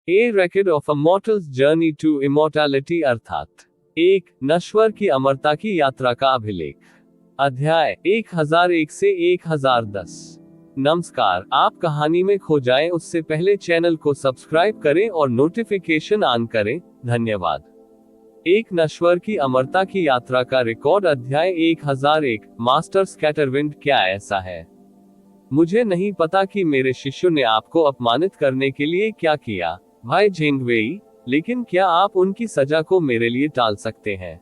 A record of a mortal's journey to immortality अर्थात एक नश्वर की अमरता की यात्रा का अभिलेख। अध्याय 1001 से 1010। नमस्कार, आप कहानी में खो जाएं उससे पहले चैनल को सब्सक्राइब करें और नोटिफिकेशन ऑन करें। धन्यवाद। एक नश्वर की अमरता की यात्रा का रिकॉर्ड। अध्याय 1001। मास्टर स्कैटरविंड, क्या ऐसा है? मुझे नहीं पता कि मेरे शिष्यों ने आपको अपमानित करने के लिए क्या किया, भाई झेंगवेई, लेकिन क्या आप उनकी सजा को मेरे लिए टाल सकते हैं?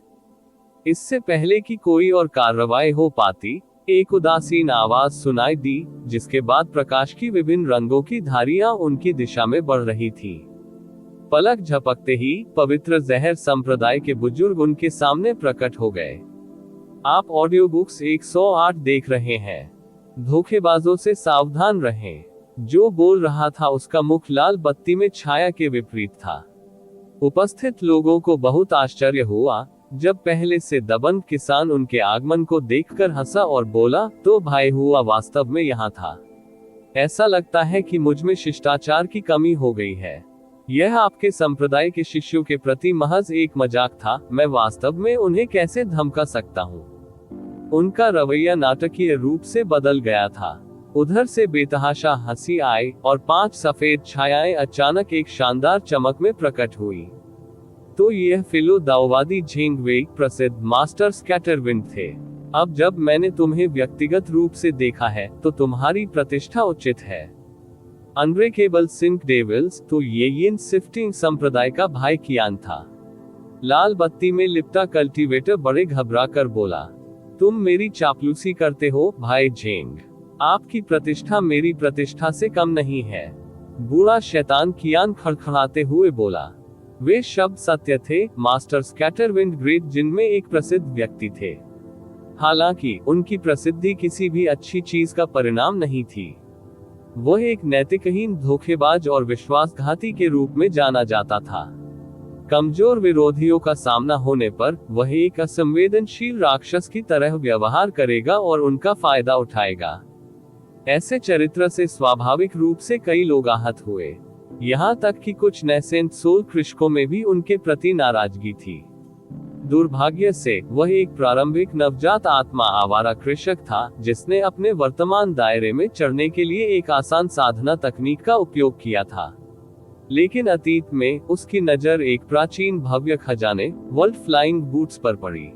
इससे पहले कि कोई और कार्रवाई हो पाती, एक उदासीन आवाज सुनाई दी, जिसके बाद प्रकाश की विभिन्न रंगों की धारियां उनकी दिशा में बढ़ रही थी। पलक झपकते ही पवित्र जहर संप्रदाय के बुजुर्ग उनके सामने प्रकट हो गए। आप ऑडियो बुक्स 108 देख रहे हैं। धोखेबाजों से सावधान रहें। जो बोल रहा था उसका मुख लाल बत्ती में छाया के विपरीत था। उपस्थित लोगों को बहुत आश्चर्य हुआ जब पहले से दबंग किसान उनके आगमन को देखकर हंसा और बोला, तो भाई हुआ वास्तव में यहाँ था। ऐसा लगता है कि मुझ में शिष्टाचार की कमी हो गई है। यह आपके संप्रदाय के शिष्यों के प्रति महज एक मजाक था। मैं वास्तव में उन्हें कैसे धमका सकता हूँ? उनका रवैया नाटकीय रूप से बदल गया था। उधर से बेतहाशा हंसी आई और 5 सफेद छायाएं अचानक एक शानदार चमक में प्रकट हुई। तो यह फिलो दाओवादी झेंगवेई, प्रसिद्ध मास्टर स्कैटरविंड थे। अब जब मैंने तुम्हें व्यक्तिगत रूप से देखा है तो तुम्हारी प्रतिष्ठा उचित है। अनब्रेकेबल सिंक डेविल्स, तो ये यिन शिफ्टिंग संप्रदाय का भाई कियान था। लाल बत्ती में लिपटा कल्टीवेटर बड़े घबरा कर बोला, तुम मेरी चापलूसी करते हो भाई झेंग। आपकी प्रतिष्ठा मेरी प्रतिष्ठा से कम नहीं है। बूढ़ा शैतान कियान खड़खड़ाते हुए बोला। वे शब्द सत्य थे, मास्टर स्कैटरविंड ग्रेट, जिनमें एक प्रसिद्ध व्यक्ति थे। हालांकि उनकी प्रसिद्धि किसी भी अच्छी चीज का परिणाम नहीं थी। वह एक नैतिकहीन धोखेबाज और विश्वासघाती के रूप में जाना जाता था। कमजोर विरोधियों का सामना होने पर वह एक असंवेदनशील राक्षस की तरह व्यवहार करेगा और उनका फायदा उठाएगा। ऐसे चरित्र से स्वाभाविक रूप से कई लोग आहत हुए। यहाँ तक कि कुछ नैसेंट सोल कृषकों में भी उनके प्रति नाराजगी थी। दुर्भाग्य से वह एक प्रारंभिक नवजात आत्मा आवारा कृषक था, जिसने अपने वर्तमान दायरे में चढ़ने के लिए एक आसान साधना तकनीक का उपयोग किया था। लेकिन अतीत में उसकी नजर एक प्राचीन भव्य खजाने वर्ल्ड फ्लाइंग बूट्स पर पड़ी।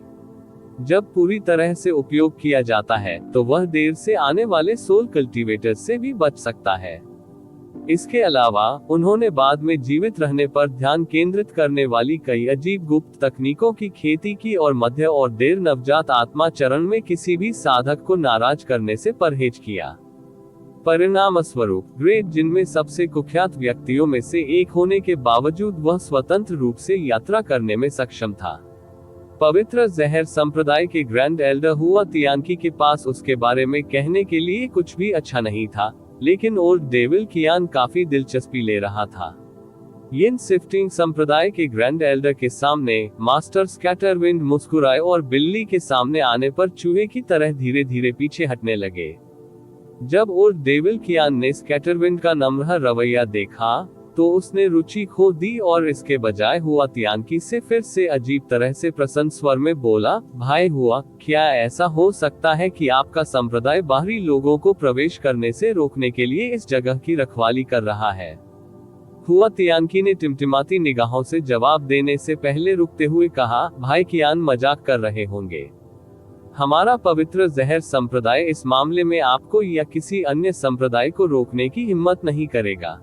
जब पूरी तरह से उपयोग किया जाता है तो वह देर से आने वाले सोल कल्टीवेटर से भी बच सकता है। इसके अलावा उन्होंने बाद में जीवित रहने पर ध्यान केंद्रित करने वाली कई अजीब गुप्त तकनीकों की खेती की और मध्य और देर नवजात आत्मा चरण में किसी भी साधक को नाराज करने से परहेज किया। परिणाम स्वरूप ग्रेट, जिनमें सबसे कुख्यात व्यक्तियों में से एक होने के बावजूद वह स्वतंत्र रूप से यात्रा करने में सक्षम था। पवित्र जहर संप्रदाय के ग्रैंड एल्डर हुआ तियानकी के पास उसके बारे में कहने के लिए कुछ भी अच्छा नहीं था, लेकिन ओल्ड डेविल कियान काफी दिलचस्पी ले रहा था। यिन शिफ्टिंग संप्रदाय के ग्रैंड एल्डर के सामने मास्टर स्कैटरविंड मुस्कुराए और बिल्ली के सामने आने पर चूहे की तरह धीरे धीरे पीछे हटने लगे। जब ओल्ड डेविल कियान ने स्कैटरविंड का नम्र रवैया देखा तो उसने रुचि खो दी और इसके बजाय हुआ तियानकी से फिर से अजीब तरह से प्रसन्न स्वर में बोला, भाई हुआ, क्या ऐसा हो सकता है कि आपका संप्रदाय बाहरी लोगों को प्रवेश करने से रोकने के लिए इस जगह की रखवाली कर रहा है? हुआ तियानकी ने टिमटिमाती निगाहों से जवाब देने से पहले रुकते हुए कहा, भाई कियान मजाक कर रहे होंगे। हमारा पवित्र जहर संप्रदाय इस मामले में आपको या किसी अन्य संप्रदाय को रोकने की हिम्मत नहीं करेगा।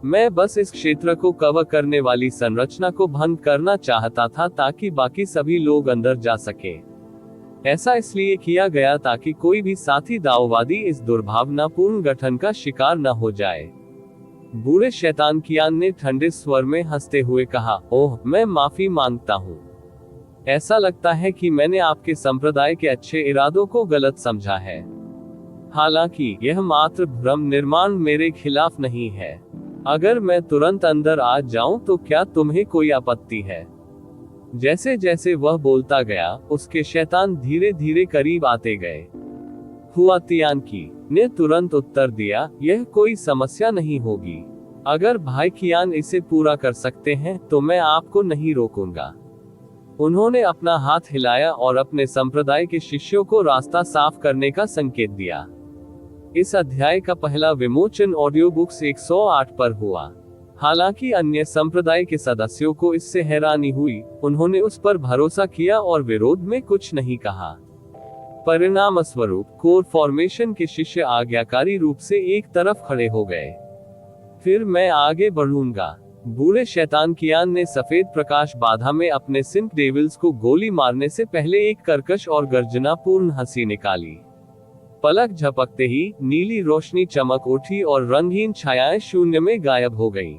मैं बस इस क्षेत्र को कवर करने वाली संरचना को भंग करना चाहता था ताकि बाकी सभी लोग अंदर जा सके। ऐसा इसलिए किया गया ताकि कोई भी साथी दाओवादी इस दुर्भावनापूर्ण गठन का शिकार न हो जाए। बूढ़े शैतान कियान ने ठंडे स्वर में हंसते हुए कहा, ओह, मैं माफी मांगता हूँ। ऐसा लगता है कि मैंने आपके संप्रदाय के अच्छे इरादों को गलत समझा है। हालांकि यह मात्र भ्रम निर्माण मेरे खिलाफ नहीं है। अगर मैं तुरंत अंदर आ जाऊं तो क्या तुम्हें कोई आपत्ति है? जैसे जैसे वह बोलता गया उसके शैतान धीरे धीरे करीब आते गए। हुआ तियानकी ने तुरंत उत्तर दिया, यह कोई समस्या नहीं होगी। अगर भाई कियान इसे पूरा कर सकते हैं तो मैं आपको नहीं रोकूंगा। उन्होंने अपना हाथ हिलाया और अपने संप्रदाय के शिष्यों को रास्ता साफ करने का संकेत दिया। इस अध्याय का पहला विमोचन ऑडियो बुक्स 108 पर हुआ। हालांकि अन्य संप्रदाय के सदस्यों को इससे हैरानी हुई, उन्होंने उस पर भरोसा किया और विरोध में कुछ नहीं कहा। परिणाम स्वरूप कोर फॉर्मेशन के शिष्य आज्ञाकारी रूप से एक तरफ खड़े हो गए। फिर मैं आगे बढ़ूंगा। बूढ़े शैतान कियान ने सफेद प्रकाश बाधा में अपने सिंथ डेविल्स को गोली मारने से पहले एक कर्कश और गर्जनापूर्ण हंसी निकाली। पलक झपकते ही नीली रोशनी चमक उठी और रंगहीन छायाएं शून्य में गायब हो गईं।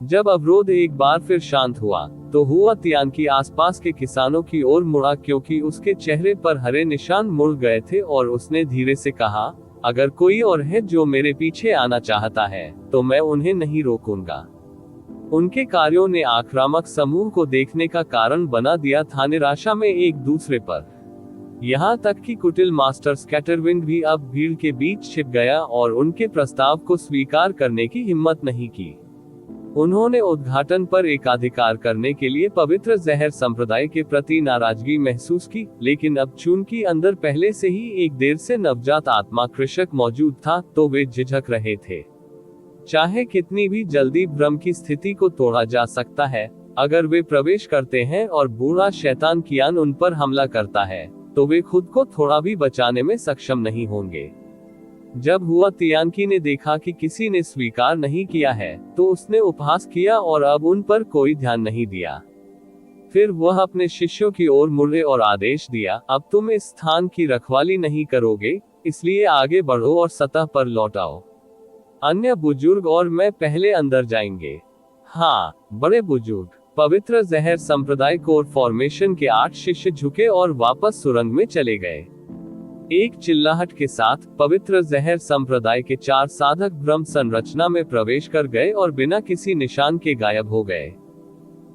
जब अवरोध एक बार फिर शांत हुआ तो हुआ तियान की आसपास के किसानों की ओर मुड़ा, क्योंकि उसके चेहरे पर हरे निशान मुड़ गए थे, और उसने धीरे से कहा, अगर कोई और है जो मेरे पीछे आना चाहता है तो मैं उन्हें नहीं रोकूंगा। उनके कार्यों ने आक्रामक समूह को देखने का कारण बना दिया था, निराशा में एक दूसरे पर। यहाँ तक कि कुटिल मास्टर स्कैटरविंड भी अब भीड़ के बीच छिप गया और उनके प्रस्ताव को स्वीकार करने की हिम्मत नहीं की। उन्होंने उद्घाटन पर एकाधिकार करने के लिए पवित्र जहर संप्रदाय के प्रति नाराजगी महसूस की, लेकिन अब चूंकि अंदर पहले से ही एक देर से नवजात आत्मा कृषक मौजूद था, तो वे झिझक रहे थे। चाहे कितनी भी जल्दी भ्रम की स्थिति को तोड़ा जा सकता है, अगर वे प्रवेश करते हैं और बूढ़ा शैतान कियान उन पर हमला करता है, तो वे खुद को थोड़ा भी बचाने में सक्षम नहीं होंगे। जब हुआ तियानकी ने देखा कि किसी ने स्वीकार नहीं किया है, तो उसने उपहास किया और अब उन पर कोई ध्यान नहीं दिया। फिर वह अपने शिष्यों की ओर मुड़े और आदेश दिया, अब तुम इस स्थान की रखवाली नहीं करोगे, इसलिए आगे बढ़ो और सतह पर लौट आओ। अन्य बुजुर्ग और मैं पहले अंदर जाएंगे। हाँ, बड़े बुजुर्ग। पवित्र जहर संप्रदाय कोर फॉर्मेशन के 8 शिष्य झुके और वापस सुरंग में चले गए। एक चिल्लाहट के साथ पवित्र जहर संप्रदाय के 4 साधक भ्रम संरचना में प्रवेश कर गए और बिना किसी निशान के गायब हो गए।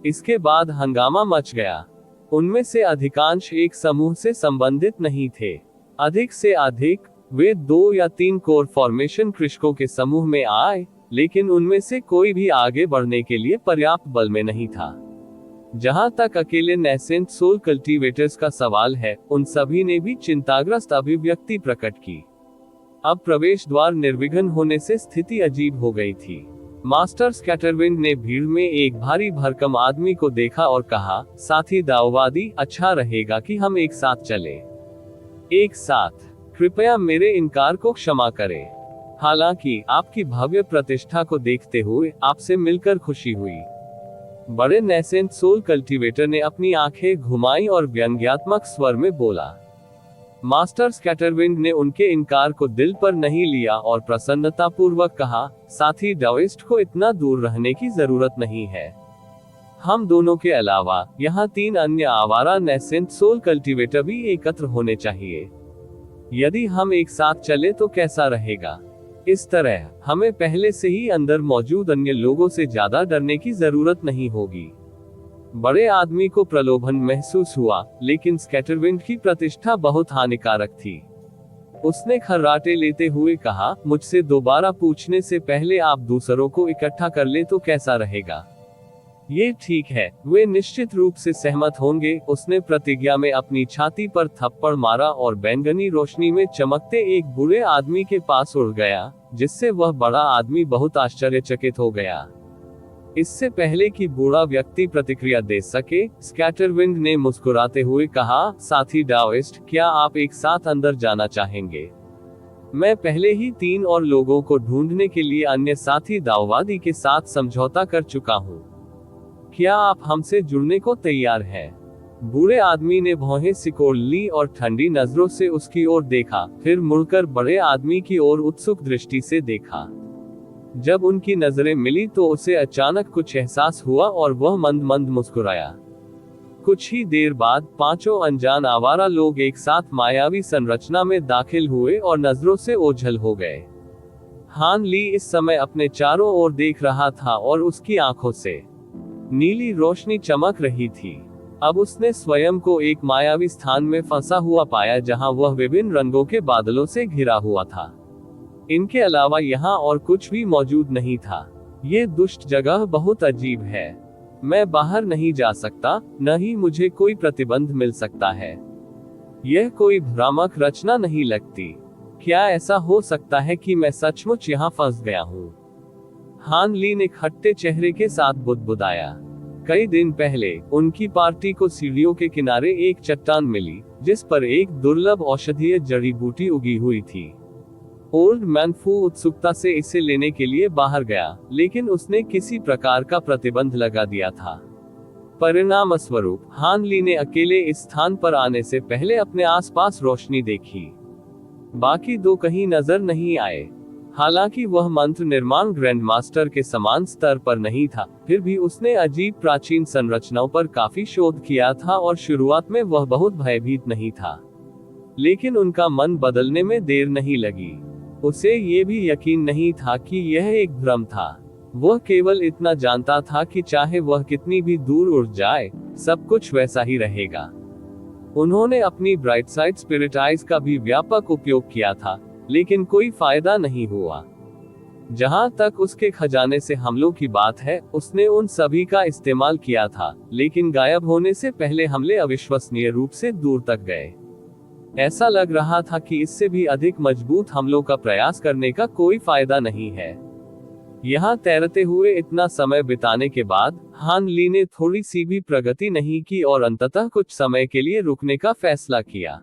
इसके बाद हंगामा मच गया। उनमें से अधिकांश एक समूह से संबंधित नहीं थे। अधिक से अधिक वे 2 या 3 कोर फॉर्मेशन कृषकों के समूह में आए, लेकिन उनमें से कोई भी आगे बढ़ने के लिए पर्याप्त बल में नहीं था। जहां तक अकेले नैसेंट सोल कल्टीवेटर्स का सवाल है, उन सभी ने भी चिंताग्रस्त अभिव्यक्ति प्रकट की। अब प्रवेश द्वार निर्विघ्न होने से स्थिति अजीब हो गई थी। मास्टर स्कैटरविंड ने भीड़ में एक भारी भरकम आदमी को देखा और कहा, साथी दाववादी, अच्छा रहेगा कि हम एक साथ चले। एक साथ? कृपया मेरे इनकार को क्षमा करें। हालांकि आपकी भव्य प्रतिष्ठा को देखते हुए आपसे मिलकर खुशी हुई। बड़े नैसेंट सोल कल्टीवेटर ने अपनी आंखें घुमाई और व्यंग्यात्मक स्वर में बोला। मास्टर स्कैटरविंड ने उनके इनकार को दिल पर नहीं लिया और प्रसन्नतापूर्वक कहा, साथी डाओइस्ट को इतना दूर रहने की जरूरत नहीं है। हम दोनों के अलावा यहाँ 3 अन्य आवारा नैसेंट सोल कल्टीवेटर भी एकत्र होने चाहिए। यदि हम एक साथ चले तो कैसा रहेगा? इस तरह हमें पहले से ही अंदर मौजूद अन्य लोगों से ज्यादा डरने की जरूरत नहीं होगी। बड़े आदमी को प्रलोभन महसूस हुआ, लेकिन स्कैटरविंड की प्रतिष्ठा बहुत हानिकारक थी। उसने खर्राटे लेते हुए कहा, मुझसे दोबारा पूछने से पहले आप दूसरों को इकट्ठा कर ले तो कैसा रहेगा? ये ठीक है, वे निश्चित रूप से सहमत होंगे। उसने प्रतिज्ञा में अपनी छाती पर थप्पड़ मारा और बैंगनी रोशनी में चमकते एक बूढ़े आदमी के पास उड़ गया, जिससे वह बड़ा आदमी बहुत आश्चर्यचकित हो गया। इससे पहले कि बूढ़ा व्यक्ति प्रतिक्रिया दे सके, स्कैटरविंड ने मुस्कुराते हुए कहा, साथी डाओइस्ट, क्या आप एक साथ अंदर जाना चाहेंगे? मैं पहले ही 3 और लोगों को ढूंढने के लिए अन्य साथी दाववादी के साथ समझौता कर चुका हूँ। क्या आप हमसे जुड़ने को तैयार हैं? बूढ़े आदमी ने भौहें सिकोड़ ली और ठंडी नजरों से उसकी ओर देखा, फिर मुड़कर बड़े आदमी की ओर उत्सुक दृष्टि से देखा। जब उनकी नजरें मिली तो उसे अचानक कुछ एहसास हुआ और वह मंद मंद मुस्कुराया। कुछ ही देर बाद 5 अनजान आवारा लोग एक साथ मायावी संरचना में दाखिल हुए और नजरों से ओझल हो गए। हान ली इस समय अपने चारों ओर देख रहा था और उसकी आंखों से नीली रोशनी चमक रही थी। अब उसने स्वयं को एक मायावी स्थान में फंसा हुआ पाया, जहां वह विभिन्न रंगों के बादलों से घिरा हुआ था। इनके अलावा यहाँ और कुछ भी मौजूद नहीं था। ये दुष्ट जगह बहुत अजीब है। मैं बाहर नहीं जा सकता, न ही मुझे कोई प्रतिबंध मिल सकता है। यह कोई भ्रामक रचना नहीं लगती। क्या ऐसा हो सकता है कि मैं सचमुच यहाँ फंस गया हूँ? हान ली ने खट्टे चेहरे के साथ बुदबुदाया। कई दिन पहले उनकी पार्टी को सीढ़ियों के किनारे एक चट्टान मिली, जिस पर एक दुर्लभ औषधीय जड़ी बूटी उगी हुई थी। ओल्ड मैन फू उत्सुकता से इसे लेने के लिए बाहर गया, लेकिन उसने किसी प्रकार का प्रतिबंध लगा दिया था। परिणाम स्वरूप हान ली ने अकेले इस स्थान पर आने से पहले अपने आसपास रोशनी देखी। बाकी दो कहीं नजर नहीं आए। हालांकि वह मंत्र निर्माण ग्रैंड मास्टर के समान स्तर पर नहीं था, फिर भी उसने अजीब प्राचीन संरचनाओं पर काफी शोध किया था और शुरुआत में वह बहुत भयभीत नहीं था। लेकिन उनका मन बदलने में देर नहीं लगी। उसे ये भी यकीन नहीं था कि यह एक भ्रम था। वह केवल इतना जानता था कि चाहे वह कितनी भी दूर उड़ जाए, सब कुछ वैसा ही रहेगा। उन्होंने अपनी ब्राइट साइड स्पिरिट आइज का भी व्यापक उपयोग किया था, लेकिन कोई फायदा नहीं हुआ। जहां तक उसके खजाने से हमलों की बात है, उसने उन सभी का इस्तेमाल किया था, लेकिन गायब होने से पहले हमले अविश्वसनीय रूप से दूर तक गए। ऐसा लग रहा था कि इससे भी अधिक मजबूत हमलों का प्रयास करने का कोई फायदा नहीं है। यहाँ तैरते हुए इतना समय बिताने के बाद हान ली ने थोड़ी सी भी प्रगति नहीं की और अंततः कुछ समय के लिए रुकने का फैसला किया।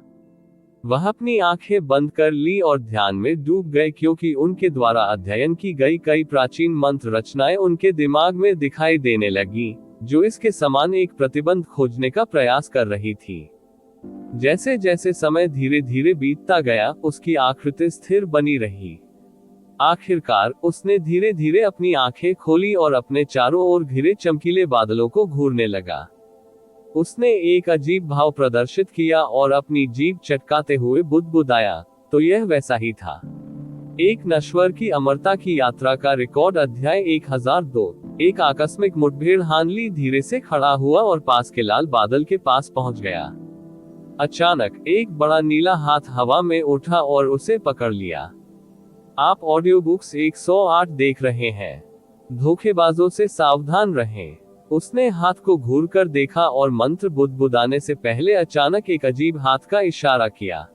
वह अपनी आंखें बंद कर ली और ध्यान में डूब गए, क्योंकि उनके द्वारा अध्ययन की गई कई प्राचीन मंत्र रचनाएं उनके दिमाग में दिखाई देने लगी, जो इसके समान एक प्रतिबंध खोजने का प्रयास कर रही थी। जैसे जैसे समय धीरे धीरे बीतता गया, उसकी आकृति स्थिर बनी रही। आखिरकार उसने धीरे धीरे अपनी आंखें खोली और अपने चारों ओर घिरे चमकीले बादलों को घूरने लगा। उसने एक अजीब भाव प्रदर्शित किया और अपनी जीभ चटकाते हुए बुदबुदाया, तो यह वैसा ही था। एक नश्वर की अमरता की यात्रा का रिकॉर्ड, अध्याय 1002। एक आकस्मिक मुठभेड़। हान ली धीरे से खड़ा हुआ और पास के लाल बादल के पास पहुंच गया। अचानक एक बड़ा नीला हाथ हवा में उठा और उसे पकड़ लिया। आप ऑडियो बुक्स 108 देख रहे हैं। धोखेबाजों से सावधान रहें। उसने हाथ को घूरकर देखा और मंत्र बुदबुदाने से पहले अचानक एक अजीब हाथ का इशारा किया।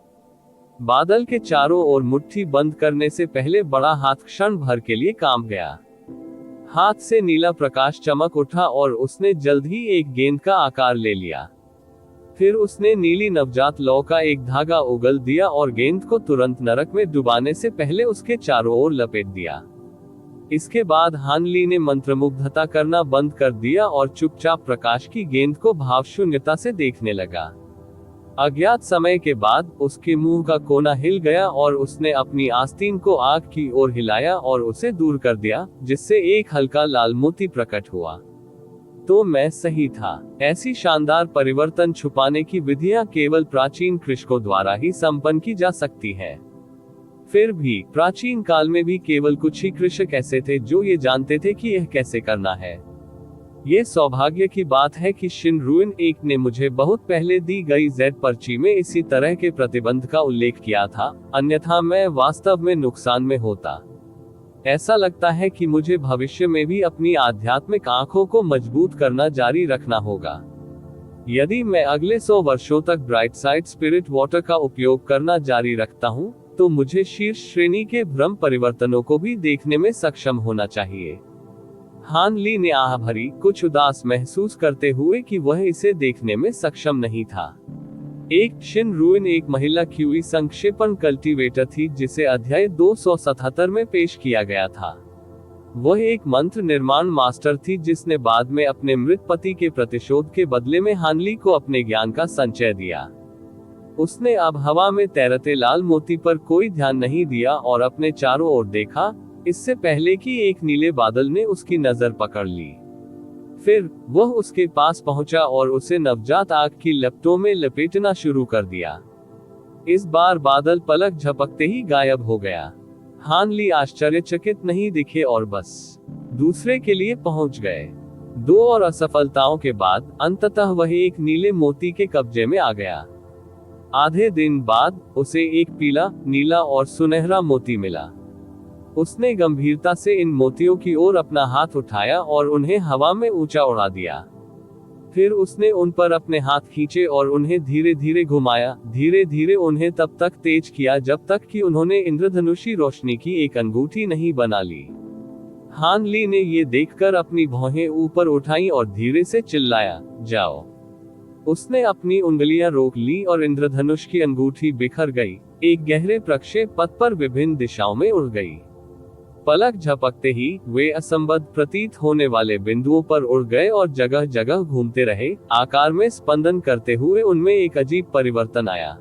बादल के चारों ओर मुट्ठी बंद करने से पहले बड़ा हाथ क्षण भर के लिए कांप गया। हाथ से नीला प्रकाश चमक उठा और उसने जल्द ही एक गेंद का आकार ले लिया। फिर उसने नीली नवजात लौ का एक धागा उगल दिया और गेंद को तुरंत नरक में डुबाने से पहले उसके चारों ओर लपेट दिया। इसके बाद हान ली ने मंत्रमुग्धता करना बंद कर दिया और चुपचाप प्रकाश की गेंद को भावशून्यता से देखने लगा। अज्ञात समय के बाद उसके मुंह का कोना हिल गया और उसने अपनी आस्तीन को आग की ओर हिलाया और उसे दूर कर दिया, जिससे एक हल्का लाल मोती प्रकट हुआ। तो मैं सही था। ऐसी शानदार परिवर्तन छुपाने की विधियां केवल प्राचीन कृषकों द्वारा ही संपन्न की जा सकती है। फिर भी प्राचीन काल में भी केवल कुछ ही कृषक ऐसे थे जो ये जानते थे कि यह कैसे करना है। ये सौभाग्य की बात है कि शिनरुइन एक ने मुझे बहुत पहले दी गई जेड पर्ची में इसी तरह के प्रतिबंध का उल्लेख किया था, अन्यथा मैं वास्तव में नुकसान में होता। ऐसा लगता है कि मुझे भविष्य में भी अपनी आध्यात्मिक आंखों को मजबूत करना जारी रखना होगा। यदि मैं अगले 100 वर्षों तक ब्राइट साइड स्पिरिट वाटर का उपयोग करना जारी रखता हूँ, तो मुझे शीर्ष श्रेणी के भ्रम परिवर्तनों को भी देखने में सक्षम होना चाहिए। हान ली ने आह भरी, कुछ उदास महसूस करते हुए कि वह इसे देखने में सक्षम नहीं था। एक शिनरुइन एक महिला क्यूई संक्षेपण कल्टीवेटर थी, जिसे अध्याय 277 में पेश किया गया था। वह एक मंत्र निर्माण मास्टर थी, जिसने बाद में अपने मृत पति के प्रतिशोध के बदले में हान ली को अपने ज्ञान का संचय दिया। उसने अब हवा में तैरते लाल मोती पर कोई ध्यान नहीं दिया और अपने चारों ओर देखा, इससे पहले कि एक नीले बादल ने उसकी नजर पकड़ ली। फिर वह उसके पास पहुंचा और उसे नवजात आग की लपटों में लपेटना शुरू कर दिया। इस बार बादल पलक झपकते ही गायब हो गया। हान ली आश्चर्यचकित नहीं दिखे और बस दूसरे के लिए पहुंच गए। 2 और असफलताओं के बाद अंततः वह एक नीले मोती के कब्जे में आ गया। आधे दिन बाद उसे एक पीला, नीला और सुनहरा मोती मिला। उसने गंभीरता से इन मोतियों की ओर अपना हाथ उठाया और उन्हें हवा में ऊंचा उड़ा दिया। फिर उसने उन पर अपने हाथ खींचे और उन्हें धीरे धीरे घुमाया, धीरे धीरे उन्हें तब तक तेज किया जब तक कि उन्होंने इंद्रधनुषी रोशनी की एक अंगूठी नहीं बना ली। हान ली ने ये देखकर अपनी भौहें ऊपर उठाई और धीरे से चिल्लाया, जाओ। उसने अपनी उंगलियां रोक ली और इंद्रधनुष की अंगूठी बिखर गई, एक गहरे प्रक्षेप पथ पर विभिन्न दिशाओं में उड़ गई। पलक झपकते ही वे असंबद्ध प्रतीत होने वाले बिंदुओं पर उड़ गए और जगह जगह घूमते रहे, आकार में स्पंदन करते हुए। उनमें एक अजीब परिवर्तन आया।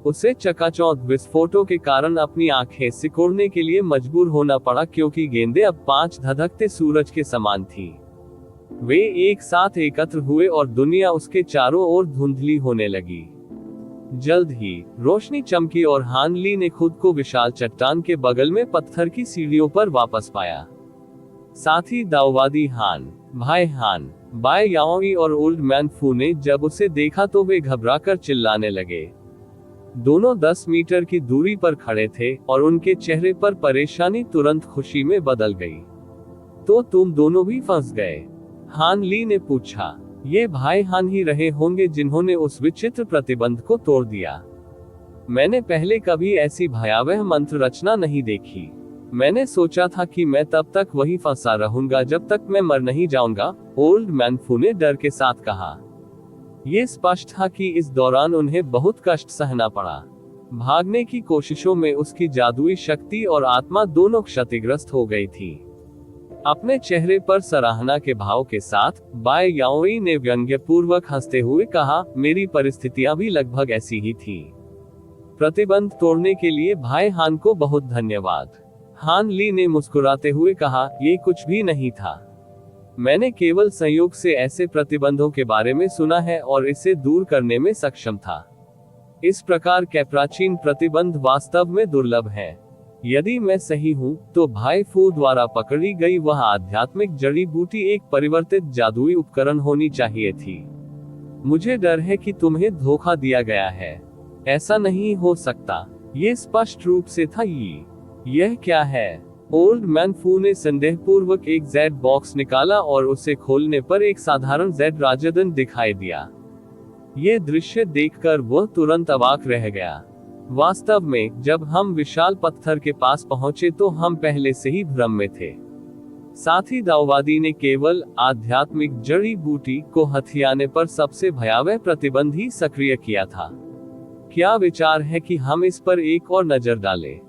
उसे चकाचौंध विस्फोटों के कारण अपनी आंखें सिकोड़ने के लिए मजबूर होना पड़ा, क्योंकि गेंदें अब 5 धधकते सूरज के समान थी। वे एक साथ एकत्र हुए और दुनिया उसके चारों ओर धुंधली होने लगी। जल्द ही रोशनी चमकी और हान ली ने खुद को विशाल चट्टान के बगल में पत्थर की सीढ़ियों पर वापस पाया। साथ ही दाओवादी हान, भाई हान, बाय याओई और ओल्ड मैन फू ने जब उसे देखा तो वे घबराकर चिल्लाने लगे। दोनों 10 मीटर की दूरी पर खड़े थे और उनके चेहरे पर परेशानी तुरंत खुशी में बदल गई। तो तुम दोनों भी फंस गए? हान ली ने पूछा। ये भाई हान ही रहे होंगे जिन्होंने उस विचित्र प्रतिबंध को तोड़ दिया। मैंने पहले कभी ऐसी भयावह मंत्र रचना नहीं देखी। मैंने सोचा था कि मैं तब तक वही फंसा रहूंगा जब तक मैं मर नहीं जाऊंगा, ओल्ड मैन फू ने डर के साथ कहा। यह स्पष्ट था कि इस दौरान उन्हें बहुत कष्ट सहना पड़ा। भागने की कोशिशों में उसकी जादुई शक्ति और आत्मा दोनों क्षतिग्रस्त हो गई थी। अपने चेहरे पर सराहना के भाव के साथ बाय याओई ने व्यंग्यपूर्वक हंसते हुए कहा, मेरी परिस्थितियां भी लगभग ऐसी ही थी। प्रतिबंध तोड़ने के लिए भाई हान को बहुत धन्यवाद। हान ली ने मुस्कुराते हुए कहा, ये कुछ भी नहीं था। मैंने केवल संयोग से ऐसे प्रतिबंधों के बारे में सुना है और इसे दूर करने में सक्षम था। इस प्रकार के प्राचीन प्रतिबंध वास्तव में दुर्लभ हैं। यदि मैं सही हूँ तो भाई फू द्वारा पकड़ी गई वह आध्यात्मिक जड़ी बूटी एक परिवर्तित जादुई उपकरण होनी चाहिए थी। मुझे डर है कि तुम्हें धोखा दिया गया है। ऐसा नहीं हो सकता। ये स्पष्ट रूप से था। यह क्या है? ओल्ड मैन फू ने संदेहपूर्वक एक जेड बॉक्स निकाला और उसे खोलने पर एक साधारण जेड राजदंड दिखाई दिया। ये दृश्य देखकर वह तुरंत अवाक रह गया। वास्तव में जब हम विशाल पत्थर के पास पहुंचे तो हम पहले से ही भ्रम में थे। साथ ही दाओवादी ने केवल आध्यात्मिक जड़ी बूटी को हथियाने पर सबसे भयावह प्रतिबंध ही सक्रिय किया था। क्या विचार है कि हम इस पर एक और नजर डालें?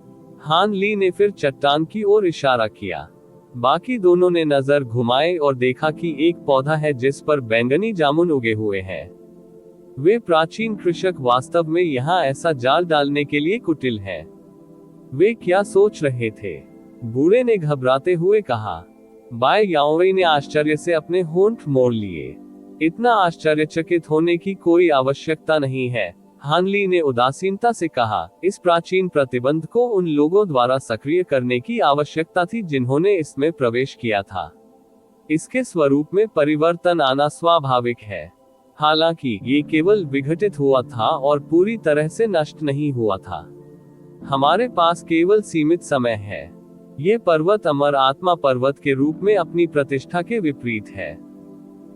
हान ली ने फिर चट्टान की ओर इशारा किया। बाकी दोनों ने नजर घुमाए और देखा कि एक पौधा है जिस पर बैंगनी जामुन उगे हुए हैं। वे प्राचीन कृषक वास्तव में यहाँ ऐसा जाल डालने के लिए कुटिल हैं। वे क्या सोच रहे थे? बूढ़े ने घबराते हुए कहा। बाय याओई ने आश्चर्य से अपने होंठ मोड़ लिए। इतना आश्चर्यचकित होने की कोई आवश्यकता नहीं है, हान ली ने उदासीनता से कहा। इस प्राचीन प्रतिबंध को उन लोगों द्वारा सक्रिय करने की आवश्यकता थी जिन्होंने इसमें प्रवेश किया था। इसके स्वरूप में परिवर्तन आना स्वाभाविक है। हालांकि ये केवल विघटित हुआ था और पूरी तरह से नष्ट नहीं हुआ था। हमारे पास केवल सीमित समय है। ये पर्वत अमर आत्मा पर्वत के रूप में अपनी प्रतिष्ठा के विपरीत है।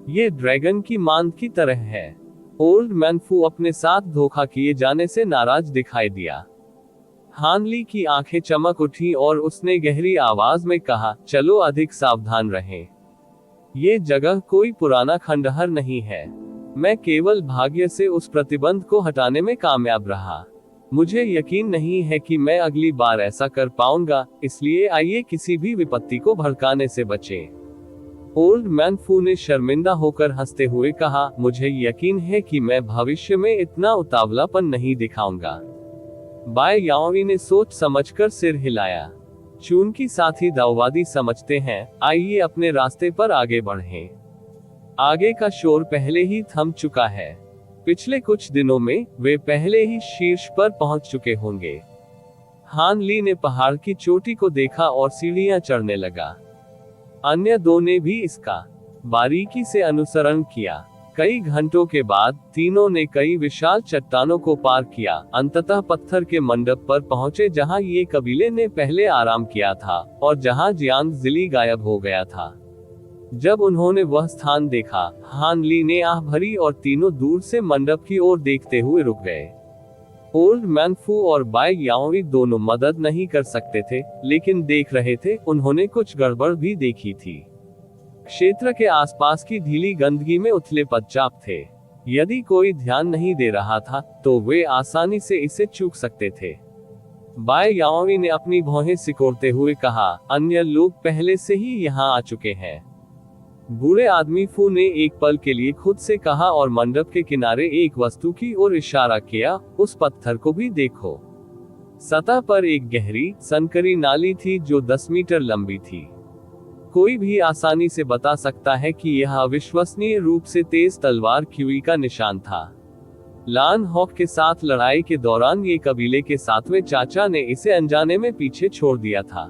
ये ड्रैगन की मांद की तरह है। ओल्ड मैन फू अपने साथ धोखा किए जाने से नाराज दिखाई दिया। हान ली की आंखें चमक उठी और उसने गहरी आवाज में कहा, चलो अधिक सावधान रहें। ये जगह कोई पुराना खंडहर नहीं है। मैं केवल भाग्य से उस प्रतिबंध को हटाने में कामयाब रहा। मुझे यकीन नहीं है कि मैं अगली बार ऐसा कर पाऊंगा, इसलिए आइए किसी भी विपत्ति को भड़काने से बचें। ओल्ड मैन फू ने शर्मिंदा होकर हंसते हुए कहा, मुझे यकीन है कि मैं भविष्य में इतना उतावलापन नहीं दिखाऊंगा। बाय याओई ने सोच समझकर सिर हिलाया। चूंकि साथी दाओवादी समझते हैं, आइए अपने रास्ते पर आगे बढ़ें। आगे का शोर पहले ही थम चुका है। पिछले कुछ दिनों में वे पहले ही शीर्ष पर पहुंच चुके होंगे। हान ली ने पहाड़ की चोटी को देखा और सीढ़ियां चढ़ने लगा। अन्य दो ने भी इसका बारीकी से अनुसरण किया। कई घंटों के बाद तीनों ने कई विशाल चट्टानों को पार किया, अंततः पत्थर के मंडप पर पहुंचे जहां ये कबीले ने पहले आराम किया था और जहां जियांग जिली गायब हो गया था। जब उन्होंने वह स्थान देखा, हान ली ने आह भरी और तीनों दूर से मंडप की ओर देखते हुए रुक गए। ओल्ड मैन फू और बाय याओई दोनों मदद नहीं कर सकते थे, लेकिन देख रहे थे। उन्होंने कुछ गड़बड़ भी देखी थी। क्षेत्र के आसपास की ढीली गंदगी में उथले पदचाप थे। यदि कोई ध्यान नहीं दे रहा था तो वे आसानी से इसे चूक सकते थे। बाय याओई ने अपनी भौहें सिकोड़ते हुए कहा, अन्य लोग पहले से ही यहाँ आ चुके हैं। बूढ़े आदमी फू ने एक पल के लिए खुद से कहा और मंडप के किनारे एक वस्तु की ओर इशारा किया, उस पत्थर को भी देखो। सतह पर एक गहरी, संकरी नाली थी जो 10 मीटर लंबी थी। कोई भी आसानी से बता सकता है कि यह अविश्वसनीय रूप से तेज तलवार क्यूई का निशान था। लान हॉक के साथ लड़ाई के दौरान ये कबीले के 7वें चाचा ने इसे अनजाने में पीछे छोड़ दिया था।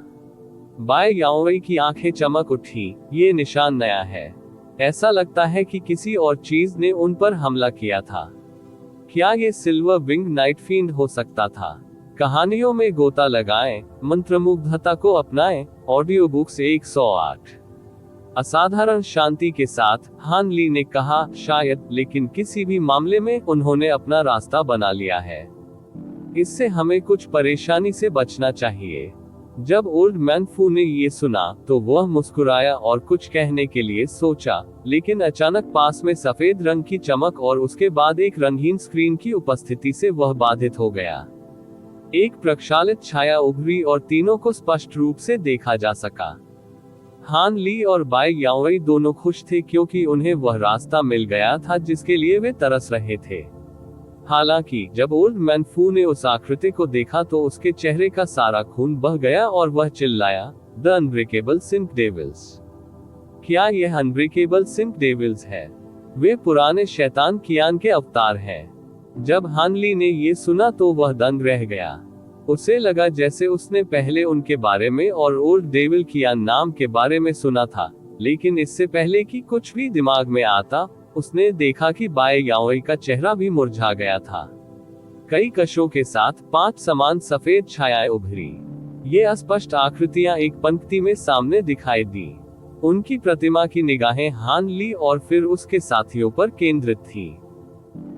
बाय याओई की आंखें चमक उठी, ये निशान नया है। ऐसा लगता है कि किसी और चीज ने उन पर हमला किया था। क्या ये सिल्वर विंग नाइट फील्ड हो सकता था? कहानियों में गोता लगाएं, मंत्रमुग्धता को अपनाएं। Audio books 108। असाधारण शांति के साथ हान ली ने कहा, शायद, लेकिन किसी भी मामले में उन्होंने अपना रास्ता बना लिया है। इससे हमें कुछ परेशानी से बचना चाहिए। जब ओल्ड मैन फू ने ये सुना तो वह मुस्कुराया और कुछ कहने के लिए सोचा, लेकिन अचानक पास में सफेद रंग की चमक और उसके बाद एक रंगीन स्क्रीन की उपस्थिति से वह बाधित हो गया। एक प्रक्षालित छाया उभरी और तीनों को स्पष्ट रूप से देखा जा सका। हान ली और बाय याओई दोनों खुश थे क्योंकि उन्हें वह रास्ता मिल गया था जिसके लिए वे तरस रहे थे। हालांकि जब ओल्ड मैन फू ने उस आकृति को देखा तो उसके चेहरे का सारा खून बह गया और वह चिल्लाया, द अनब्रेकेबल सिंक डेविल्स। क्या यह अनब्रेकेबल सिंक डेविल्स है? वे पुराने शैतान कियान के अवतार हैं। जब हान ली ने ये सुना तो वह दंग रह गया। उसे लगा जैसे उसने पहले उनके बारे में और ओल्ड डेविल कियान नाम के बारे में सुना था, लेकिन इससे पहले कि कुछ भी दिमाग में आता, उसने देखा कि बाय याओई का चेहरा भी मुरझा गया था। कई कशों के साथ 5 समान सफेद छायाएं उभरी। ये अस्पष्ट आकृतियां एक पंक्ति में सामने दिखाई दी। उनकी प्रतिमा की निगाहें हान ली और फिर उसके साथियों पर केंद्रित थी।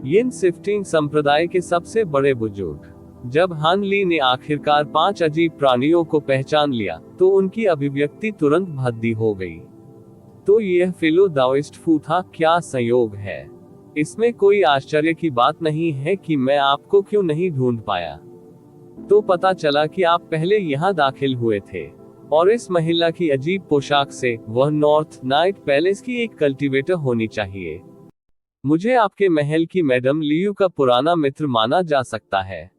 यिन शिफ्टिंग संप्रदाय के सबसे बड़े बुजुर्ग। जब हान ली ने आखिरकार 5 अजीब प्राणियों को पहचान लिया तो उनकी अभिव्यक्ति तुरंत भद्दी हो गई। तो यह फिलो दाओइस्ट फू था। क्या संयोग है! इसमें कोई आश्चर्य की बात नहीं है कि मैं आपको क्यों नहीं ढूंढ पाया। तो पता चला कि आप पहले यहाँ दाखिल हुए थे, और इस महिला की अजीब पोशाक से वह नॉर्थ नाइट पैलेस की एक कल्टीवेटर होनी चाहिए। मुझे आपके महल की मैडम लियू का पुराना मित्र माना जा सकता है।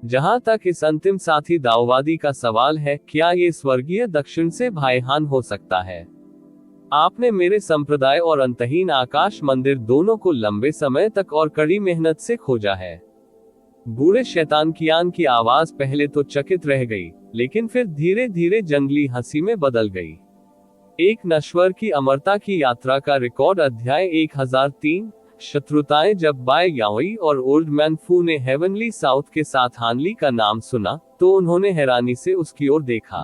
जहां तक इस अंतिम साथी दाओवादी का सवाल है, क्या ये स्वर्गीय दक्षिण से भाई हान हो सकता है? आपने मेरे संप्रदाय और अंतहीन आकाश मंदिर दोनों को लंबे समय तक और कड़ी मेहनत से खोजा है। बूढ़े शैतान कियान की आवाज पहले तो चकित रह गई, लेकिन फिर धीरे धीरे जंगली हंसी में बदल गई। एक नश्वर की अमरता की यात्रा का रिकॉर्ड। अध्याय 1003। शत्रुताएं। जब बाय याओई और ओल्ड मैन फू ने हेवनली साउथ के साथ हान ली का नाम सुना तो उन्होंने हैरानी से उसकी ओर देखा।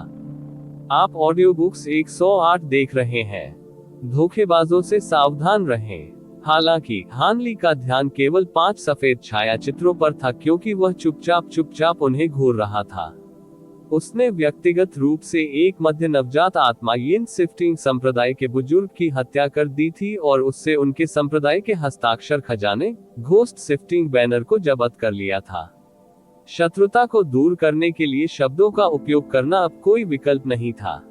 आप ऑडियो बुक्स 108 देख रहे हैं। धोखेबाजों से सावधान रहें। हालांकि हान ली का ध्यान केवल 5 सफेद छाया चित्रों पर था क्योंकि वह चुपचाप उन्हें घूर रहा था। उसने व्यक्तिगत रूप से एक मध्य नवजात आत्मा यिन शिफ्टिंग संप्रदाय के बुजुर्ग की हत्या कर दी थी और उससे उनके संप्रदाय के हस्ताक्षर खजाने, घोस्ट शिफ्टिंग बैनर को जब्त कर लिया था। शत्रुता को दूर करने के लिए शब्दों का उपयोग करना अब कोई विकल्प नहीं था।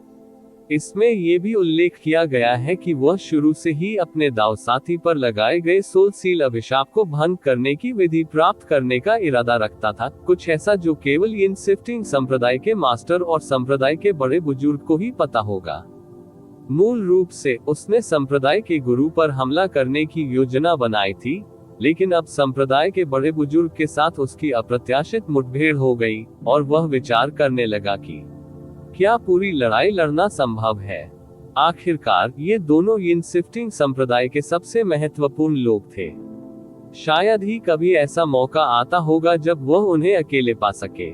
इसमें यह भी उल्लेख किया गया है कि वह शुरू से ही अपने दाव साथी पर लगाए गए सोल सील अभिशाप को भंग करने की विधि प्राप्त करने का इरादा रखता था, कुछ ऐसा जो केवल यिन शिफ्टिंग संप्रदाय के मास्टर और संप्रदाय के बड़े बुजुर्ग को ही पता होगा। मूल रूप से उसने संप्रदाय के गुरु पर हमला करने की योजना बनाई थी, लेकिन अब संप्रदाय के बड़े बुजुर्ग के साथ उसकी अप्रत्याशित मुठभेड़ हो गई और वह विचार करने लगा कि क्या पूरी लड़ाई लड़ना संभव है। आखिरकार ये दोनों यिन शिफ्टिंग संप्रदाय के सबसे महत्वपूर्ण लोग थे। शायद ही कभी ऐसा मौका आता होगा जब वह उन्हें अकेले पा सके।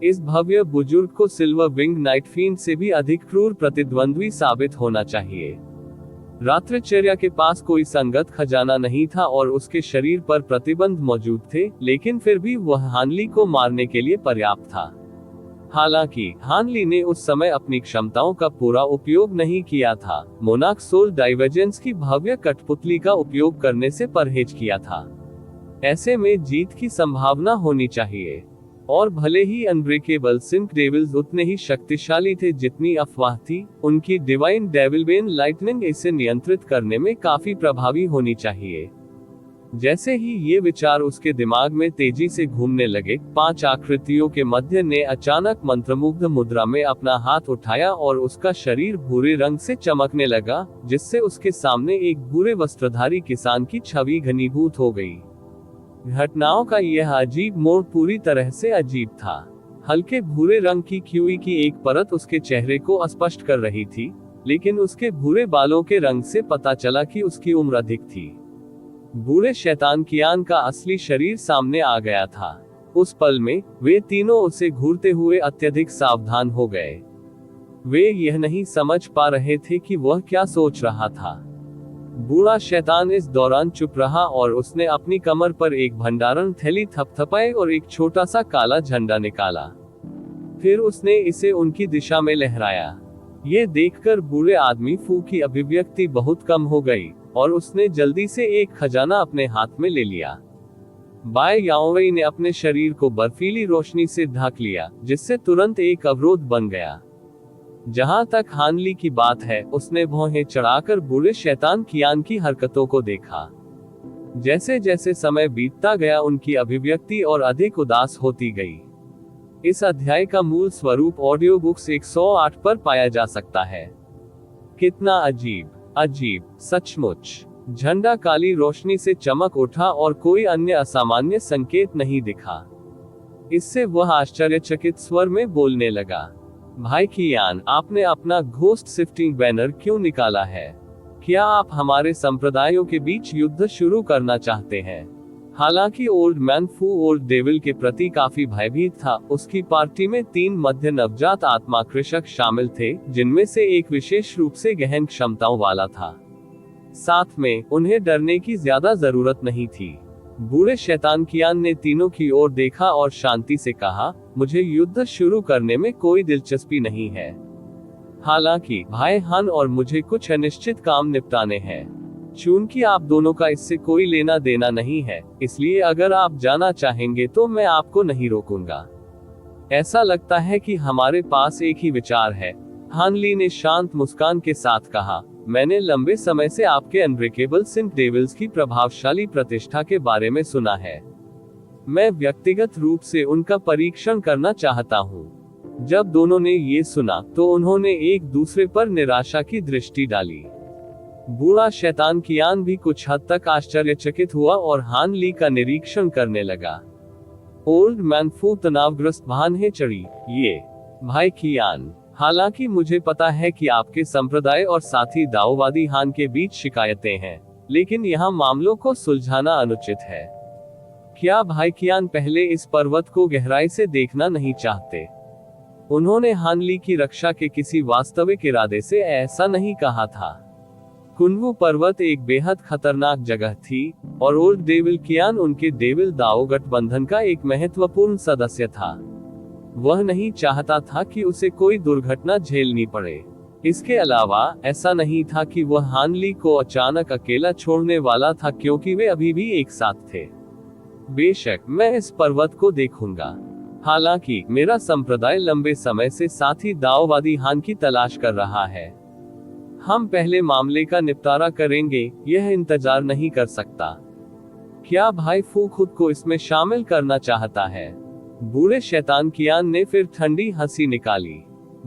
इस भव्य बुजुर्ग को सिल्वर विंग नाइट फील्ड से भी अधिक क्रूर प्रतिद्वंद्वी साबित होना चाहिए। रात्रिचर्या के पास कोई संगत खजाना नहीं था और उसके शरीर पर प्रतिबंध मौजूद थे, लेकिन फिर भी वह हानली को मारने के लिए पर्याप्त था। हालांकि हानली ने उस समय अपनी क्षमताओं का पूरा उपयोग नहीं किया था, मोनार्क सोल डाइवर्जेंस की भव्य कठपुतली का उपयोग करने से परहेज किया था। ऐसे में जीत की संभावना होनी चाहिए। और भले ही अनब्रेकेबल सिंक डेविल्स उतने ही शक्तिशाली थे जितनी अफवाह थी, उनकी डिवाइन डेविलबेन लाइटनिंग इसे नियंत्रित करने में काफी प्रभावी होनी चाहिए। जैसे ही ये विचार उसके दिमाग में तेजी से घूमने लगे, 5 आकृतियों के मध्य ने अचानक मंत्रमुग्ध मुद्रा में अपना हाथ उठाया और उसका शरीर भूरे रंग से चमकने लगा, जिससे उसके सामने एक भूरे वस्त्रधारी किसान की छवि घनीभूत हो गई। घटनाओं का यह अजीब मोड़ पूरी तरह से अजीब था। हल्के भूरे रंग की क्यूई की एक परत उसके चेहरे को अस्पष्ट कर रही थी, लेकिन उसके भूरे बालों के रंग से पता चला कि उसकी उम्र अधिक थी। बूढ़े शैतान कियान का असली शरीर सामने आ गया था। उस पल में वे तीनों उसे घूरते हुए अत्यधिक सावधान हो गए। वे यह नहीं समझ पा रहे थे कि वह क्या सोच रहा था। बूढ़ा शैतान इस दौरान चुप रहा और उसने अपनी कमर पर एक भंडारण थैली थपथपाई और एक छोटा सा काला झंडा निकाला। फिर उसने इसे उनकी दिशा में लहराया। ये देखकर बूढ़े आदमी फू की अभिव्यक्ति बहुत कम हो गई और उसने जल्दी से एक खजाना अपने हाथ में ले लिया। बाय याओवई ने अपने शरीर को बर्फीली रोशनी से ढक लिया, जिससे तुरंत एक अवरोध बन गया। जहां तक हानली की बात है, उसने भौहें चढ़ाकर बूढ़े शैतान कियान की हरकतों को देखा। जैसे जैसे समय बीतता गया, उनकी अभिव्यक्ति और अधिक उदास होती गई। इस अध्याय का मूल स्वरूप ऑडियो बुक्स 108 पर पाया जा सकता है। कितना अजीब, सचमुच। झंडा काली रोशनी से चमक उठा और कोई अन्य असामान्य संकेत नहीं दिखा। इससे वह आश्चर्यचकित स्वर में बोलने लगा, भाई कियान, आपने अपना घोस्ट शिफ्टिंग बैनर क्यों निकाला है? क्या आप हमारे संप्रदायों के बीच युद्ध शुरू करना चाहते हैं? हालांकि ओल्ड मैन फू ओल्ड डेविल के प्रति काफी भयभीत था, उसकी पार्टी में 3 मध्य नवजात आत्मा कृषक शामिल थे, जिनमें से एक विशेष रूप से गहन क्षमताओं वाला था। साथ में उन्हें डरने की ज्यादा जरूरत नहीं थी। बूढ़े शैतान कियान ने तीनों की ओर देखा और शांति से कहा, मुझे युद्ध शुरू करने में कोई दिलचस्पी नहीं है। हालांकि भाई हान और मुझे कुछ अनिश्चित काम निपटाने हैं। चूंकि आप दोनों का इससे कोई लेना देना नहीं है, इसलिए अगर आप जाना चाहेंगे तो मैं आपको नहीं रोकूंगा। ऐसा लगता है कि हमारे पास एक ही विचार है, हानली ने शांत मुस्कान के साथ कहा। मैंने लंबे समय से आपके अनब्रेकेबल सिंक डेविल्स की प्रभावशाली प्रतिष्ठा के बारे में सुना है। मैं व्यक्तिगत रूप से उनका परीक्षण करना चाहता हूँ। जब दोनों ने ये सुना तो उन्होंने एक दूसरे पर निराशा की दृष्टि डाली। बूढ़ा शैतान कियान भी कुछ हद तक आश्चर्यचकित हुआ और हानली का निरीक्षण करने लगा। ओल्ड मैन फू तनावग्रस्त भान चढ़ी, ये भाई कियान, हालांकि मुझे पता है कि आपके संप्रदाय और साथी दाओवादी हान के बीच शिकायतें हैं, लेकिन यहाँ मामलों को सुलझाना अनुचित है। क्या भाई कियान पहले इस पर्वत को गहराई से देखना नहीं चाहते? उन्होंने हानली की रक्षा के किसी वास्तविक इरादे से ऐसा नहीं कहा था। कुनवू पर्वत एक बेहद खतरनाक जगह थी और ओल्ड डेविल कियान उनके डेविल दाओ गठबंधन का एक महत्वपूर्ण सदस्य था। वह नहीं चाहता था कि उसे कोई दुर्घटना झेलनी पड़े। इसके अलावा ऐसा नहीं था कि वह हानली को अचानक अकेला छोड़ने वाला था, क्योंकि वे अभी भी एक साथ थे। बेशक मैं इस पर्वत को देखूंगा। हालांकि मेरा संप्रदाय लंबे समय से साथी दाओवादी हान की तलाश कर रहा है। हम पहले मामले का निपटारा करेंगे, यह इंतजार नहीं कर सकता। क्या भाई फू खुद को इसमें शामिल करना चाहता है? बूढ़े शैतान कियान ने फिर ठंडी हंसी निकाली।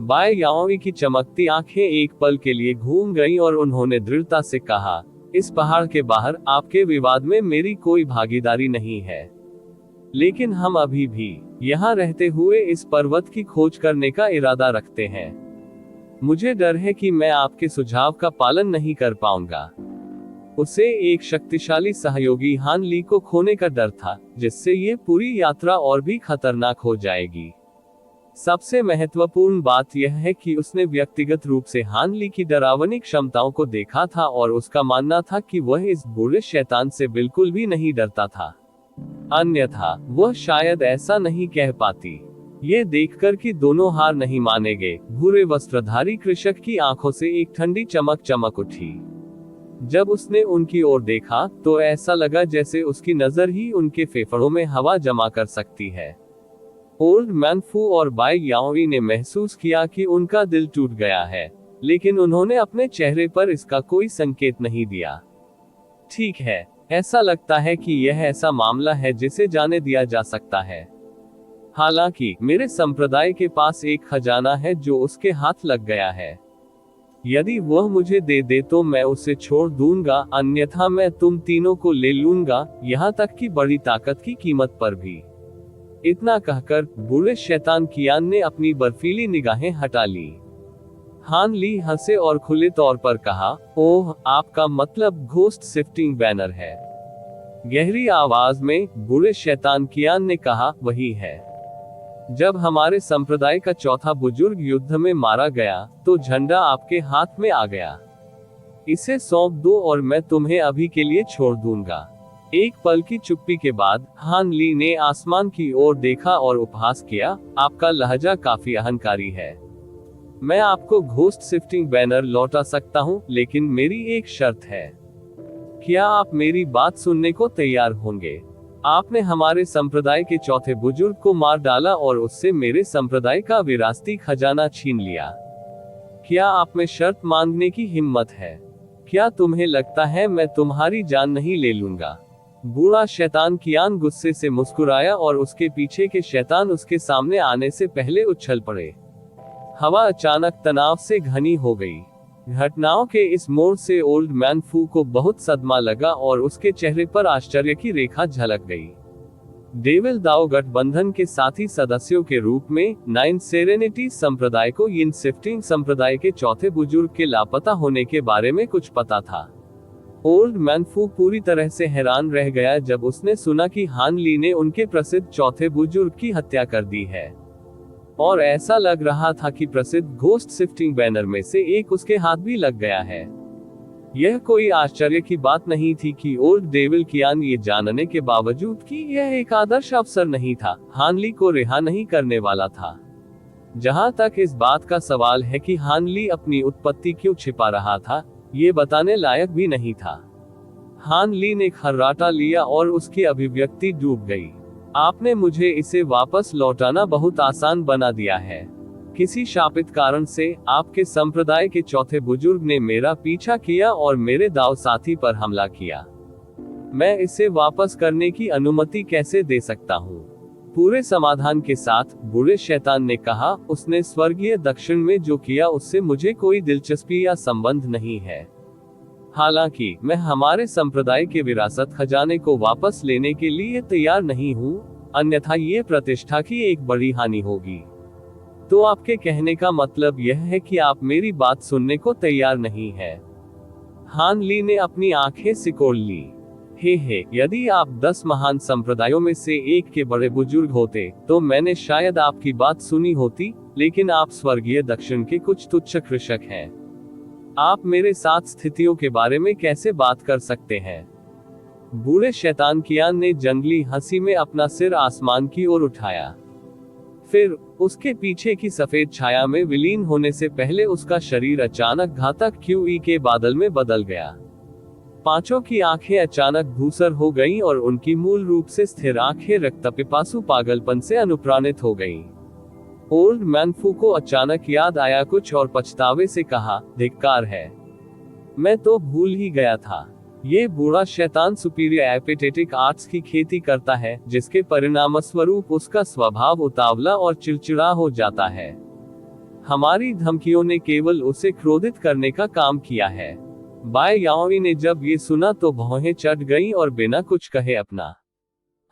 बाय याओवी की चमकती आंखें एक पल के लिए घूम गईं और उन्होंने दृढ़ता से कहा, इस पहाड़ के बाहर आपके विवाद में मेरी कोई भागीदारी नहीं है, लेकिन हम अभी भी यहाँ रहते हुए इस पर्वत की खोज करने का इरादा रखते हैं। मुझे डर है कि मैं आपके सुझाव का पालन नहीं कर पाऊंगा। उसे एक शक्तिशाली सहयोगी हान ली को खोने का डर था, जिससे ये पूरी यात्रा और भी खतरनाक हो जाएगी। सबसे महत्वपूर्ण बात यह है कि उसने व्यक्तिगत रूप से हान ली की डरावनी क्षमताओं को देखा था और उसका मानना था कि वह इस बुरे शैतान से बिल्कुल भी नहीं डरता था। अन्यथा वह शायद ऐसा नहीं कह पाती। ये देखकर कि दोनों हार नहीं मानेंगे, भूरे वस्त्रधारी कृषक की आंखों से एक ठंडी चमक चमक उठी। जब उसने उनकी ओर देखा तो ऐसा लगा जैसे उसकी नजर ही उनके फेफड़ों में हवा जमा कर सकती है। ओल्ड मैन फू और बाई याओई ने महसूस किया कि उनका दिल टूट गया है, लेकिन उन्होंने अपने चेहरे पर इसका कोई संकेत नहीं दिया। ठीक है, ऐसा लगता है कि यह ऐसा मामला है जिसे जाने दिया जा सकता है। हालांकि मेरे संप्रदाय के पास एक खजाना है जो उसके हाथ लग गया है। यदि वह मुझे दे दे तो मैं उसे छोड़ दूंगा, अन्यथा मैं तुम तीनों को ले लूंगा, यहाँ तक कि बड़ी ताकत की कीमत पर भी। इतना कहकर बूढ़े शैतान कियान ने अपनी बर्फीली निगाहें हटा ली। हान ली हंसे और खुले तौर पर कहा, ओह, आपका मतलब घोस्ट शिफ्टिंग बैनर है। गहरी आवाज में बूढ़े शैतान कियान ने कहा, वही है। जब हमारे संप्रदाय का चौथा बुजुर्ग युद्ध में मारा गया तो झंडा आपके हाथ में आ गया। इसे सौंप दो और मैं तुम्हें अभी के लिए छोड़ दूंगा। एक पल की चुप्पी के बाद हान ली ने आसमान की ओर देखा और उपहास किया, आपका लहजा काफी अहंकारी है। मैं आपको घोस्ट शिफ्टिंग बैनर लौटा सकता हूं, लेकिन मेरी एक शर्त है। क्या आप मेरी बात सुनने को तैयार होंगे? आपने हमारे संप्रदाय के चौथे बुजुर्ग को मार डाला और उससे मेरे संप्रदाय का विरासती खजाना छीन लिया। क्या आप में शर्त मांगने की हिम्मत है? क्या तुम्हें लगता है मैं तुम्हारी जान नहीं ले लूंगा? बूढ़ा शैतान कियान गुस्से से मुस्कुराया और उसके पीछे के शैतान उसके सामने आने से पहले उछल पड़े। हवा अचानक तनाव से घनी हो गई। घटनाओं के इस मोड़ से ओल्ड मैन फू को बहुत सदमा लगा और उसके चेहरे पर आश्चर्य की रेखा झलक गई। डेविल दाओ गठबंधन के साथी सदस्यों के रूप में नाइन सेरेनिटी संप्रदाय को यिन शिफ्टिंग संप्रदाय के चौथे बुजुर्ग के लापता होने के बारे में कुछ पता था। ओल्ड मैन फू पूरी तरह से हैरान रह गया जब उसने सुना कि हान ली ने उनके प्रसिद्ध चौथे बुजुर्ग की हत्या कर दी है, और ऐसा लग रहा था कि प्रसिद्ध घोस्ट शिफ्टिंग बैनर में से एक उसके हाथ भी लग गया है। यह कोई आश्चर्य की बात नहीं थी कि ओल्ड डेविल कियान ये जानने के बावजूद कि यह एक आदर्श अफसर नहीं था, हान ली को रिहा नहीं करने वाला था। जहां तक इस बात का सवाल है कि हान ली अपनी उत्पत्ति क्यों छिपा रहा था, ये बताने लायक भी नहीं था। हान ली ने खर्राटा लिया और उसकी अभिव्यक्ति डूब गई। आपने मुझे इसे वापस लौटाना बहुत आसान बना दिया है। किसी शापित कारण से आपके संप्रदाय के चौथे बुजुर्ग ने मेरा पीछा किया और मेरे दाव साथी पर हमला किया। मैं इसे वापस करने की अनुमति कैसे दे सकता हूँ? पूरे समाधान के साथ बूढ़े शैतान ने कहा, उसने स्वर्गीय दक्षिण में जो किया उससे मुझे कोई दिलचस्पी या संबंध नहीं है। हालांकि मैं हमारे संप्रदाय के विरासत खजाने को वापस लेने के लिए तैयार नहीं हूँ, अन्यथा ये प्रतिष्ठा की एक बड़ी हानि होगी। तो आपके कहने का मतलब यह है कि आप मेरी बात सुनने को तैयार नहीं है? हान ली ने अपनी आंखें सिकोड़ ली। हे, यदि आप 10 महान संप्रदायों में से एक के बड़े बुजुर्ग होते तो मैंने शायद आपकी बात सुनी होती, लेकिन आप स्वर्गीय दक्षिण के कुछ तुच्छ कृषक हैं। आप मेरे साथ स्थितियों के बारे में कैसे बात कर सकते हैं? बूढ़े शैतान कियान ने जंगली हंसी में अपना सिर आसमान की ओर उठाया। फिर उसके पीछे की सफेद छाया में विलीन होने से पहले उसका शरीर अचानक घातक क्यूई के बादल में बदल गया। पांचों की आंखें अचानक धूसर हो गईं और उनकी मूल रूप से स्थिर आंखें रक्तपिपासु पागलपन से अनुप्राणित हो गईं। ओल्ड मैन फू को अचानक याद आया कुछ और पछतावे से कहा, धिक्कार है, मैं तो भूल ही गया था। ये बूढ़ा शैतान सुपीरियर एपिथेटिक आर्ट्स की खेती करता है, जिसके परिणामस्वरूप उसका स्वभाव उतावला और चिड़चिड़ा हो जाता है। हमारी धमकियों ने केवल उसे क्रोधित करने का काम किया है। बाय याओई ने जब ये सुना तो भौहें चढ़ गईं और बिना कुछ कहे अपना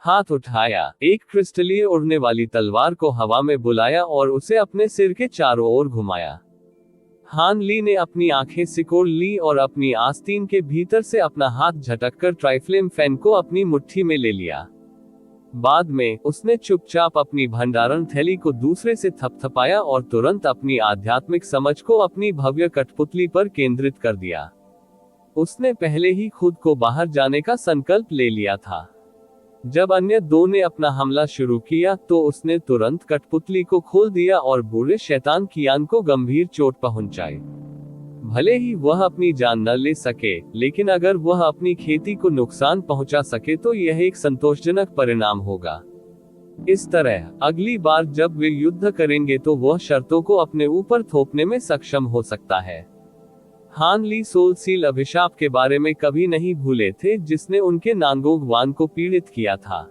हाथ उठाया, एक क्रिस्टलीय उड़ने वाली तलवार को हवा में बुलाया और उसे अपने सिर के चारों ओर घुमाया। हान ली ने अपनी आंखें सिकोड़ ली और अपनी आस्तीन के भीतर से अपना हाथ झटककर ट्राइफ्लेम फैन को अपनी मुट्ठी में ले लिया। बाद में उसने चुपचाप अपनी भंडारण थैली को दूसरे से थपथपाया और तुरंत अपनी आध्यात्मिक समझ को अपनी भव्य कठपुतली पर केंद्रित कर दिया। उसने पहले ही खुद को बाहर जाने का संकल्प ले लिया था। जब अन्य दो ने अपना हमला शुरू किया तो उसने तुरंत कठपुतली को खोल दिया और बूढ़े शैतान कियान को गंभीर चोट पहुंचाई। भले ही वह अपनी जान न ले सके, लेकिन अगर वह अपनी खेती को नुकसान पहुंचा सके तो यह एक संतोषजनक परिणाम होगा। इस तरह अगली बार जब वे युद्ध करेंगे तो वह शर्तों को अपने ऊपर थोपने में सक्षम हो सकता है। हान ली सोल सील अभिशाप के बारे में कभी नहीं भूले थे जिसने उनके नांगोग वान को पीड़ित किया था।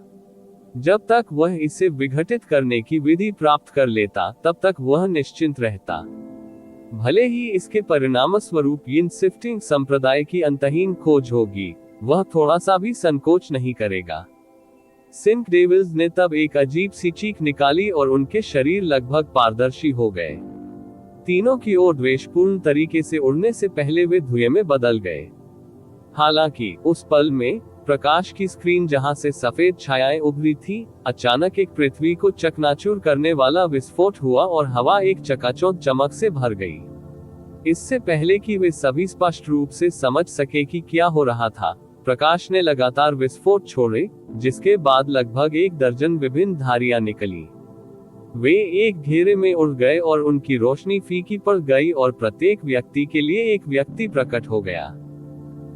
जब तक वह इसे विघटित करने की विधि प्राप्त कर लेता तब तक वह निश्चिंत रहता। भले ही इसके परिणाम स्वरूप यिन शिफ्टिंग संप्रदाय की अंतहीन खोज होगी, वह थोड़ा सा भी संकोच नहीं करेगा। सिंक डेविल्स ने तब एक अजीब सी चीख निकाली और उनके शरीर लगभग पारदर्शी हो गए। तीनों की ओर द्वेषपूर्ण तरीके से उड़ने से पहले वे धुएं में बदल गए। हालांकि उस पल में प्रकाश की स्क्रीन जहां से सफेद छायाएं उभरी थी, अचानक एक पृथ्वी को चकनाचूर करने वाला विस्फोट हुआ और हवा एक चकाचौंध चमक से भर गई। इससे पहले कि वे सभी स्पष्ट रूप से समझ सके कि क्या हो रहा था, प्रकाश ने लगातार विस्फोट छोड़े, जिसके बाद लगभग 1 दर्जन विभिन्न धारियां निकली। वे एक घेरे में उड़ गए और उनकी रोशनी फीकी पड़ गई और प्रत्येक व्यक्ति के लिए एक व्यक्ति प्रकट हो गया।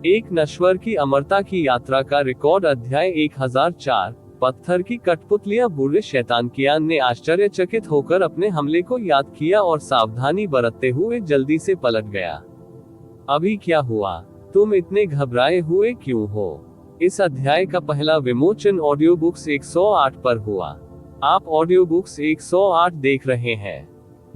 एक नश्वर की अमरता की यात्रा का रिकॉर्ड अध्याय 1004। पत्थर की कठपुतलियां। बूढ़े शैतान कियान ने आश्चर्यचकित होकर अपने हमले को याद किया और सावधानी बरतते हुए जल्दी से पलट गया। अभी क्या हुआ? तुम इतने घबराए हुए क्यों हो? इस अध्याय का पहला विमोचन ऑडियो बुक्स 108 पर हुआ। आप ऑडियो बुक्स 108 देख रहे हैं।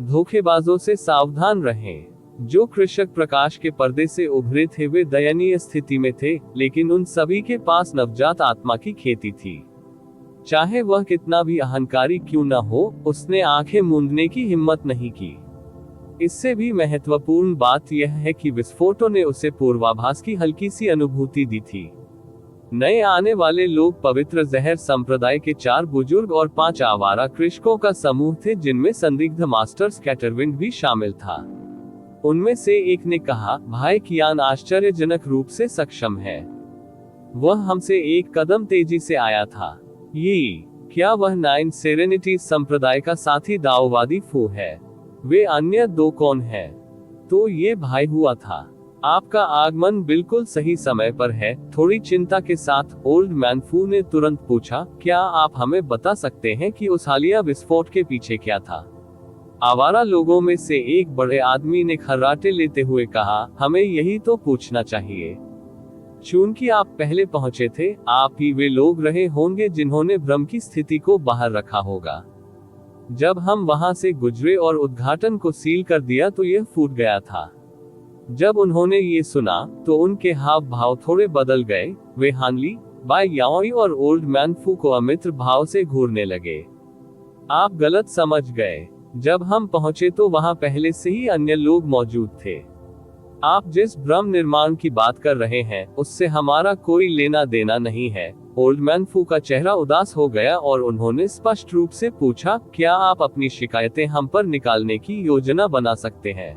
धोखेबाजों से सावधान रहें। जो कृषक प्रकाश के पर्दे से उभरे थे वे दयनीय स्थिति में थे, लेकिन उन सभी के पास नवजात आत्मा की खेती थी। चाहे वह कितना भी अहंकारी क्यों न हो, उसने आंखें मूंदने की हिम्मत नहीं की। इससे भी महत्वपूर्ण बात यह है कि विस्फोटों ने उसे पूर्वाभास की हल्की सी अनुभूति दी थी। नए आने वाले लोग पवित्र जहर संप्रदाय के 4 बुजुर्ग और 5 आवारा कृषकों का समूह थे, जिनमें संदिग्ध मास्टर स्कैटरविंड भी शामिल था। उनमें से एक ने कहा, भाई कियान आश्चर्यजनक रूप से सक्षम है। वह हमसे 1 कदम तेजी से आया था। ये क्या वह 9 सेरेनिटी संप्रदाय का साथी दाओवादी फू है? वे अन्य 2 कौन है? तो ये भाई हुआ था। आपका आगमन बिल्कुल सही समय पर है। थोड़ी चिंता के साथ ओल्ड मैन फू ने तुरंत पूछा, क्या आप हमें बता सकते हैं कि उस हालिया विस्फोट के पीछे क्या था? आवारा लोगों में से एक बड़े आदमी ने खर्राटे लेते हुए कहा, हमें यही तो पूछना चाहिए। चूंकि आप पहले पहुंचे थे, आप ही वे लोग रहे होंगे जिन्होंने भ्रम की स्थिति को बाहर रखा होगा। जब हम वहां से गुजरे और उद्घाटन को सील कर दिया तो यह फूट गया था। जब उन्होंने ये सुना तो उनके हाव भाव थोड़े बदल गए। वे हानली, बाय याओई और ओल्ड मैन फू को अमित्र भाव से घूरने लगे। आप गलत समझ गए। जब हम पहुंचे तो वहां पहले से ही अन्य लोग मौजूद थे। आप जिस भ्रम निर्माण की बात कर रहे हैं उससे हमारा कोई लेना देना नहीं है। ओल्ड मैन फू का चेहरा उदास हो गया और उन्होंने स्पष्ट रूप से पूछा, क्या आप अपनी शिकायतें हम पर निकालने की योजना बना सकते हैं?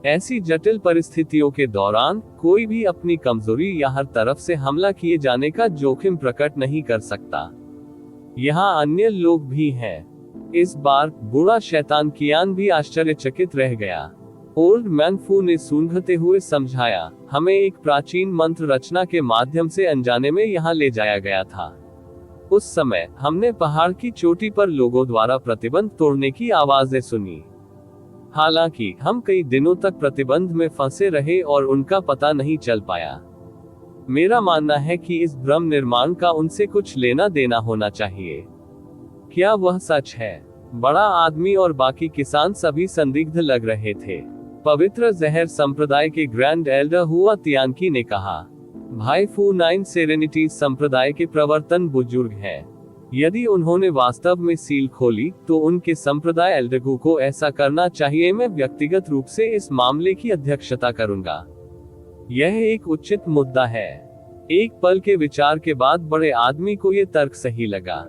ऐसी जटिल परिस्थितियों के दौरान कोई भी अपनी कमजोरी या हर तरफ से हमला किए जाने का जोखिम प्रकट नहीं कर सकता। यहाँ अन्य लोग भी हैं। इस बार बूढ़ा शैतान कियान भी आश्चर्यचकित रह गया। ओल्ड मैन फू ने सूंघते हुए समझाया, हमें एक प्राचीन मंत्र रचना के माध्यम से अनजाने में यहाँ ले जाया गया था। उस समय हमने पहाड़ की चोटी पर लोगों द्वारा प्रतिबंध तोड़ने की आवाजें सुनी। हालांकि हम कई दिनों तक प्रतिबंध में फंसे रहे और उनका पता नहीं चल पाया। मेरा मानना है कि इस भ्रम निर्माण का उनसे कुछ लेना देना होना चाहिए। क्या वह सच है? बड़ा आदमी और बाकी किसान सभी संदिग्ध लग रहे थे। पवित्र जहर संप्रदाय के ग्रैंड एल्डर हुआ तियानकी ने कहा, भाई फू 9 सेरेनिटी संप्रदाय के प्रवर्तन बुजुर्ग हैं। यदि उन्होंने वास्तव में सील खोली तो उनके संप्रदाय एल्डगू को ऐसा करना चाहिए। मैं व्यक्तिगत रूप से इस मामले की अध्यक्षता करूंगा। यह एक उचित मुद्दा है। एक पल के विचार के बाद बड़े आदमी को यह तर्क सही लगा।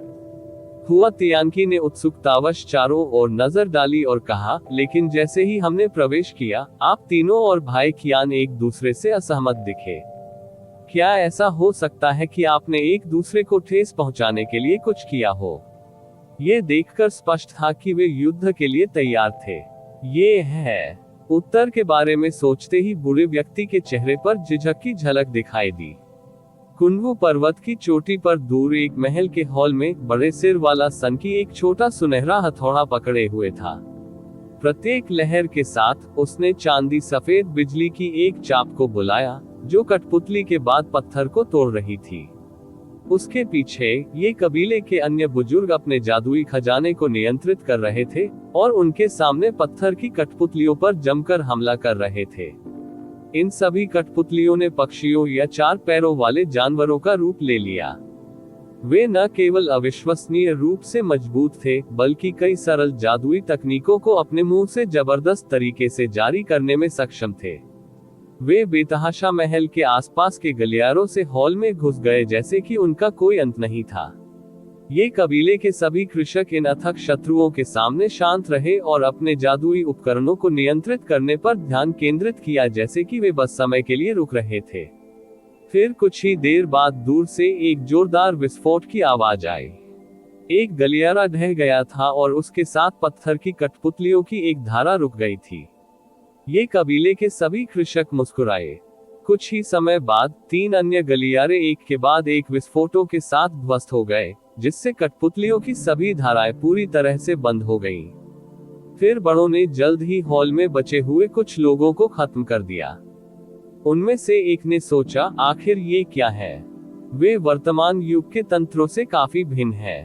हुआ तियानकी ने उत्सुकतावश चारों ओर नजर डाली और कहा, लेकिन जैसे ही हमने प्रवेश किया, आप तीनों और भाई कियान एक दूसरे से असहमत दिखे। क्या ऐसा हो सकता है कि आपने एक दूसरे को ठेस पहुंचाने के लिए कुछ किया हो? ये देखकर स्पष्ट था कि वे युद्ध के लिए तैयार थे। ये है। उत्तर के बारे में सोचते ही बुरे व्यक्ति के चेहरे पर झिझक की झलक दिखाई दी। कुनवू पर्वत की चोटी पर दूर एक महल के हॉल में बड़े सिर वाला सनकी एक छोटा सुनहरा हथौड़ा पकड़े हुए था। प्रत्येक लहर के साथ उसने चांदी सफेद बिजली की एक चाप को बुलाया, जो कठपुतली के बाद पत्थर को तोड़ रही थी। उसके पीछे ये कबीले के अन्य बुजुर्ग अपने जादुई खजाने को नियंत्रित कर रहे थे और उनके सामने पत्थर की कठपुतलियों पर जमकर हमला कर रहे थे। इन सभी कठपुतलियों ने पक्षियों या चार पैरों वाले जानवरों का रूप ले लिया। वे न केवल अविश्वसनीय रूप से मजबूत थे, बल्कि कई सरल जादुई तकनीकों को अपने मुंह से जबरदस्त तरीके से जारी करने में सक्षम थे। वे बेतहाशा महल के आसपास के गलियारों से हॉल में घुस गए जैसे कि उनका कोई अंत नहीं था। ये कबीले के सभी कृषक इन अथक शत्रुओं के सामने शांत रहे और अपने जादुई उपकरणों को नियंत्रित करने पर ध्यान केंद्रित किया, जैसे कि वे बस समय के लिए रुक रहे थे। फिर कुछ ही देर बाद दूर से एक जोरदार विस्फोट की आवाज आई। एक गलियारा ढह गया था और उसके साथ पत्थर की कठपुतलियों की एक धारा रुक गई थी। ये कबीले के सभी कृषक मुस्कुराए। कुछ ही समय बाद 3 अन्य गलियारे एक के बाद एक विस्फोटों के साथ ध्वस्त हो गए, जिससे कठपुतलियों की सभी धाराएं पूरी तरह से बंद हो गईं। फिर बड़ों ने जल्द ही हॉल में बचे हुए कुछ लोगों को खत्म कर दिया। उनमें से एक ने सोचा, आखिर ये क्या है? वे वर्तमान युग के तंत्रों से काफी भिन्न है।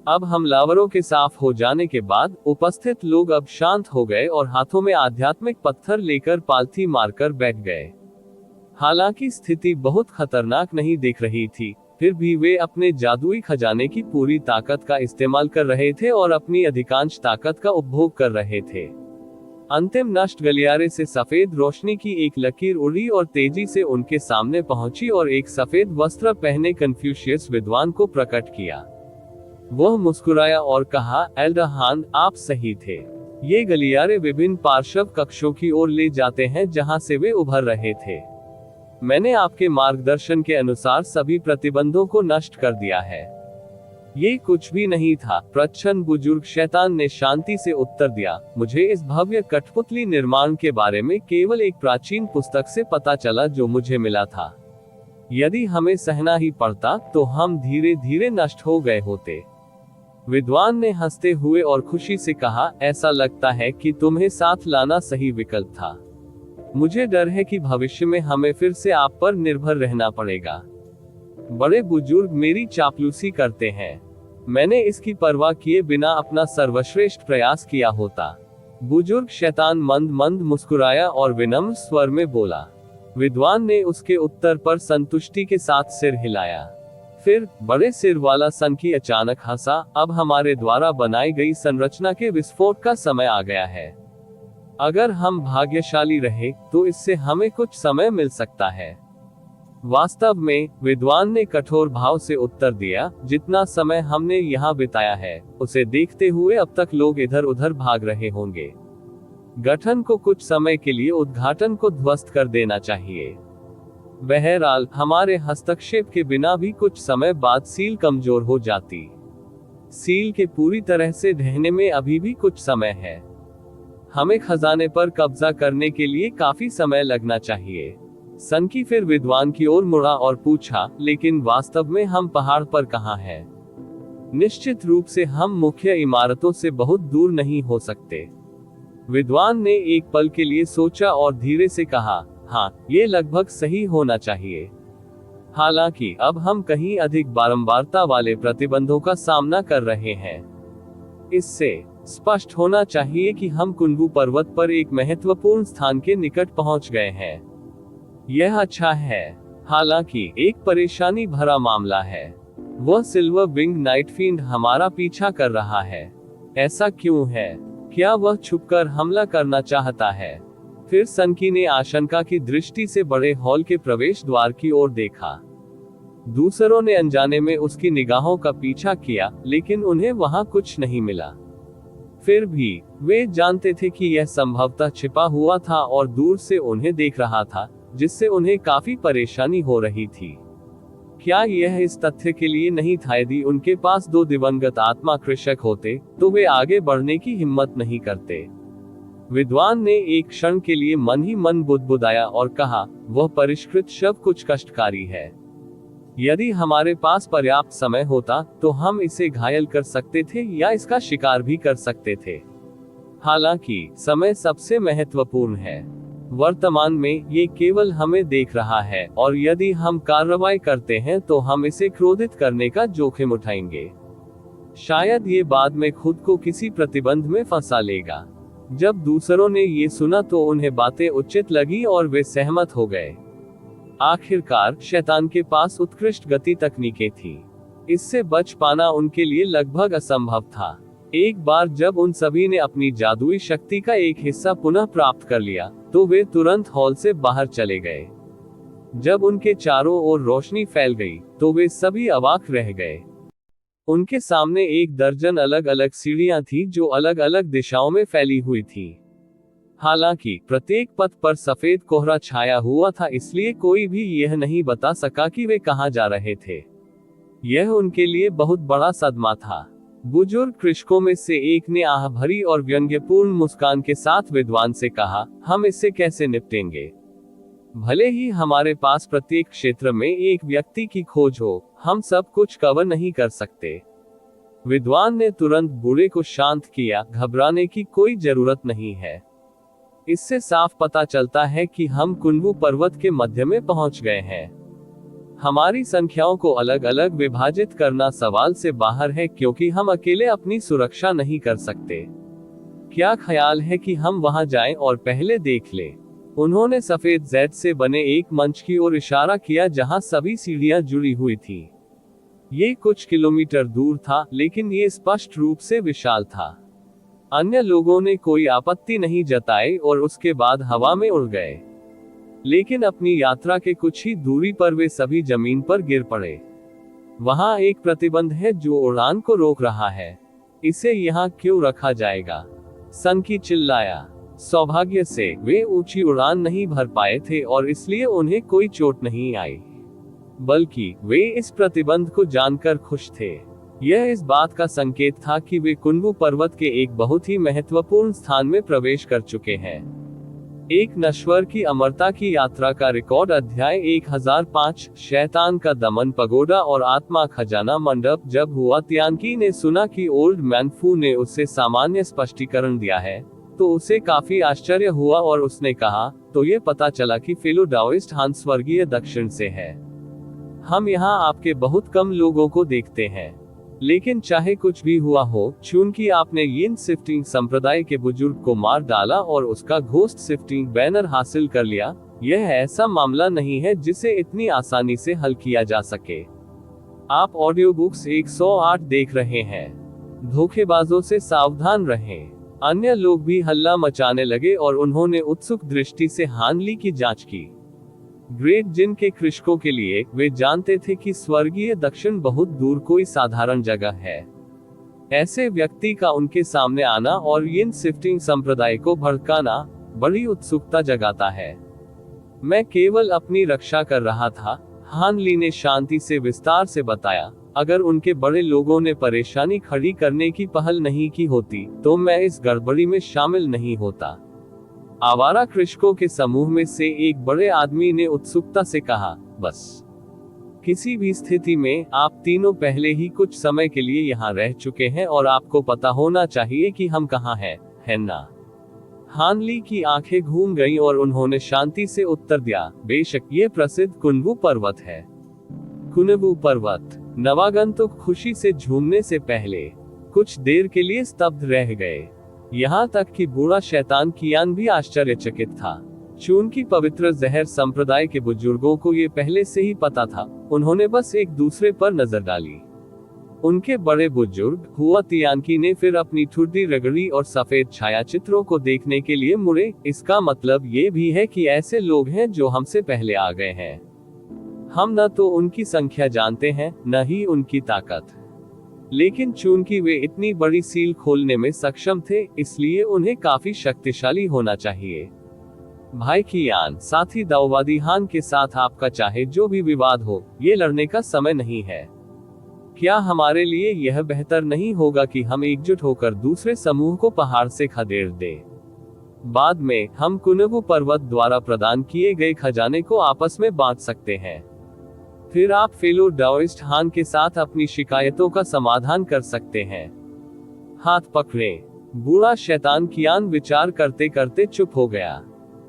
अब हमलावरों के साफ हो जाने के बाद उपस्थित लोग अब शांत हो गए और हाथों में आध्यात्मिक पत्थर लेकर पालथी मारकर बैठ गए। हालांकि स्थिति बहुत खतरनाक नहीं दिख रही थी, फिर भी वे अपने जादुई खजाने की पूरी ताकत का इस्तेमाल कर रहे थे और अपनी अधिकांश ताकत का उपभोग कर रहे थे। अंतिम नष्ट गलियारे से सफेद रोशनी की एक लकीर उड़ी और तेजी से उनके सामने पहुंची और एक सफेद वस्त्र पहने कन्फ्यूशियस विद्वान को प्रकट किया। वह मुस्कुराया और कहा, एल्डरहान, आप सही थे। ये गलियारे विभिन्न पार्श्व कक्षों की ओर ले जाते हैं जहां से वे उभर रहे थे। मैंने आपके मार्गदर्शन के अनुसार सभी प्रतिबंधों को नष्ट कर दिया है। ये कुछ भी नहीं था, प्रच्छन्न बुजुर्ग शैतान ने शांति से उत्तर दिया। मुझे इस भव्य कठपुतली निर्माण के बारे में केवल एक प्राचीन पुस्तक से पता चला जो मुझे मिला था। यदि हमें सहना ही पड़ता तो हम धीरे धीरे नष्ट हो गए होते। विद्वान ने हंसते हुए और खुशी से कहा, ऐसा लगता है कि तुम्हें साथ लाना सही विकल्प था। मुझे डर है कि भविष्य में हमें फिर से आप पर निर्भर रहना पड़ेगा। बड़े बुजुर्ग मेरी चापलूसी करते हैं। मैंने इसकी परवाह किए बिना अपना सर्वश्रेष्ठ प्रयास किया होता। बुजुर्ग शैतान मंद मंद मुस्कुराया और विनम्र स्वर में बोला। विद्वान ने उसके उत्तर पर संतुष्टि के साथ सिर हिलाया। फिर बड़े सिर वाला सनकी अचानक हंसा, अब हमारे द्वारा बनाई गई संरचना के विस्फोट का समय आ गया है। अगर हम भाग्यशाली रहे तो इससे हमें कुछ समय मिल सकता है। वास्तव में, विद्वान ने कठोर भाव से उत्तर दिया, जितना समय हमने यहाँ बिताया है, उसे देखते हुए अब तक लोग इधर उधर भाग रहे होंगे। गठन को कुछ समय के लिए उद्घाटन को ध्वस्त कर देना चाहिए। बहरहाल, हमारे हस्तक्षेप के बिना भी कुछ समय बाद सील कमजोर हो जाती। सील के पूरी तरह से ढहने में अभी भी कुछ समय है। हमें खजाने पर कब्जा करने के लिए काफी समय लगना चाहिए। सनकी फिर विद्वान की ओर मुड़ा और पूछा, लेकिन वास्तव में हम पहाड़ पर कहाँ हैं? निश्चित रूप से हम मुख्य इमारतों से बहुत दूर नहीं हो सकते। विद्वान ने एक पल के लिए सोचा और धीरे से कहा, हाँ, ये लगभग सही होना चाहिए। हालांकि अब हम कहीं अधिक बारंबारता वाले प्रतिबंधों का सामना कर रहे हैं। इससे स्पष्ट होना चाहिए कि हम कुनवू पर्वत पर एक महत्वपूर्ण स्थान के निकट पहुंच गए हैं। यह अच्छा है, हालांकि एक परेशानी भरा मामला है। वह सिल्वर विंग नाइटफिंड हमारा पीछा कर रहा है। ऐसा क्यों है? क्या वह छुपकर हमला करना चाहता है? फिर सनकी ने आशंका की दृष्टि से बड़े हॉल के प्रवेश द्वार की ओर देखा। दूसरों ने अनजाने में उसकी निगाहों का पीछा किया, लेकिन उन्हें वहां कुछ नहीं मिला। फिर भी वे जानते थे कि यह संभवतः छिपा हुआ था और दूर से उन्हें देख रहा था, जिससे उन्हें काफी परेशानी हो रही थी। क्या यह इस तथ्य के लिए नहीं था यदि उनके पास 2 दिवंगत आत्मा कृषक होते तो वे आगे बढ़ने की हिम्मत नहीं करते। विद्वान ने एक क्षण के लिए मन ही मन बुदबुदाया और कहा, वह परिष्कृत शव कुछ कष्टकारी है। यदि हमारे पास पर्याप्त समय होता तो हम इसे घायल कर सकते थे या इसका शिकार भी कर सकते थे। हालांकि समय सबसे महत्वपूर्ण है। वर्तमान में ये केवल हमें देख रहा है और यदि हम कार्रवाई करते हैं तो हम इसे क्रोधित करने का जोखिम उठाएंगे। शायद ये बाद में खुद को किसी प्रतिबंध में फंसा लेगा। जब दूसरों ने ये सुना तो उन्हें बातें उचित लगी और वे सहमत हो गए। आखिरकार शैतान के पास उत्कृष्ट गति तकनीकें थी। इससे बच पाना उनके लिए लगभग असंभव था। एक बार जब उन सभी ने अपनी जादुई शक्ति का एक हिस्सा पुनः प्राप्त कर लिया तो वे तुरंत हॉल से बाहर चले गए। जब उनके चारों ओर रोशनी फैल गई तो वे सभी अवाक रह गए। उनके सामने 1 दर्जन अलग अलग सीढ़ियां थी जो अलग अलग दिशाओं में फैली हुई थी। हालांकि प्रत्येक पथ पर सफेद कोहरा छाया हुआ था, इसलिए कोई भी यह नहीं बता सका कि वे कहां जा रहे थे। यह उनके लिए बहुत बड़ा सदमा था। बुजुर्ग कृषकों में से एक ने आह भरी और व्यंग्यपूर्ण मुस्कान के साथ विद्वान से कहा, हम इससे कैसे निपटेंगे? भले ही हमारे पास प्रत्येक क्षेत्र में एक व्यक्ति की खोज हो, हम सब कुछ कवर नहीं कर सकते। विद्वान ने तुरंत बूढ़े को शांत किया, घबराने की कोई जरूरत नहीं है। इससे साफ पता चलता है कि हम कुनवू पर्वत के मध्य में पहुंच गए हैं। हमारी संख्याओं को अलग अलग विभाजित करना सवाल से बाहर है, क्योंकि हम अकेले अपनी सुरक्षा नहीं कर सकते। क्या ख्याल है कि हम वहां जाएं और पहले देख लें? उन्होंने सफेद जेड से बने एक मंच की ओर इशारा किया जहां सभी सीढ़ियां जुड़ी हुई थी। ये कुछ किलोमीटर दूर था, लेकिन ये स्पष्ट रूप से विशाल था। अन्य लोगों ने कोई आपत्ति नहीं जताई और उसके बाद हवा में उड़ गए। लेकिन अपनी यात्रा के कुछ ही दूरी पर वे सभी जमीन पर गिर पड़े। वहां एक प्रतिबंध है जो उड़ान को रोक रहा है। इसे यहाँ क्यों रखा जाएगा? सनकी चिल्लाया। सौभाग्य से वे ऊंची उड़ान नहीं भर पाए थे और इसलिए उन्हें कोई चोट नहीं आई, बल्कि वे इस प्रतिबंध को जानकर खुश थे। यह इस बात का संकेत था कि वे कुनवू पर्वत के एक बहुत ही महत्वपूर्ण स्थान में प्रवेश कर चुके हैं। एक नश्वर की अमरता की यात्रा का रिकॉर्ड। अध्याय 1005 शैतान का दमन, पगोडा और आत्मा खजाना मंडप। जब हुआ तियानकी ने सुना कि ओल्ड मैन फू ने उसे सामान्य स्पष्टीकरण दिया है तो उसे काफी आश्चर्य हुआ और उसने कहा, तो ये पता चला कि फेलो डाओइस्ट हांस स्वर्गीय दक्षिण से है। हम यहाँ आपके बहुत कम लोगों को देखते हैं, लेकिन चाहे कुछ भी हुआ हो, चूंकि आपने यिन शिफ्टिंग संप्रदाय के बुजुर्ग को मार डाला और उसका घोस्ट शिफ्टिंग बैनर हासिल कर लिया, यह ऐसा मामला नहीं है जिसे इतनी आसानी से हल किया जा सके। आप ऑडियो बुक्स 108 देख रहे हैं। धोखेबाजों से सावधान रहें। अन्य लोग भी हल्ला मचाने लगे और उन्होंने उत्सुक दृष्टि से हानली की जांच की। ग्रेट जिन के कृषकों के लिए वे जानते थे कि स्वर्गीय दक्षिण बहुत दूर कोई साधारण जगह है। ऐसे व्यक्ति का उनके सामने आना और यिन शिफ्टिंग संप्रदाय को भड़काना बड़ी उत्सुकता जगाता है। मैं केवल अपनी रक्षा कर रहा था, हानली ने शांति से विस्तार से बताया। अगर उनके बड़े लोगों ने परेशानी खड़ी करने की पहल नहीं की होती तो मैं इस गड़बड़ी में शामिल नहीं होता। आवारा कृषकों के समूह में से एक बड़े आदमी ने उत्सुकता से कहा, बस किसी भी स्थिति में आप तीनों पहले ही कुछ समय के लिए यहाँ रह चुके हैं और आपको पता होना चाहिए कि हम कहाँ हैं, है ना? हानली की आंखें घूम गईं और उन्होंने शांति से उत्तर दिया, बेशक ये प्रसिद्ध कुनवू पर्वत है। कुनवू पर्वत। नवागंतुक खुशी से झूमने से पहले कुछ देर के लिए स्तब्ध रह गए। यहाँ तक कि बूढ़ा शैतान कियान भी आश्चर्यचकित था। चून की पवित्र जहर संप्रदाय के बुजुर्गों को ये पहले से ही पता था, उन्होंने बस एक दूसरे पर नजर डाली। उनके बड़े बुजुर्ग हुआ तियानकी ने फिर अपनी ठुड्डी रगड़ी और सफेद छायाचित्रों को देखने के लिए मुड़े। इसका मतलब ये भी है कि ऐसे लोग हैं जो हमसे पहले आ गए हैं। हम न तो उनकी संख्या जानते हैं, न ही उनकी ताकत, लेकिन चूंकि वे इतनी बड़ी सील खोलने में सक्षम थे, इसलिए उन्हें काफी शक्तिशाली होना चाहिए। भाई कियान, साथी दाऊवादी हान के साथ आपका चाहे जो भी विवाद हो, ये लड़ने का समय नहीं है। क्या हमारे लिए यह बेहतर नहीं होगा कि हम एकजुट होकर दूसरे समूह को पहाड़ से खदेड़ दें? बाद में हम कुनगु पर्वत द्वारा प्रदान किए गए खजाने को आपस में बांट सकते हैं। फिर आप फेलो डाओइस्ट हान के साथ अपनी शिकायतों का समाधान कर सकते हैं। हाथ पकड़े। बूढ़ा शैतान कियान विचार करते करते चुप हो गया।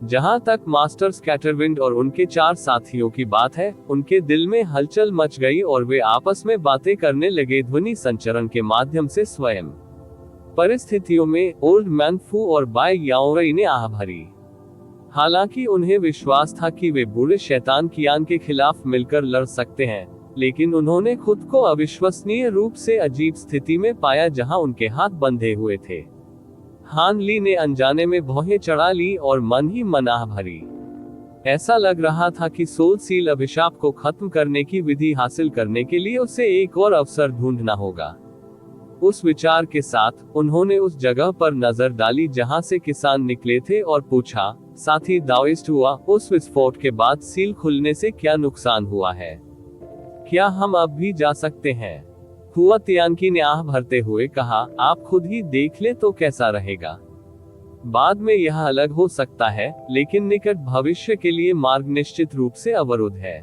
जहां तक मास्टर स्कैटरविंड और उनके 4 साथियों की बात है, उनके दिल में हलचल मच गई और वे आपस में बातें करने लगे, ध्वनि संचरण के माध्यम से स्वयं परिस्थितियों में। ओल्ड मैन फू और बाय याओरई ने आह भरी। हालांकि उन्हें विश्वास था कि वे बूढ़े शैतान कियान के खिलाफ मिलकर लड़ सकते हैं, लेकिन उन्होंने खुद को अविश्वसनीय रूप से अजीब स्थिति में पाया जहां उनके हाथ बंधे हुए थे। हान ली ने अनजाने में भौहें चढ़ा ली और मन ही मन आह भरी। ऐसा लग रहा था कि सोल सील अभिशाप को खत्म करने की विधि हासिल करने के लिए उसे एक और अवसर ढूंढना होगा। उस विचार के साथ उन्होंने उस जगह पर नजर डाली जहां से किसान निकले थे और पूछा, साथी दाओइस्ट हुआ, उस विस्फोट के बाद सील खुलने से क्या नुकसान हुआ है? क्या हम अब भी जा सकते हैं? हुआ तियानकी ने आह भरते हुए कहा, आप खुद ही देख ले तो कैसा रहेगा। बाद में यह अलग हो सकता है, लेकिन निकट भविष्य के लिए मार्ग निश्चित रूप से अवरुद्ध है।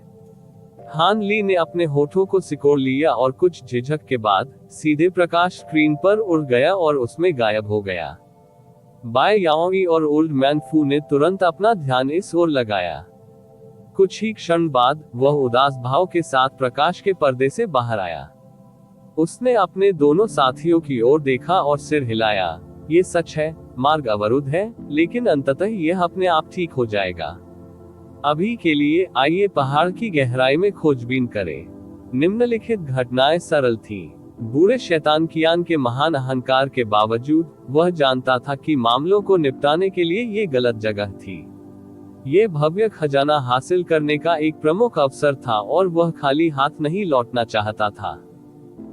हान ली ने अपने होठों को सिकोड़ लिया और कुछ झिझक के बाद सीधे प्रकाश स्क्रीन पर उड़ गया और उसमें गायब हो गया। बाय याओई और ओल्ड मैन फू ने तुरंत अपना ध्यान इस ओर लगाया। कुछ ही क्षण बाद वह उदास भाव के साथ प्रकाश के पर्दे से बाहर आया। उसने अपने दोनों साथियों की ओर देखा और सिर हिलाया। ये सच है, मार्ग अवरुद्ध है, लेकिन अंततः यह अपने आप ठीक हो जाएगा। अभी के लिए आइए पहाड़ की गहराई में खोजबीन करें। निम्नलिखित घटनाएं सरल थीं। बूढ़े शैतान कियान के महान अहंकार के बावजूद वह जानता था कि मामलों को निपटाने के लिए ये गलत जगह थी। ये भव्य खजाना हासिल करने का एक प्रमुख अवसर था और वह खाली हाथ नहीं लौटना चाहता था।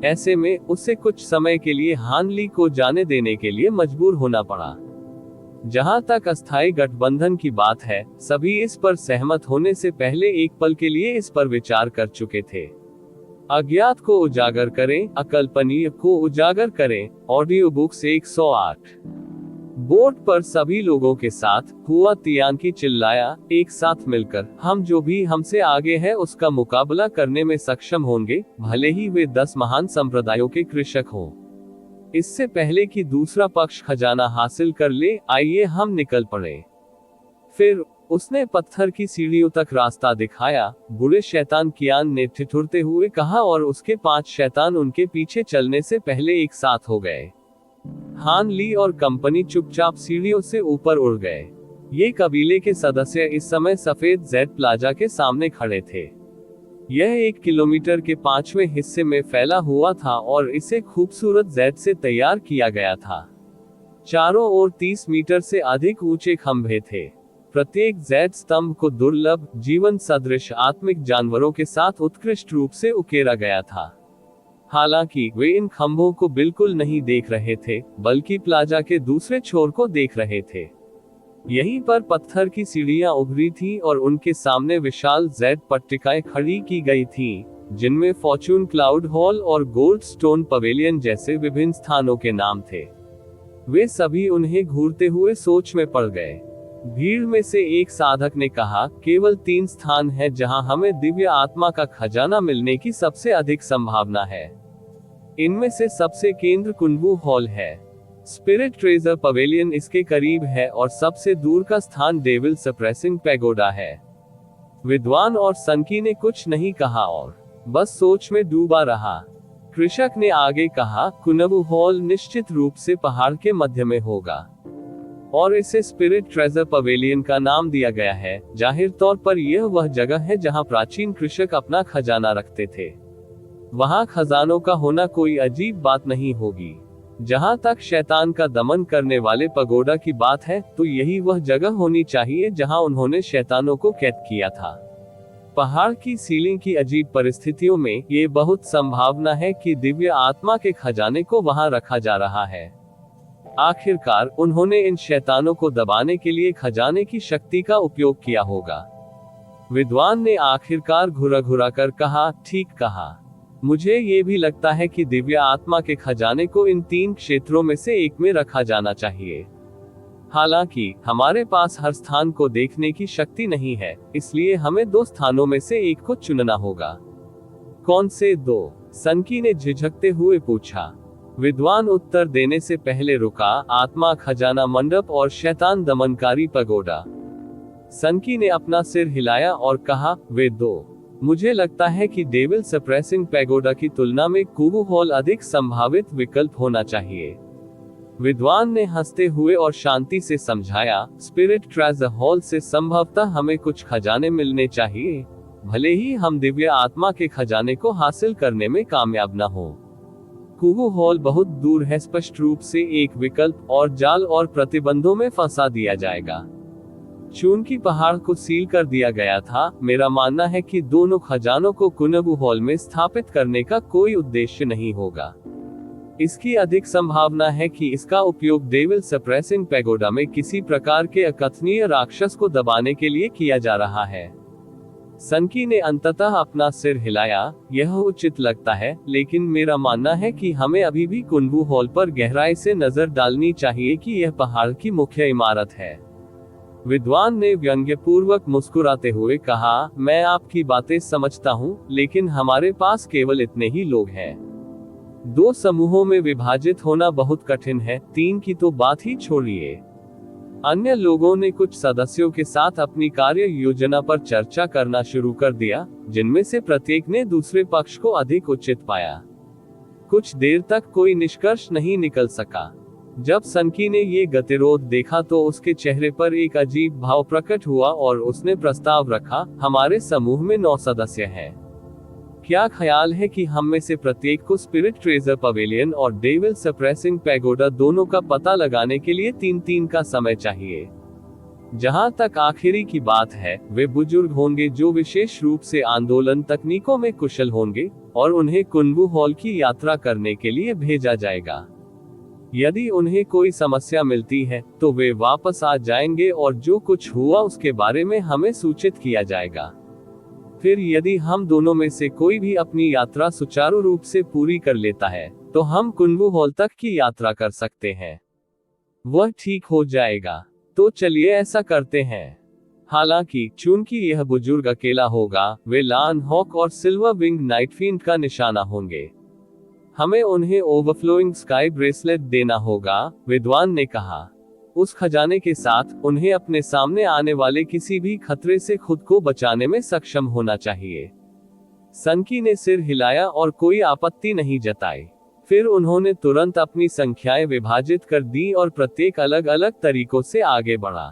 ऐसे में उसे कुछ समय के लिए हान ली को जाने देने के लिए मजबूर होना पड़ा। जहां तक अस्थायी गठबंधन की बात है, सभी इस पर सहमत होने से पहले एक पल के लिए इस पर विचार कर चुके थे। अज्ञात को उजागर करें, अकल्पनीय को उजागर करें। Audio books 108। बोर्ड पर सभी लोगों के साथ हुआ तियानकी चिल्लाया, एक साथ मिलकर हम जो भी हमसे आगे है उसका मुकाबला करने में सक्षम होंगे, भले ही वे 10 महान संप्रदायों के कृषक हों। इससे पहले कि दूसरा पक्ष खजाना हासिल कर ले, आइए हम निकल पड़े। फिर उसने पत्थर की सीढ़ियों तक रास्ता दिखाया। बूढ़े शैतान कियान ने ठिठुरते हुए कहा और उसके 5 शैतान उनके पीछे चलने से पहले एक साथ हो गए। हान ली और कंपनी चुपचाप सीढ़ियों से ऊपर उड़ गए। ये कबीले के सदस्य इस समय सफेद जेड प्लाजा के सामने खड़े थे। यह 1 किलोमीटर के 5वें हिस्से में फैला हुआ था और इसे खूबसूरत जेड से तैयार किया गया था। चारों ओर 30 मीटर से अधिक ऊंचे खंभे थे। प्रत्येक जेड स्तंभ को दुर्लभ, जीवन सदृश आत्मिक जानवरों के साथ उत्कृष्ट रूप से उकेरा गया था। हालांकि वे इन खंभों को बिल्कुल नहीं देख रहे थे, बल्कि प्लाजा के दूसरे छोर को देख रहे थे। यहीं पर पत्थर की सीढ़ियां उभरी थीं और उनके सामने विशाल जेड पट्टिकाएं खड़ी की गई थीं, जिनमें फॉर्चून क्लाउड हॉल और गोल्ड स्टोन पवेलियन जैसे विभिन्न स्थानों के नाम थे। वे सभी उन्हें घूरते हुए सोच में पड़ गए। भीड़ में से एक साधक ने कहा, केवल 3 स्थान हैं जहां हमें दिव्य आत्मा का खजाना मिलने की सबसे अधिक संभावना है। इनमें से सबसे केंद्र कुनगु हॉल है। स्पिरिट ट्रेजर पवेलियन इसके करीब है और सबसे दूर का स्थान डेविल सप्रेसिंग पैगोडा है। विद्वान और सनकी ने कुछ नहीं कहा और बस सोच में डूबा रहा। कृषक ने आगे कहा, कुनगु हॉल निश्चित रूप से पहाड़ के मध्य में होगा। और इसे स्पिरिट ट्रेजर पवेलियन का नाम दिया गया है। जाहिर तौर पर यह वह जगह है जहां प्राचीन कृषक अपना खजाना रखते थे। वहां खजानों का होना कोई अजीब बात नहीं होगी। जहां तक शैतान का दमन करने वाले पगोडा की बात है, तो यही वह जगह होनी चाहिए जहां उन्होंने शैतानों को कैद किया था। पहाड़ की सीलिंग की अजीब परिस्थितियों में ये बहुत संभावना है कि दिव्य आत्मा के खजाने को वहां रखा जा रहा है। आखिरकार उन्होंने इन शैतानों को दबाने के लिए खजाने की शक्ति का उपयोग किया होगा। विद्वान ने आखिरकार घुरा घुरा कर कहा, ठीक कहा। मुझे ये भी लगता है कि दिव्य आत्मा के खजाने को इन 3 क्षेत्रों में से एक में रखा जाना चाहिए। हालांकि हमारे पास हर स्थान को देखने की शक्ति नहीं है, इसलिए हमें 2 स्थानों में से एक को चुनना होगा। कौन से 2? सनकी ने झिझकते हुए पूछा। विद्वान उत्तर देने से पहले रुका। आत्मा खजाना मंडप और शैतान दमनकारी पगोडा। सनकी ने अपना सिर हिलाया और कहा, वे 2। मुझे लगता है कि डेविल सप्रेसिंग पैगोडा की तुलना में कुवू हॉल अधिक संभावित विकल्प होना चाहिए। विद्वान ने हंसते हुए और शांति से समझाया, स्पिरिट ट्रेजर हॉल से संभवतः हमें कुछ खजाने मिलने चाहिए, भले ही हम दिव्य आत्मा के खजाने को हासिल करने में कामयाब न हो। कुवू हॉल बहुत दूर है, स्पष्ट रूप से एक विकल्प और जाल और प्रतिबंधों में फंसा दिया जाएगा। चूंकि पहाड़ को सील कर दिया गया था, मेरा मानना है कि दोनों खजानों को कुनबू हॉल में स्थापित करने का कोई उद्देश्य नहीं होगा। इसकी अधिक संभावना है कि इसका उपयोग डेविल सप्रेसिंग पैगोडा में किसी प्रकार के अकथनीय राक्षस को दबाने के लिए किया जा रहा है। सनकी ने अंततः अपना सिर हिलाया, यह उचित लगता है, लेकिन मेरा मानना है कि हमें अभी भी कुनबू हॉल पर गहराई से नजर डालनी चाहिए कि यह पहाड़ की मुख्य इमारत है। विद्वान ने व्यंग्यपूर्वक मुस्कुराते हुए कहा, मैं आपकी बातें समझता हूँ, लेकिन हमारे पास केवल इतने ही लोग हैं। 2 समूहों में विभाजित होना बहुत कठिन है, 3 की तो बात ही छोड़िए। अन्य लोगों ने कुछ सदस्यों के साथ अपनी कार्य योजना पर चर्चा करना शुरू कर दिया, जिनमें से प्रत्येक ने दूसरे पक्ष को अधिक उचित पाया। कुछ देर तक कोई निष्कर्ष नहीं निकल सका। जब सनकी ने ये गतिरोध देखा तो उसके चेहरे पर एक अजीब भाव प्रकट हुआ और उसने प्रस्ताव रखा, हमारे समूह में 9 सदस्य हैं। क्या ख्याल है कि हम में से प्रत्येक को स्पिरिट ट्रेजर पवेलियन और डेविल सप्रेसिंग पैगोडा दोनों का पता लगाने के लिए 3-3 का समय चाहिए। जहां तक आखिरी की बात है, वे बुजुर्ग होंगे जो विशेष रूप से आंदोलन तकनीकों में कुशल होंगे, और उन्हें कुनबू हॉल की यात्रा करने के लिए भेजा जाएगा। यदि उन्हें कोई समस्या मिलती है, तो वे वापस आ जाएंगे और जो कुछ हुआ उसके बारे में हमें सूचित किया जाएगा। फिर यदि हम दोनों में से कोई भी अपनी यात्रा सुचारू रूप से पूरी कर लेता है, तो हम कुनबू हॉल तक की यात्रा कर सकते हैं। वह ठीक हो जाएगा। तो चलिए ऐसा करते हैं। हालांकि चूंकि यह बुजुर्ग अकेला होगा, वे लान हॉक और सिल्वर विंग नाइटफिंड का निशाना होंगे। हमें उन्हें ओवरफ्लोइंग स्काई ब्रेसलेट देना होगा, विद्वान ने कहा। उस खजाने के साथ उन्हें अपने सामने आने वाले किसी भी खतरे से खुद को बचाने में सक्षम होना चाहिए। सनकी ने सिर हिलाया और कोई आपत्ति नहीं जताई। फिर उन्होंने तुरंत अपनी संख्याएं विभाजित कर दी और प्रत्येक अलग अलग तरीकों से आगे बढ़ा।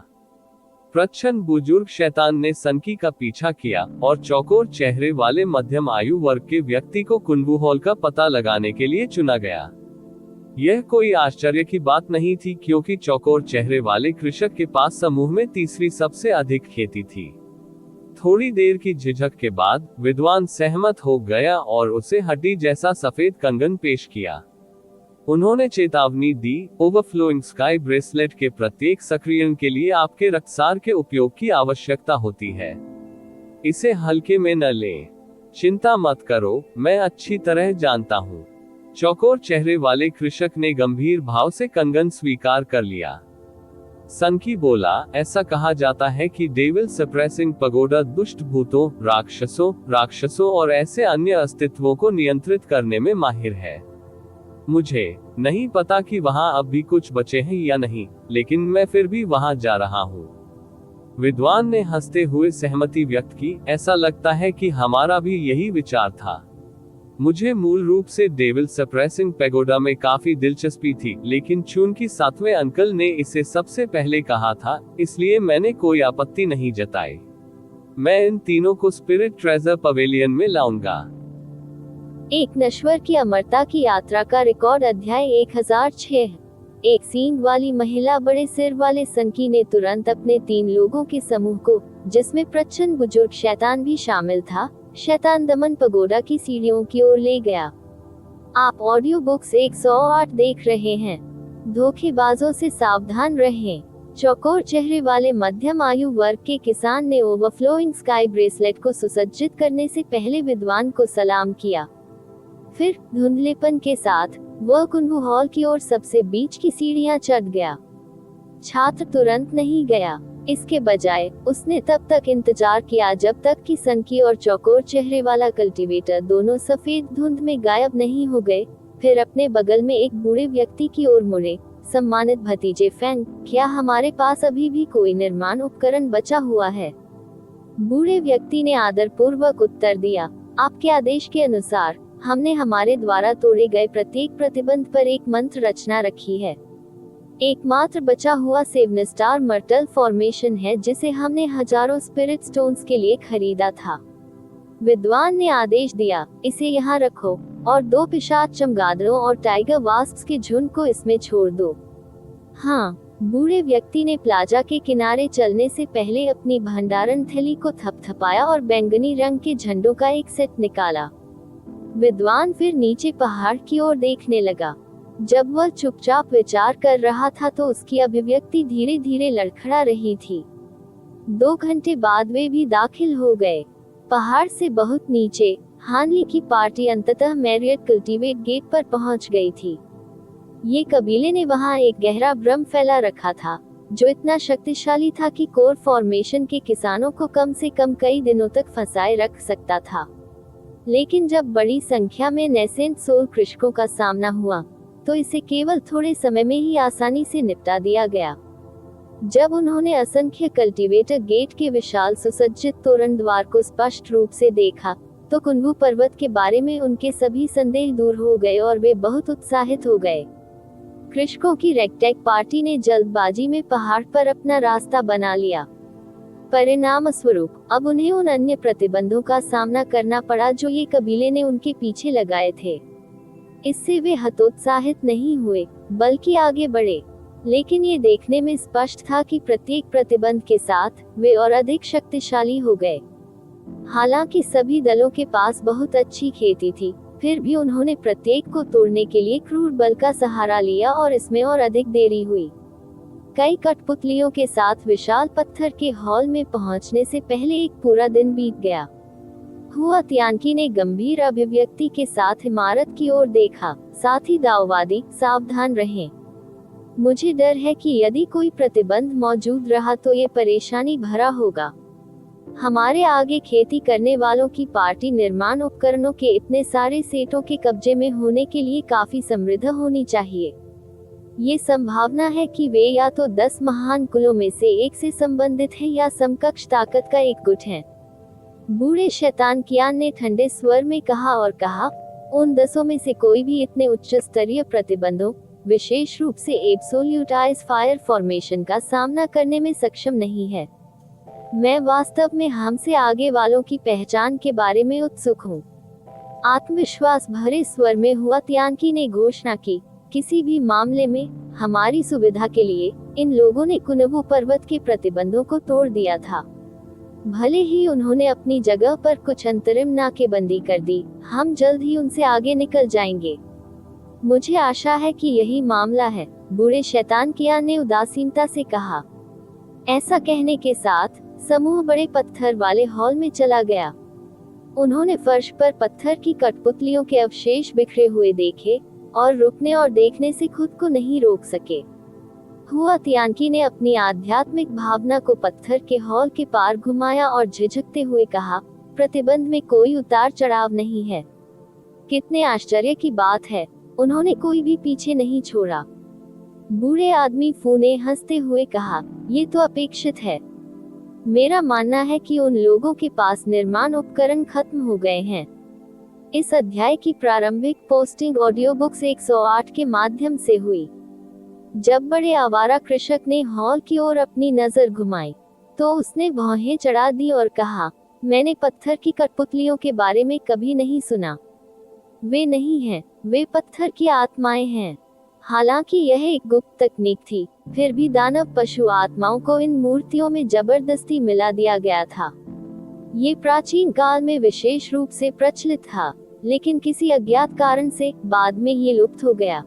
प्रच्छन्न बुजुर्ग शैतान ने सनकी का पीछा किया और चौकोर चेहरे वाले मध्यम आयु वर्ग के व्यक्ति को कुनबू हॉल का पता लगाने के लिए चुना गया। यह कोई आश्चर्य की बात नहीं थी, क्योंकि चौकोर चेहरे वाले कृषक के पास समूह में तीसरी सबसे अधिक खेती थी। थोड़ी देर की झिझक के बाद विद्वान सहमत हो गया और उसे हड्डी जैसा सफेद कंगन पेश किया। उन्होंने चेतावनी दी, ओवरफ्लोइंग स्काई ब्रेसलेट के प्रत्येक सक्रियण के लिए आपके रक्तसार के उपयोग की आवश्यकता होती है। इसे हल्के में न लें। चिंता मत करो, मैं अच्छी तरह जानता हूँ। चौकोर चेहरे वाले कृषक ने गंभीर भाव से कंगन स्वीकार कर लिया। सनकी बोला, ऐसा कहा जाता है कि डेविल सप्रेसिंग पगोडा दुष्ट भूतों, राक्षसों और ऐसे अन्य अस्तित्वों को नियंत्रित करने में माहिर है। मुझे नहीं पता कि वहां अब भी कुछ बचे हैं या नहीं, लेकिन मैं फिर भी वहां जा रहा हूं। विद्वान ने हंसते हुए सहमति व्यक्त की, ऐसा लगता है कि हमारा भी यही विचार था। मुझे मूल रूप से डेविल सप्रेसिंग पैगोडा में काफी दिलचस्पी थी, लेकिन चूंकि सातवें अंकल ने इसे सबसे पहले कहा था, इसलिए मैंने कोई आपत्ति नहीं जताई। मैं इन तीनों को स्पिरिट ट्रेजर पवेलियन में लाऊंगा। एक नश्वर की अमरता की यात्रा का रिकॉर्ड अध्याय 1006। एक सींग वाली महिला बड़े सिर वाले संकी ने तुरंत अपने 3 लोगों के समूह को, जिसमें प्रचंड बुजुर्ग शैतान भी शामिल था, शैतान दमन पगोडा की सीढ़ियों की ओर ले गया। आप ऑडियो बुक्स 108 देख रहे हैं। धोखेबाजों से सावधान रहें। चौकोर चेहरे वाले मध्यम आयु वर्ग के किसान ने ओवरफ्लोइंग स्काई ब्रेसलेट को सुसज्जित करने से पहले विद्वान को सलाम किया। फिर धुंधलेपन के साथ वह कुंभू हॉल की ओर सबसे बीच की सीढ़ियां चढ़ गया। छात्र तुरंत नहीं गया। इसके बजाय उसने तब तक इंतजार किया जब तक कि संकी और चौकोर चेहरे वाला कल्टीवेटर दोनों सफेद धुंध में गायब नहीं हो गए। फिर अपने बगल में एक बूढ़े व्यक्ति की ओर मुड़े। सम्मानित भतीजे फैंग, क्या हमारे पास अभी भी कोई निर्माण उपकरण बचा हुआ है? बूढ़े व्यक्ति ने आदरपूर्वक उत्तर दिया, आपके आदेश के अनुसार हमने हमारे द्वारा तोड़े गए प्रत्येक प्रतिबंध पर एक मंत्र रचना रखी है। एकमात्र बचा हुआ सेवन स्टार मर्टल फॉर्मेशन है जिसे हमने हजारों स्पिरिट स्टोन्स के लिए खरीदा था। विद्वान ने आदेश दिया, इसे यहाँ रखो और 2 पिशाच चमगादड़ों और टाइगर वास्प्स के झुंड को इसमें छोड़ दो। हाँ, बूढ़े व्यक्ति ने प्लाजा के किनारे चलने से पहले अपनी भंडारण थैली को थपथपाया और बैंगनी रंग के झंडों का एक सेट निकाला। विद्वान फिर नीचे पहाड़ की ओर देखने लगा। जब वह चुपचाप विचार कर रहा था तो उसकी अभिव्यक्ति धीरे धीरे लड़खड़ा रही थी। 2 घंटे बाद वे भी दाखिल हो गए। पहाड़ से बहुत नीचे हानली की पार्टी अंततः मैरियट कल्टीवेट गेट पर पहुंच गई थी। ये कबीले ने वहां एक गहरा भ्रम फैला रखा था, जो इतना शक्तिशाली था कि कोर फॉर्मेशन के किसानों को कम से कम कई दिनों तक फंसाए रख सकता था। लेकिन जब बड़ी संख्या में नेसेंट सोल कृषकों का सामना हुआ, तो इसे केवल थोड़े समय में ही आसानी से निपटा दिया गया। जब उन्होंने असंख्य कल्टीवेटर गेट के विशाल सुसज्जित तोरण द्वार को स्पष्ट रूप से देखा, तो कुंभू पर्वत के बारे में उनके सभी संदेह दूर हो गए और वे बहुत उत्साहित हो गए। कृषकों की रेगटैग पार्टी ने जल्दबाजी में पहाड़ पर अपना रास्ता बना लिया। परिणाम स्वरूप अब उन्हें उन अन्य प्रतिबंधों का सामना करना पड़ा जो ये कबीले ने उनके पीछे लगाए थे। इससे वे हतोत्साहित नहीं हुए, बल्कि आगे बढ़े। लेकिन ये देखने में स्पष्ट था कि प्रत्येक प्रतिबंध के साथ वे और अधिक शक्तिशाली हो गए। हालांकि सभी दलों के पास बहुत अच्छी खेती थी, फिर भी उन्होंने प्रत्येक को तोड़ने के लिए क्रूर बल का सहारा लिया और इसमें और अधिक देरी हुई। कई कठपुतलियों के साथ विशाल पत्थर के हॉल में पहुंचने से पहले एक पूरा दिन बीत गया। हुआ तियानकी ने गंभीर अभिव्यक्ति के साथ इमारत की ओर देखा, साथ ही दाववादी, सावधान रहें। मुझे डर है कि यदि कोई प्रतिबंध मौजूद रहा तो ये परेशानी भरा होगा। हमारे आगे खेती करने वालों की पार्टी निर्माण उपकरणों के इतने सारे सेटों के कब्जे में होने के लिए काफी समृद्ध होनी चाहिए। ये संभावना है कि वे या तो 10 महान कुलों में से एक से संबंधित हैं या समकक्ष ताकत का एक गुट है। बूढ़े शैतान कियान ने ठंडे स्वर में कहा और कहा, उन 10 में से कोई भी इतने उच्च स्तरीय प्रतिबंधों, विशेष रूप से एब्सोल्यूट आइस फायर फॉर्मेशन का सामना करने में सक्षम नहीं है। मैं वास्तव में हमसे आगे वालों की पहचान के बारे में उत्सुक हूँ। आत्मविश्वास भरे स्वर में हुआ तियानकी ने घोषणा की, किसी भी मामले में हमारी सुविधा के लिए इन लोगों ने कुनबू पर्वत के प्रतिबंधों को तोड़ दिया था। भले ही उन्होंने अपनी जगह पर कुछ अंतरिम नाकेबंदी कर दी, हम जल्द ही उनसे आगे निकल जाएंगे। मुझे आशा है कि यही मामला है, बूढ़े शैतान कियान ने उदासीनता से कहा। ऐसा कहने के साथ समूह बड़े पत्थर वाले हॉल में चला गया। उन्होंने फर्श पर पत्थर की कठपुतलियों के अवशेष बिखरे हुए देखे और रुकने और देखने से खुद को नहीं रोक सके। हुआ तियानकी ने अपनी आध्यात्मिक भावना को पत्थर के हॉल के पार घुमाया और झिझकते हुए कहा, प्रतिबंध में कोई उतार चढ़ाव नहीं है। कितने आश्चर्य की बात है, उन्होंने कोई भी पीछे नहीं छोड़ा। बूढ़े आदमी फू ने हंसते हुए कहा, ये तो अपेक्षित है। मेरा मानना है कि उन लोगों के पास निर्माण उपकरण खत्म हो गए हैं। इस अध्याय की प्रारंभिक पोस्टिंग ऑडियो बुक्स 108 के माध्यम से हुई। जब बड़े आवारा कृषक ने हॉल की ओर अपनी नजर घुमाई तो उसने भौहें चढ़ा दी और कहा, मैंने पत्थर की कठपुतलियों के बारे में कभी नहीं सुना। वे नहीं हैं, वे पत्थर की आत्माएं हैं। हालांकि यह एक गुप्त तकनीक थी, फिर भी दानव पशु आत्माओं को इन मूर्तियों में जबरदस्ती मिला दिया गया था। ये प्राचीन काल में विशेष रूप से प्रचलित था, लेकिन किसी अज्ञात कारण से बाद में ये लुप्त हो गया।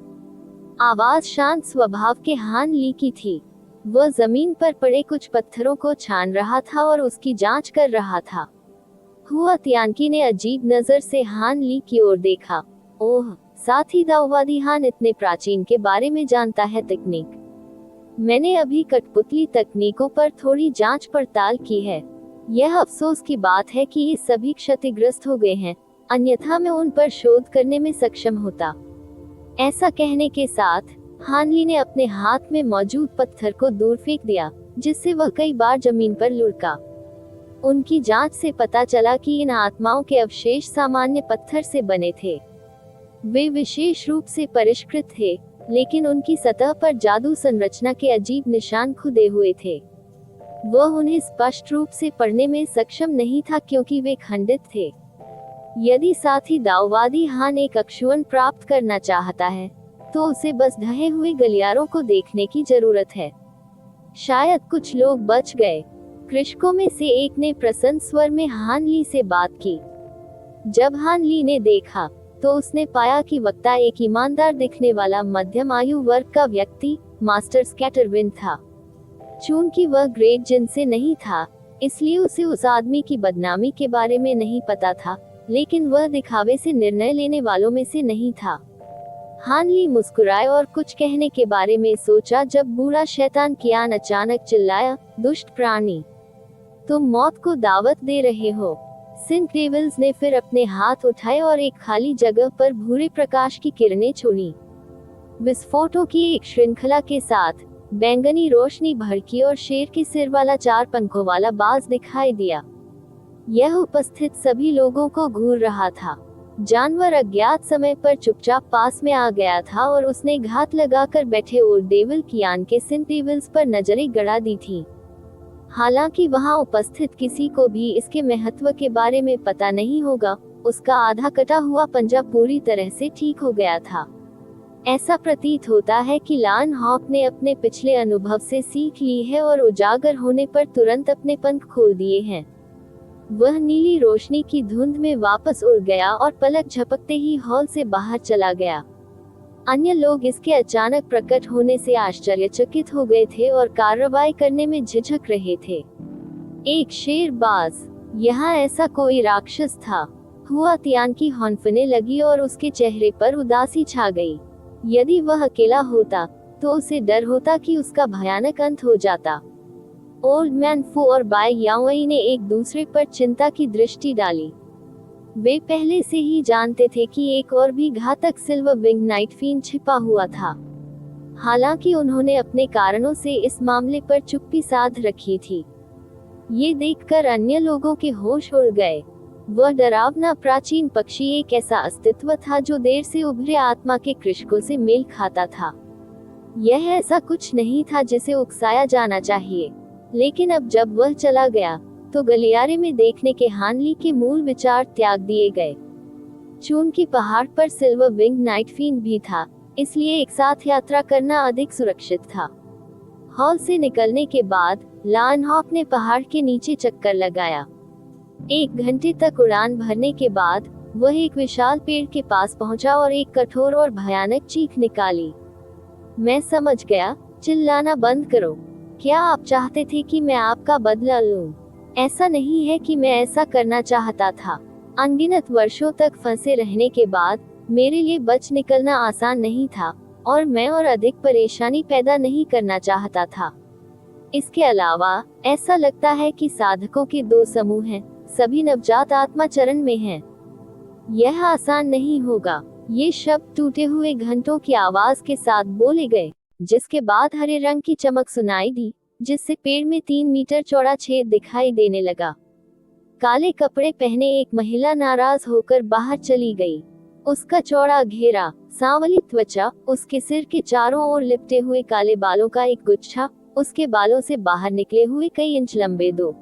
आवाज शांत स्वभाव के हान ली की थी। वह जमीन पर पड़े कुछ पत्थरों को छान रहा था और उसकी जांच कर रहा था। हुआ तियानकी ने अजीब नजर से हान ली की ओर देखा। ओह, साथ ही दाऊवादी हान इतने प्राचीन के बारे में जानता है तकनीक। मैंने अभी कठपुतली तकनीकों पर थोड़ी जांच पड़ताल की है। यह अफसोस की बात है कि ये सभी क्षतिग्रस्त हो गए हैं, अन्यथा मैं उन पर शोध करने में सक्षम होता। ऐसा कहने के साथ हानली ने अपने हाथ में मौजूद पत्थर को दूर फेंक दिया, जिससे वह कई बार जमीन पर लुढ़का। उनकी जांच से पता चला कि इन आत्माओं के अवशेष सामान्य पत्थर से बने थे। वे विशेष रूप से परिष्कृत थे, लेकिन उनकी सतह पर जादू संरचना के अजीब निशान खुदे हुए थे। वह उन्हें स्पष्ट रूप से पढ़ने में सक्षम नहीं था क्योंकि वे खंडित थे। यदि साथी दाऊवादी हान एक अक्षुअन प्राप्त करना चाहता है, तो उसे बस ढहे हुए गलियारों को देखने की जरूरत है। शायद कुछ लोग बच गए। कृषकों में से एक ने प्रसन्न स्वर में हान ली से बात की। जब हान ली ने देखा, तो उसने पाया कि वक्ता एक ईमानदार दिखने वाला मध्यम आयु वर्ग का व्यक्ति, मास्टर स्कैटरविंड था। चूंकि वह ग्रेट जिन से नहीं था, इसलिए उसे उस आदमी की बदनामी के बारे में नहीं पता था, लेकिन वह दिखावे से निर्णय लेने वालों में से नहीं था। हानली मुस्कुराए और कुछ कहने के बारे में सोचा जब बूढ़ा शैतान कियान अचानक चिल्लाया, दुष्ट प्राणी, तुम मौत को दावत दे रहे हो। सिंथ डेविल्स ने फिर अपने हाथ उठाए और एक खाली जगह पर भूरे प्रकाश की किरणें छोड़ी। विस्फोटों की एक श्रृंखला के साथ बैंगनी रोशनी भड़की और शेर के सिर वाला 4 पंखों वाला बाज दिखाई दिया। यह उपस्थित सभी लोगों को घूर रहा था। जानवर अज्ञात समय पर चुपचाप पास में आ गया था और उसने घात लगाकर बैठे ओल्ड डेविल कियान के सिंथ डेविल्स पर नजरें गड़ा दी थी। हालांकि वहां उपस्थित किसी को भी इसके महत्व के बारे में पता नहीं होगा, उसका आधा कटा हुआ पंजा पूरी तरह से ठीक हो गया था। ऐसा प्रतीत होता है कि लान हॉक ने अपने पिछले अनुभव से सीख ली है और उजागर होने पर तुरंत अपने पंख खोल दिए हैं। वह नीली रोशनी की धुंध में वापस उड़ गया और पलक झपकते ही हॉल से बाहर चला गया। अन्य लोग इसके अचानक प्रकट होने से आश्चर्यचकित हो गए थे और कार्रवाई करने में झिझक रहे थे। एक शेरबाज, यहाँ ऐसा कोई राक्षस था। हुआ तियानकी हौंफने लगी और उसके चेहरे पर उदासी छा गई। यदि वह अकेला होता, तो उसे डर होता कि उसका भयानक अंत हो जाता। ओल्ड मैन फू और बाय याओई ने एक दूसरे पर चिंता की दृष्टि डाली। वे पहले से ही जानते थे कि एक और भी घातक सिल्वर विंग नाइट फील्ड छिपा हुआ था। हालांकि उन्होंने अपने कारणों से इस मामले पर चुप्पी साध रखी थी। ये देखकर अन्य लोगों के होश उड़ गए। वह डरावना प्राचीन पक्षी एक ऐसा अस्तित्व था जो देर से उभरे आत्मा के कृषकों से मेल खाता था। यह ऐसा कुछ नहीं था जिसे उकसाया जाना चाहिए, लेकिन अब जब वह चला गया, तो गलियारे में देखने के हानली के मूल विचार त्याग दिए गए। चूंकि पहाड़ पर सिल्वर विंग नाइट फील्ड भी था, इसलिए एक साथ यात्रा करना अधिक सुरक्षित था। हॉल से निकलने के बाद लान हॉक ने पहाड़ के नीचे चक्कर लगाया। 1 घंटे तक उड़ान भरने के बाद वह एक विशाल पेड़ के पास पहुंचा और एक कठोर और भयानक चीख निकाली। मैं समझ गया, चिल्लाना बंद करो। क्या आप चाहते थे कि मैं आपका बदला लूं? ऐसा नहीं है कि मैं ऐसा करना चाहता था। अनगिनत वर्षों तक फंसे रहने के बाद मेरे लिए बच निकलना आसान नहीं था, और मैं और अधिक परेशानी पैदा नहीं करना चाहता था। इसके अलावा ऐसा लगता है कि साधकों के 2 समूह हैं, सभी नवजात आत्मा चरण में हैं। यह आसान नहीं होगा। ये शब्द टूटे हुए घंटों की आवाज के साथ बोले गए, जिसके बाद हरे रंग की चमक सुनाई दी, जिससे पेड़ में 3 मीटर चौड़ा छेद दिखाई देने लगा। काले कपड़े पहने एक महिला नाराज होकर बाहर चली गई। उसका चौड़ा घेरा, सांवली त्वचा, उसके सिर के चारों ओर लिपटे हुए काले बालों का एक गुच्छा, उसके बालों से बाहर निकले हुए कई इंच लंबे दो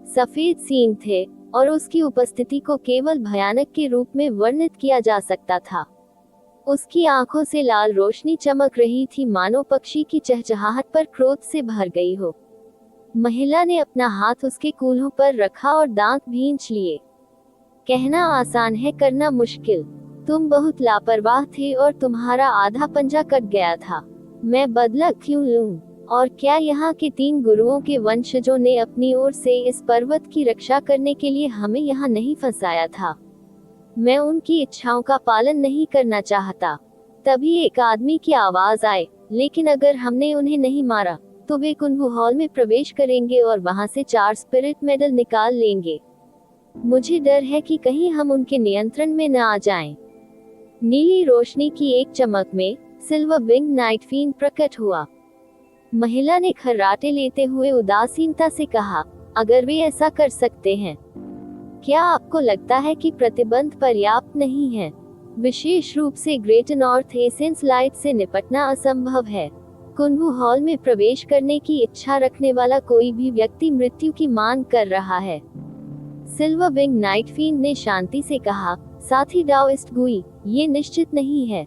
सफेद सींग थे, और उसकी उपस्थिति को केवल भयानक के रूप में वर्णित किया जा सकता था। उसकी आंखों से लाल रोशनी चमक रही थी, मानो पक्षी की चहचहाहट पर क्रोध से भर गई हो। महिला ने अपना हाथ उसके कूल्हों पर रखा और दांत भींच लिए। कहना आसान है, करना मुश्किल। तुम बहुत लापरवाह थे और तुम्हारा आधा पंजा कट गया था। मैं बदला क्यों लूं? और क्या यहाँ के 3 गुरुओं के वंशजों ने अपनी ओर से इस पर्वत की रक्षा करने के लिए हमें यहाँ नहीं फंसाया था? मैं उनकी इच्छाओं का पालन नहीं करना चाहता। तभी एक आदमी की आवाज आए, लेकिन अगर हमने उन्हें नहीं मारा तो वे कुंभ हॉल में प्रवेश करेंगे और वहां से 4 स्पिरिट मेडल निकाल लेंगे। मुझे डर है कि कहीं हम उनके नियंत्रण में न आ जाएं। नीली रोशनी की एक चमक में सिल्वर विंग नाइट फिend प्रकट हुआ। महिला ने खर्राटे लेते हुए उदासीनता से कहा, अगर वे ऐसा कर सकते हैं, क्या आपको लगता है कि प्रतिबंध पर्याप्त नहीं है? विशेष रूप से ग्रेट नॉर्थ एसेंस लाइट से निपटना असंभव है। कुंभ हॉल में प्रवेश करने की इच्छा रखने वाला कोई भी व्यक्ति मृत्यु की मांग कर रहा है। सिल्वर विंग नाइट फिend ने शांति से कहा, साथी डाओइस्ट गुई, ये निश्चित नहीं है।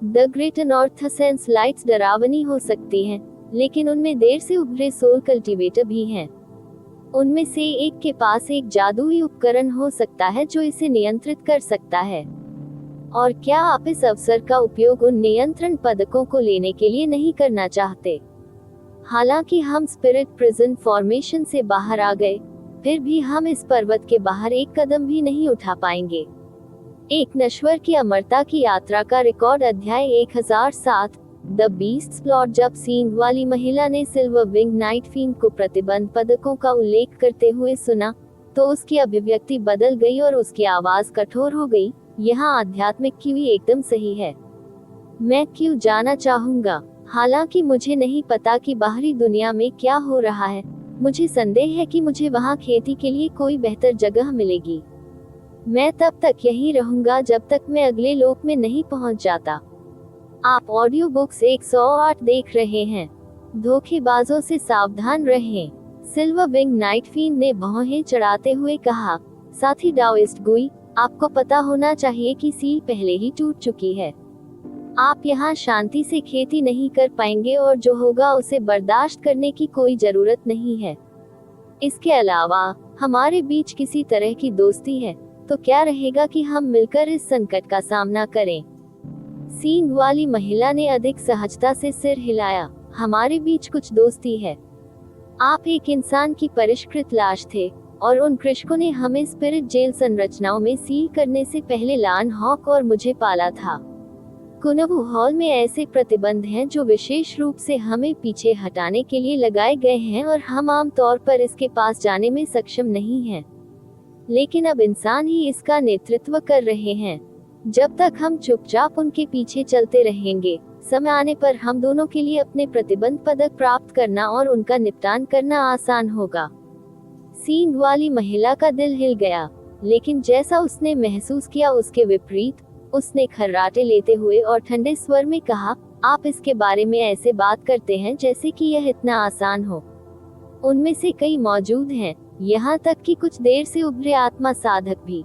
The great north essence lights डरावनी हो सकती हैं, लेकिन उनमें देर से उभरे सोल कल्टीवेटर भी हैं। उनमें से एक के पास एक जादुई उपकरण हो सकता है जो इसे नियंत्रित कर सकता है। और क्या आप इस अवसर का उपयोग उन नियंत्रण पदकों को लेने के लिए नहीं करना चाहते? हालांकि हम स्पिरिट प्रिजन फॉर्मेशन से बाहर आ गए, फिर भी हम इस पर्वत के बाहर एक कदम भी नहीं उठा पाएंगे। एक नश्वर की अमरता की यात्रा का रिकॉर्ड, अध्याय 1007, द बीस्ट्स प्लॉट। जब सींग वाली महिला ने सिल्वर विंग नाइट फिend को प्रतिबंध पदकों का उल्लेख करते हुए सुना, तो उसकी अभिव्यक्ति बदल गई और उसकी आवाज कठोर हो गई। यहाँ आध्यात्मिक क्यू एकदम सही है। मैं क्यों जाना चाहूंगा, हालांकि मुझे नहीं पता कि बाहरी दुनिया में क्या हो रहा है। मुझे संदेह है कि मुझे वहाँ खेती के लिए कोई बेहतर जगह मिलेगी। मैं तब तक यहीं रहूंगा जब तक मैं अगले लोक में नहीं पहुंच जाता। आप ऑडियो बुक्स 108 देख रहे हैं। धोखेबाजों से सावधान रहें। सिल्वर विंग नाइट फिend ने भौहें चढ़ाते हुए कहा, साथी डाओइस्ट गुई, आपको पता होना चाहिए कि सील पहले ही टूट चुकी है। आप यहाँ शांति से खेती नहीं कर पाएंगे और जो होगा उसे बर्दाश्त करने की कोई जरूरत नहीं है। इसके अलावा हमारे बीच किसी तरह की दोस्ती है, तो क्या रहेगा कि हम मिलकर इस संकट का सामना करें? सींग वाली महिला ने अधिक सहजता से सिर हिलाया, हमारे बीच कुछ दोस्ती है। आप एक इंसान की परिष्कृत लाश थे, और उन कृषकों ने हमें स्पिरिट जेल संरचनाओं में सील करने से पहले लान हॉक और मुझे पाला था। कुंभ हॉल में ऐसे प्रतिबंध हैं जो विशेष रूप से हमें पीछे हटाने के लिए लगाए गए हैं, और हम आम तौर पर इसके पास जाने में सक्षम नहीं हैं। लेकिन अब इंसान ही इसका नेतृत्व कर रहे हैं। जब तक हम चुपचाप उनके पीछे चलते रहेंगे, समय आने पर हम दोनों के लिए अपने प्रतिबंध पदक प्राप्त करना और उनका निपटान करना आसान होगा। सींग वाली महिला का दिल हिल गया, लेकिन जैसा उसने महसूस किया उसके विपरीत, उसने खर्राटे लेते हुए और ठंडे स्वर में कहा, आप इसके बारे में ऐसे बात करते हैं जैसे कि यह इतना आसान हो। उनमें से कई मौजूद हैं, यहाँ तक कि कुछ देर से उभरे आत्मा साधक भी।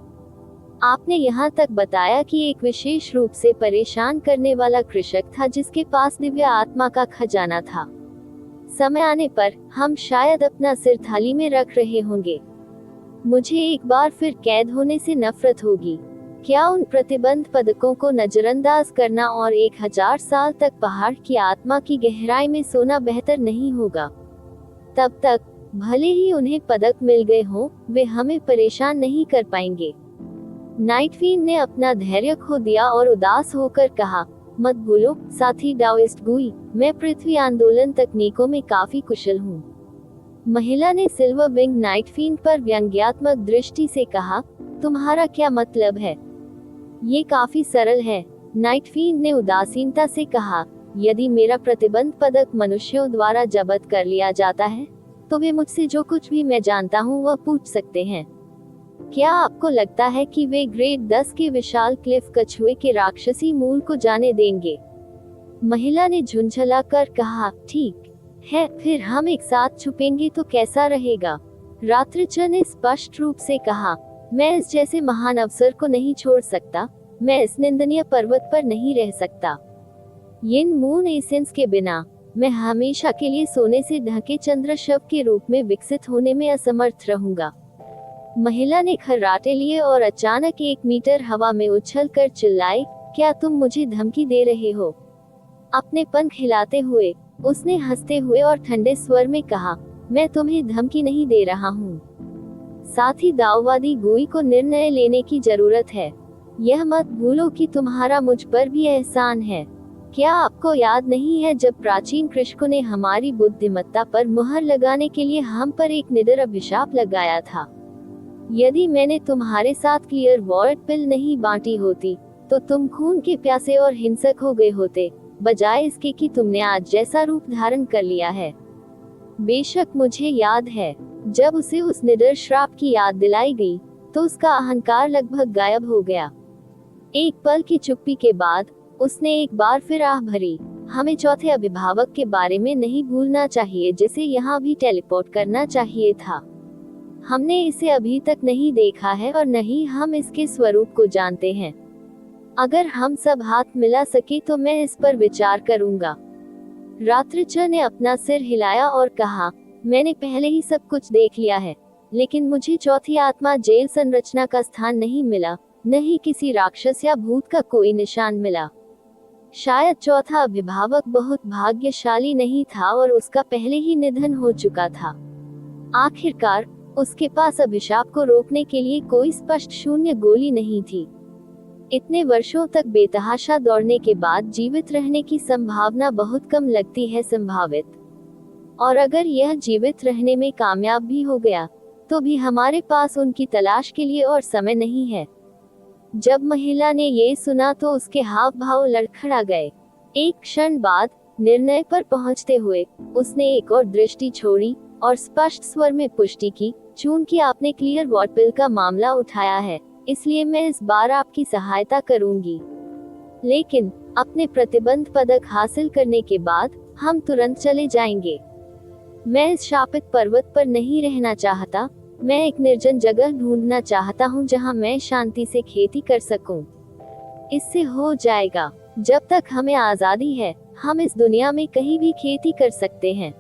आपने यहाँ तक बताया कि एक विशेष रूप से परेशान करने वाला कृषक था जिसके पास दिव्य आत्मा का खजाना था। समय आने पर हम शायद अपना सिर थाली में रख रहे होंगे। मुझे एक बार फिर कैद होने से नफरत होगी। क्या उन प्रतिबंध पदकों को नजरअंदाज करना और 1000 साल तक पहाड़ की आत्मा की गहराई में सोना बेहतर नहीं होगा? तब तक भले ही उन्हें पदक मिल गए हों, वे हमें परेशान नहीं कर पाएंगे। नाइट फिend ने अपना धैर्य खो दिया और उदास होकर कहा, मत भूलो साथी डाओइस्ट गुई, मैं पृथ्वी आंदोलन तकनीकों में काफी कुशल हूँ। महिला ने सिल्वर विंग नाइट फिend पर व्यंग्यात्मक दृष्टि से कहा, तुम्हारा क्या मतलब है? ये काफी सरल है, नाइट फिend ने उदासीनता से कहा, यदि मेरा प्रतिबंध पदक मनुष्यों द्वारा जब्त कर लिया जाता है, तो वे मुझसे जो कुछ भी मैं जानता हूँ वह पूछ सकते हैं। क्या आपको लगता है कि वे ग्रेड 10 के विशाल क्लिफ कछुए के राक्षसी मूल को जाने देंगे? महिला ने झुंझला कर कहा, ठीक है, फिर हम एक साथ छुपेंगे तो कैसा रहेगा? रात्रिचर ने स्पष्ट रूप से कहा, मैं इस जैसे महान अवसर को नहीं छोड़ सकता, मैं इस निंदनीय पर्वत पर नहीं रह सकता। यिन मून एसेंस के बिना मैं हमेशा के लिए सोने से ढके चंद्र शव के रूप में विकसित होने में असमर्थ रहूंगा। महिला ने खर्राटे लिए और अचानक 1 मीटर हवा में उछल कर चिल्लाई, क्या तुम मुझे धमकी दे रहे हो? अपने पंख हिलाते हुए उसने हंसते हुए और ठंडे स्वर में कहा, मैं तुम्हें धमकी नहीं दे रहा हूँ। साथ ही दाववादी गोई को निर्णय लेने की जरूरत है। यह मत भूलो कि तुम्हारा मुझ पर भी एहसान है। क्या आपको याद नहीं है जब प्राचीन कृषकों ने हमारी बुद्धिमत्ता पर मुहर लगाने के लिए हम पर एक निडर अभिशाप लगाया था? यदि मैंने तुम्हारे साथ क्लियर वॉर्ड पिल नहीं बांटी होती, तो तुम खून के प्यासे और हिंसक हो गए होते, बजाय इसके कि तुमने आज जैसा रूप धारण कर लिया है। बेशक मुझे याद है, जब उसे उस निडर श्राप की याद दिलाई गई, तो उसका अहंकार लगभग गायब हो गया। एक पल की चुप्पी के बाद उसने एक बार फिर आह भरी, हमें चौथे अभिभावक के बारे में नहीं भूलना चाहिए जिसे यहाँ भी टेलीपोर्ट करना चाहिए था। हमने इसे अभी तक नहीं देखा है और न ही हम इसके स्वरूप को जानते हैं। अगर हम सब हाथ मिला सके तो मैं इस पर विचार करूंगा। रात्रिचर ने अपना सिर हिलाया और कहा, मैंने पहले ही सब कुछ देख लिया है, लेकिन मुझे चौथी आत्मा जेल संरचना का स्थान नहीं मिला, न ही किसी राक्षस या भूत का कोई निशान मिला। शायद चौथा अभिभावक बहुत भाग्यशाली नहीं था और उसका पहले ही निधन हो चुका था। आखिरकार उसके पास अभिशाप को रोकने के लिए कोई स्पष्ट शून्य गोली नहीं थी। इतने वर्षों तक बेतहाशा दौड़ने के बाद जीवित रहने की संभावना बहुत कम लगती है संभावित। और अगर यह जीवित रहने में कामयाब भी हो गया, तो भी हमारे पास उनकी तलाश के लिए और समय नहीं है। जब महिला ने ये सुना तो उसके हाव भाव लड़खड़ा गए। एक क्षण बाद निर्णय पर पहुंचते हुए उसने एक और दृष्टि छोड़ी और स्पष्ट स्वर में पुष्टि की, चूंकि आपने क्लियर वॉर्ड पिल का मामला उठाया है, इसलिए मैं इस बार आपकी सहायता करूंगी। लेकिन अपने प्रतिबंध पदक हासिल करने के बाद हम तुरंत चले जाएंगे। मैं इस शापित पर्वत पर नहीं रहना चाहता। मैं एक निर्जन जगह ढूंढना चाहता हूँ जहाँ मैं शांति से खेती कर सकूं। इससे हो जाएगा। जब तक हमें आजादी है, हम इस दुनिया में कहीं भी खेती कर सकते हैं।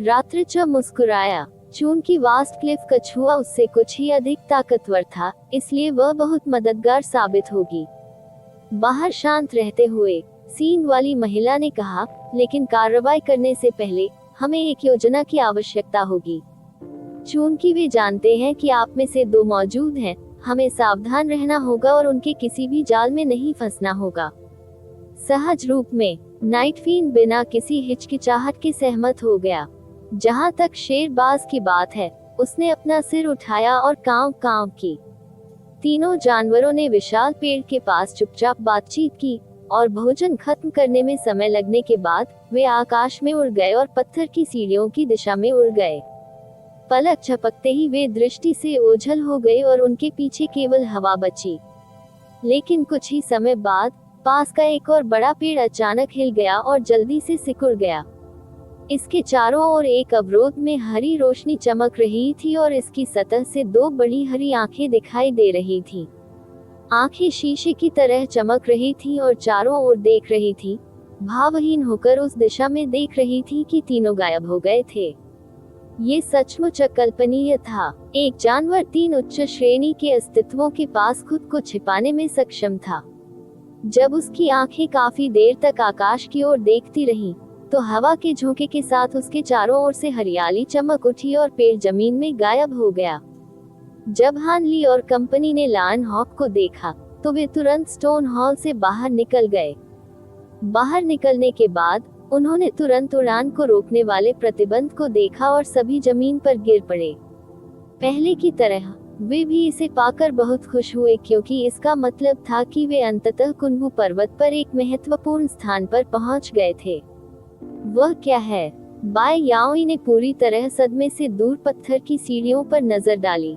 रात्रिचर मुस्कुराया। चूंकि वास्ट क्लिफ कछुआ उससे कुछ ही अधिक ताकतवर था, इसलिए वह बहुत मददगार साबित होगी। बाहर शांत रहते हुए सींग वाली महिला ने कहा, लेकिन कार्रवाई करने से पहले हमें एक योजना की आवश्यकता होगी। चूंकि वे जानते हैं कि आप में से 2 मौजूद हैं, हमें सावधान रहना होगा और उनके किसी भी जाल में नहीं फंसना होगा। सहज रूप में नाइटफीन बिना किसी हिचकिचाहट के सहमत हो गया। जहां तक शेरबाज की बात है, उसने अपना सिर उठाया और कांव कांव की। तीनों जानवरों ने विशाल पेड़ के पास चुपचाप बातचीत की और भोजन खत्म करने में समय लगने के बाद वे आकाश में उड़ गए और पत्थर की सीढ़ियों की दिशा में उड़ गए। पलक झपकते ही वे दृष्टि से ओझल हो गए और उनके पीछे केवल हवा बची। लेकिन कुछ ही समय बाद पास का एक और बड़ा पेड़ अचानक हिल गया और जल्दी से सिकुड़ गया। इसके चारों ओर एक अवरोध में हरी रोशनी चमक रही थी और इसकी सतह से 2 बड़ी हरी आंखें दिखाई दे रही थीं। आंखें शीशे की तरह चमक रही थीं और चारों ओर देख रही थीं, भावहीन होकर उस दिशा में देख रही थीं कि तीनों गायब हो गए थे। ये सचमुच अकल्पनीय था। एक जानवर 3 उच्च श्रेणी के अस्तित्वों के पास खुद को छिपाने में सक्षम था। जब उसकी आंखें काफी देर तक आकाश की ओर देखती रहीं, तो हवा के झोंके के साथ उसके चारों ओर से हरियाली चमक उठी और पेड़ जमीन में गायब हो गया। जब हानली और कंपनी ने लायन हॉक को देखा, तो वे तुरंत स्टोन हॉल से बाहर निकल गए। बाहर निकलने के बाद उन्होंने तुरंत उड़ान को रोकने वाले प्रतिबंध को देखा और सभी जमीन पर गिर पड़े। पहले की तरह वे भी इसे पाकर बहुत खुश हुए, क्योंकि इसका मतलब था कि वे अंततः कुनबू पर्वत पर एक महत्वपूर्ण स्थान पर पहुंच गए थे। वह क्या है? बाय याओई ने पूरी तरह सदमे से दूर पत्थर की सीढ़ियों पर नजर डाली।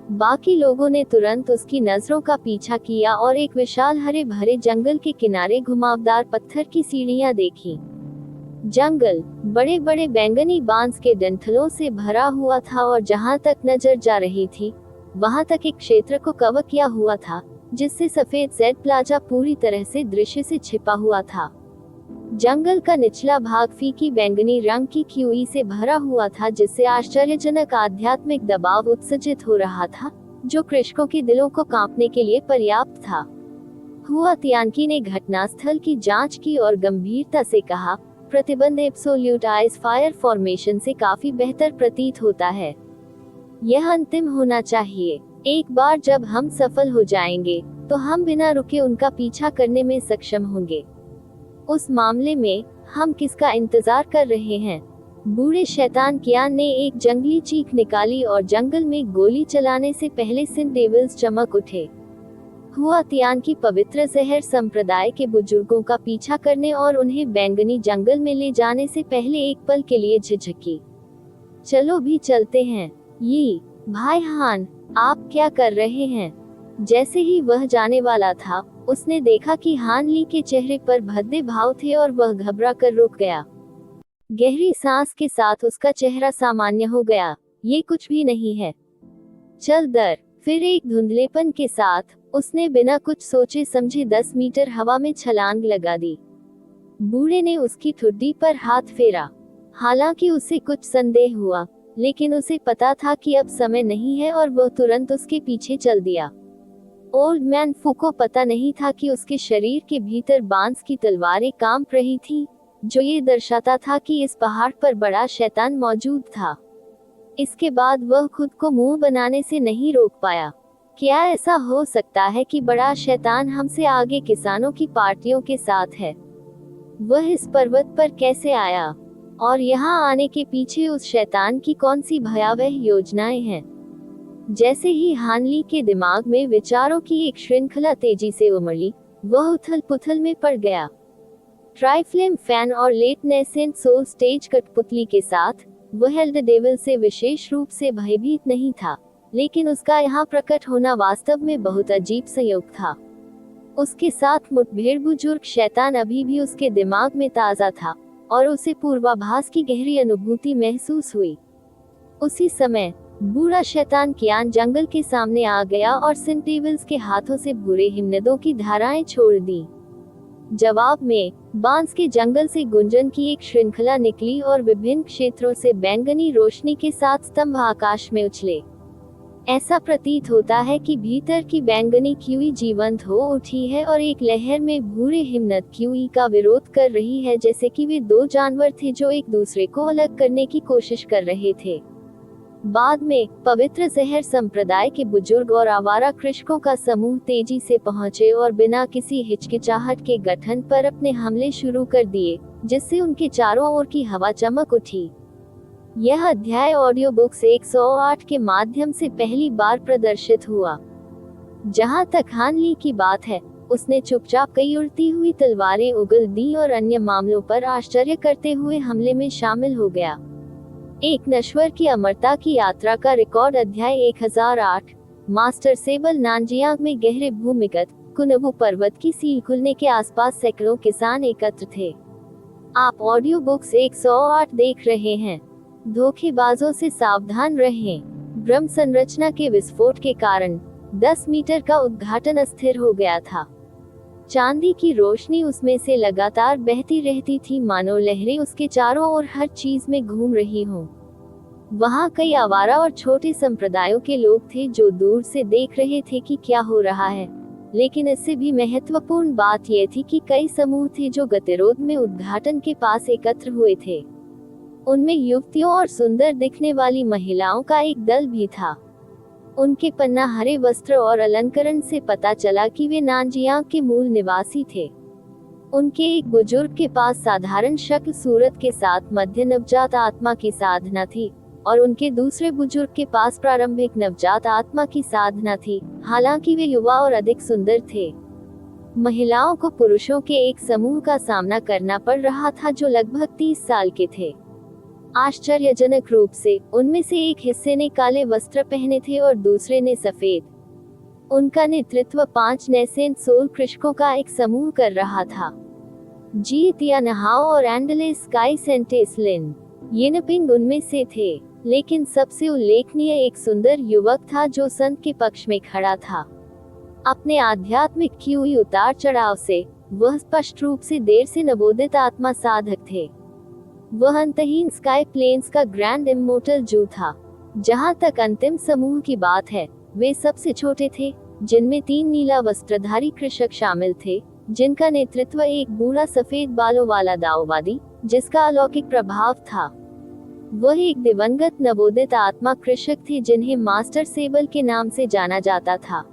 बाकी लोगों ने तुरंत उसकी नजरों का पीछा किया और एक विशाल हरे भरे जंगल के किनारे घुमावदार पत्थर की सीढ़ियां देखी। जंगल बड़े बड़े बैंगनी बांस के डंठलों से भरा हुआ था और जहां तक नजर जा रही थी वहां तक एक क्षेत्र को कवर किया हुआ था, जिससे सफेद जेड प्लाजा पूरी तरह से दृश्य से छिपा हुआ था। जंगल का निचला भाग फीकी बैंगनी रंग की क्यूई से भरा हुआ था, जिससे आश्चर्यजनक आध्यात्मिक दबाव उत्सर्जित हो रहा था, जो कृषकों के दिलों को कांपने के लिए पर्याप्त था। हुआ तियानकी ने घटनास्थल की जांच की और गंभीरता से कहा, प्रतिबंध एब्सोल्यूट आइस फायर फॉर्मेशन से काफी बेहतर प्रतीत होता है। यह अंतिम होना चाहिए। एक बार जब हम सफल हो जाएंगे तो हम बिना रुके उनका पीछा करने में सक्षम होंगे। उस मामले में हम किसका इंतजार कर रहे हैं? बूढ़े शैतान कियान ने एक जंगली चीख निकाली और जंगल में गोली चलाने से पहले सिंध डेविल्स चमक उठे। हुआ तियान की पवित्र जहर संप्रदाय के बुजुर्गों का पीछा करने और उन्हें बैंगनी जंगल में ले जाने से पहले एक पल के लिए झिझकी। चलो भी चलते हैं। ये भाई हान, आप क्या कर रहे हैं? जैसे ही वह जाने वाला था, उसने देखा कि हान ली के चेहरे पर भद्दे भाव थे और वह घबरा कर रुक गया। गहरी सांस के साथ उसका चेहरा सामान्य हो गया। ये कुछ भी नहीं है। चल दर। फिर एक धुंधलेपन के साथ उसने बिना कुछ सोचे समझे 10 मीटर हवा में छलांग लगा दी। बूढ़े ने उसकी ठुड्डी पर हाथ फेरा। हालांकि उसे कुछ संदेह हुआ, लेकिन उसे पता था कि अब समय नहीं है और वह तुरंत उसके पीछे चल दिया। ओल्ड मैन फू को पता नहीं था कि उसके शरीर के भीतर बांस की तलवारें कांप रही थी, जो ये दर्शाता था कि इस पहाड़ पर बड़ा शैतान मौजूद था। इसके बाद वह खुद को मुंह बनाने से नहीं रोक पाया। क्या ऐसा हो सकता है कि बड़ा शैतान हमसे आगे किसानों की पार्टियों के साथ है? वह इस पर्वत पर कैसे आया? और यहाँ आने के पीछे उस शैतान की कौन सी भयावह योजनाएं हैं? जैसे ही हानली के दिमाग में विचारों की एक श्रृंखला तेजी से उमड़ी, वह उथल पुथल में पड़ गया। ट्राइफ्लेम फैन और लेट नेसेंट सोल स्टेज कठपुतली के साथ वह हेल्ड डेविल से विशेष रूप से भयभीत नहीं था, लेकिन उसका यहाँ प्रकट होना वास्तव में बहुत अजीब संयोग था। उसके साथ मुठभेड़ बुजुर्ग शैतान अभी भी उसके दिमाग में ताज़ा था और उसे पूर्वाभास की गहरी अनुभूति महसूस हुई। उसी समय बूढ़ा शैतान कियान जंगल के सामने आ गया और सिंथ डेविल्स के हाथों से भूरे हिमनदों की धाराएं छोड़ दी। जवाब में बांस के जंगल से गुंजन की एक श्रृंखला निकली और विभिन्न क्षेत्रों से बैंगनी रोशनी के साथ स्तंभ आकाश में उछले। ऐसा प्रतीत होता है कि भीतर की बैंगनी क्यूई जीवंत हो उठी है और एक लहर में भूरे हिमनद क्यूई का विरोध कर रही है, जैसे कि वे दो जानवर थे जो एक दूसरे को अलग करने की कोशिश कर रहे थे। बाद में पवित्र जहर संप्रदाय के बुजुर्ग और आवारा कृषकों का समूह तेजी से पहुंचे और बिना किसी हिचकिचाहट के गठन पर अपने हमले शुरू कर दिए, जिससे उनके चारों ओर की हवा चमक उठी। यह अध्याय ऑडियो बुक्स 108 के माध्यम से पहली बार प्रदर्शित हुआ। जहां तक हान ली की बात है, उसने चुपचाप कई उड़ती हुई तलवारें उगल दी और अन्य मामलों पर आश्चर्य करते हुए हमले में शामिल हो गया। एक नश्वर की अमरता की यात्रा का रिकॉर्ड अध्याय 1008। मास्टर सेबल नानजियांग में गहरे भूमिगत कुनबू पर्वत की सील खुलने के आसपास सैकड़ों किसान एकत्र थे। आप ऑडियो बुक्स 108 देख रहे हैं। धोखेबाजों से सावधान रहें। ब्रह्म संरचना के विस्फोट के कारण 10 मीटर का उद्घाटन अस्थिर हो गया था। चांदी की रोशनी उसमें से लगातार बहती रहती थी, मानो लहरें उसके चारों ओर हर चीज में घूम रही हों। वहां कई आवारा और छोटे संप्रदायों के लोग थे जो दूर से देख रहे थे कि क्या हो रहा है, लेकिन इससे भी महत्वपूर्ण बात यह थी कि कई समूह थे जो गतिरोध में उद्घाटन के पास एकत्र हुए थे। उनमें युवतियों और सुंदर दिखने वाली महिलाओं का एक दल भी था। उनके पन्ना हरे वस्त्र और अलंकरण से पता चला कि वे नानजियांग के मूल निवासी थे। उनके एक बुजुर्ग के पास साधारण शक्ल सूरत के साथ मध्य नवजात आत्मा की साधना थी और उनके दूसरे बुजुर्ग के पास प्रारंभिक नवजात आत्मा की साधना थी, हालांकि वे युवा और अधिक सुंदर थे। महिलाओं को पुरुषों के एक समूह का सामना करना पड़ रहा था जो लगभग 30 साल के थे। आश्चर्यजनक रूप से उनमें से एक हिस्से ने काले वस्त्र पहने थे और दूसरे ने सफेद। उनका नेतृत्व 5 नैसेंट सोल कृषकों का एक समूह कर रहा था। जी तियानहाओ और एंडले स्काई सेंटेसलिन येनपिंग उनमें से थे, लेकिन सबसे उल्लेखनीय एक सुंदर युवक था जो संत के पक्ष में खड़ा था। अपने आध्यात्मिक की हुई उतार चढ़ाव से वह स्पष्ट रूप से देर से नवोदित आत्मा साधक थे। वह अंतहीन स्काई प्लेन्स का ग्रैंड इमोर्टल जू था। जहां तक अंतिम समूह की बात है, वे सबसे छोटे थे, जिनमें 3 नीला वस्त्रधारी कृषक शामिल थे, जिनका नेतृत्व एक बूढ़ा सफेद बालों वाला दाओवादी, जिसका अलौकिक प्रभाव था। वह एक दिवंगत नवोदित आत्मा कृषक थे जिन्हें मास्टर सेबल के नाम से जाना जाता था।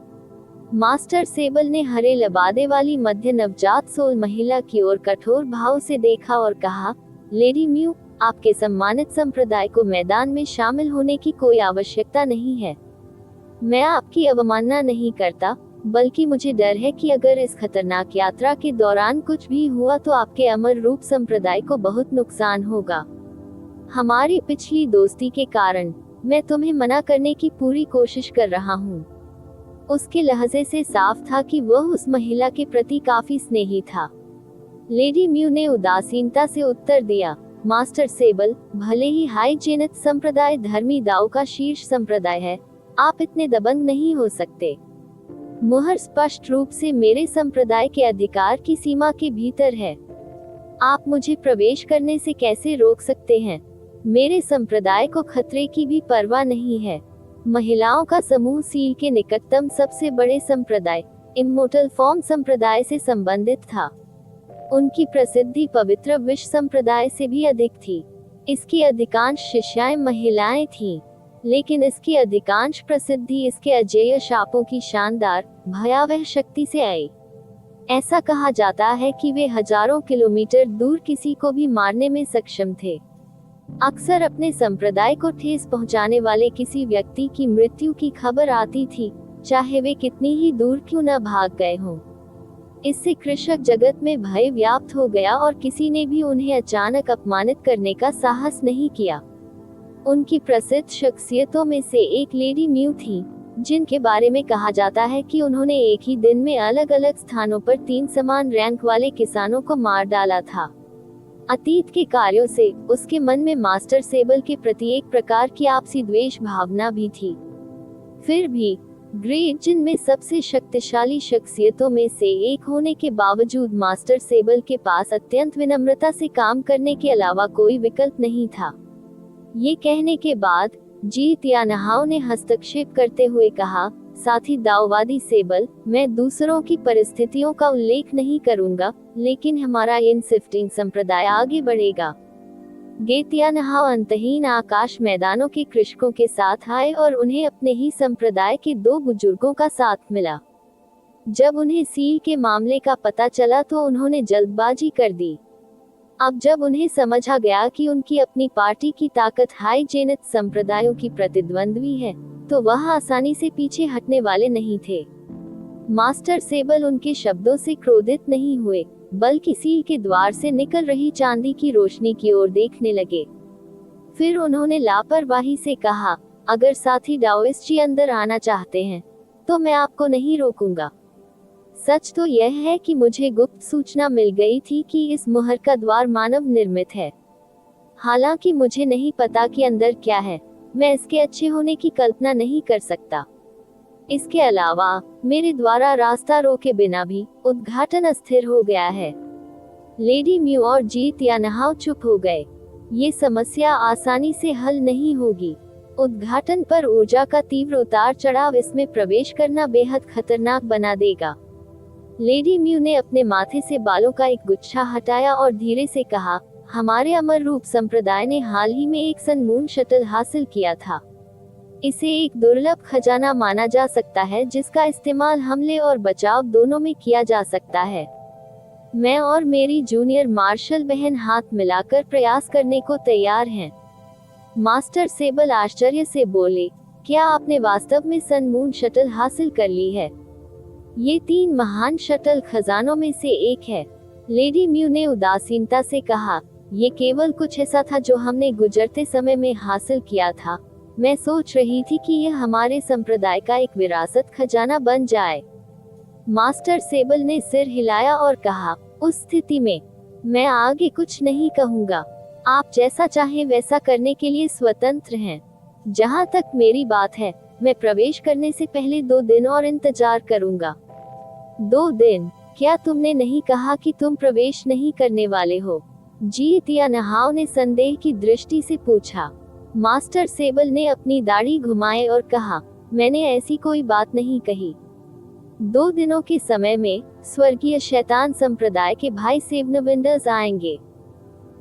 मास्टर सेबल ने हरे लबादे वाली मध्य नवजात सोल महिला की ओर कठोर भाव से देखा और कहा, लेडी म्यू, आपके सम्मानित संप्रदाय को मैदान में शामिल होने की कोई आवश्यकता नहीं है। मैं आपकी अवमानना नहीं करता, बल्कि मुझे डर है कि अगर इस खतरनाक यात्रा के दौरान कुछ भी हुआ तो आपके अमर रूप संप्रदाय को बहुत नुकसान होगा। हमारी पिछली दोस्ती के कारण मैं तुम्हें मना करने की पूरी कोशिश कर रहा हूँ। उसके लहजे से साफ था कि वह उस महिला के प्रति काफी स्नेही था। लेडी म्यू ने उदासीनता से उत्तर दिया, मास्टर सेबल, भले ही हाइजेनिक संप्रदाय धर्मी दाओ का शीर्ष संप्रदाय है, आप इतने दबंग नहीं हो सकते। मुहर स्पष्ट रूप से मेरे संप्रदाय के अधिकार की सीमा के भीतर है। आप मुझे प्रवेश करने से कैसे रोक सकते हैं? मेरे संप्रदाय को खतरे की भी परवाह नहीं है। महिलाओं का समूह सील के निकटतम सबसे बड़े संप्रदाय इमोर्टल फॉर्म संप्रदाय से संबंधित था। उनकी प्रसिद्धि पवित्र विश्व संप्रदाय से भी अधिक थी। इसकी अधिकांश शिष्याएं महिलाएं थीं, लेकिन इसकी अधिकांश प्रसिद्धि इसके अजेय शापों की शानदार भयावह शक्ति से आई। ऐसा कहा जाता है कि वे हजारों किलोमीटर दूर किसी को भी मारने में सक्षम थे। अक्सर अपने संप्रदाय को ठेस पहुंचाने वाले किसी व्यक्ति की मृत्यु की खबर आती थी, चाहे वे कितनी ही दूर क्यों न भाग गए हों। इससे कृषक जगत में भय व्याप्त हो गया और किसी ने भी उन्हें अचानक अपमानित करने का साहस नहीं किया। उनकी प्रसिद्ध शख्सियतों में से एक लेडी म्यू थी, जिनके बारे में कहा जाता है कि उन्होंने एक ही दिन में अलग अलग स्थानों पर 3 समान रैंक वाले किसानों को मार डाला था। अतीत के कार्यों से उसके मन में मास्टर सेबल के प्रति एक प्रकार की आपसी द्वेष भावना भी थी। फिर भी ग्रेट जिन में सबसे शक्तिशाली शख्सियतों में से एक होने के बावजूद मास्टर सेबल के पास अत्यंत विनम्रता से काम करने के अलावा कोई विकल्प नहीं था। ये कहने के बाद जी तियानहाओ ने हस्तक्षेप करते हुए कहा, साथी दाओवादी सेबल, मैं दूसरों की परिस्थितियों का उल्लेख नहीं करूंगा, लेकिन हमारा इन शिफ्टिंग संप्रदाय आगे बढ़ेगा। गे तियानहाओ अंतहीन आकाश मैदानों के कृषकों के साथ आए और उन्हें अपने ही संप्रदाय के 2 बुजुर्गों का साथ मिला। जब उन्हें सील के मामले का पता चला तो उन्होंने जल्दबाजी कर दी। अब जब उन्हें समझ आ गया कि उनकी अपनी पार्टी की ताकत हाइजेनिक संप्रदायों की प्रतिद्वंद्वी है, तो वह आसानी से पीछे हटने वाले नहीं थे। मास्टर सेबल उनके शब्दों से क्रोधित नहीं हुए, बल्कि सील के द्वार से निकल रही चांदी की रोशनी की ओर देखने लगे। फिर उन्होंने लापरवाही से कहा, अगर साथी डाओइस्ट जी अंदर आना चाहते हैं, तो मैं आपको नहीं रोकूंगा। सच तो यह है कि मुझे गुप्त सूचना मिल गई थी कि इस मुहर का द्वार मानव निर्मित है। हालांकि मुझे नहीं पता कि अंदर क्या है, मैं इसके अच्छे होने की कल्पना नहीं कर सकता। इसके अलावा मेरे द्वारा रास्ता रोके बिना भी उद्घाटन अस्थिर हो गया है। लेडी म्यू और जी तियानहाओ चुप हो गए। ये समस्या आसानी से हल नहीं होगी। उद्घाटन पर ऊर्जा का तीव्र उतार चढ़ाव इसमें प्रवेश करना बेहद खतरनाक बना देगा। लेडी म्यू ने अपने माथे से बालों का एक गुच्छा हटाया और धीरे से कहा, हमारे अमर रूप संप्रदाय ने हाल ही में एक सन मून शटल हासिल किया था। इसे एक दुर्लभ खजाना माना जा सकता है जिसका इस्तेमाल हमले और बचाव दोनों में किया जा सकता है। मैं और मेरी जूनियर मार्शल बहन हाथ मिलाकर प्रयास करने को तैयार हैं। मास्टर सेबल आश्चर्य से बोले, क्या आपने वास्तव में सन मून शटल हासिल कर ली है? ये 3 महान शटल खजानों में से एक है। लेडी म्यू ने उदासीनता से कहा, ये केवल कुछ ऐसा था जो हमने गुजरते समय में हासिल किया था। मैं सोच रही थी कि यह हमारे संप्रदाय का एक विरासत खजाना बन जाए। मास्टर सेबल ने सिर हिलाया और कहा, उस स्थिति में मैं आगे कुछ नहीं कहूँगा। आप जैसा चाहें वैसा करने के लिए स्वतंत्र हैं। जहाँ तक मेरी बात है, मैं प्रवेश करने से पहले 2 दिन और इंतजार करूँगा। 2 दिन? क्या तुमने नहीं कहा कि तुम प्रवेश नहीं करने वाले हो? जी तियानहाओ ने संदेह की दृष्टि से पूछा। मास्टर सेबल ने अपनी दाढ़ी घुमाए और कहा, मैंने ऐसी कोई बात नहीं कही। 2 दिनों के समय में स्वर्गीय शैतान संप्रदाय के भाई सेवनविंडर्स आएंगे।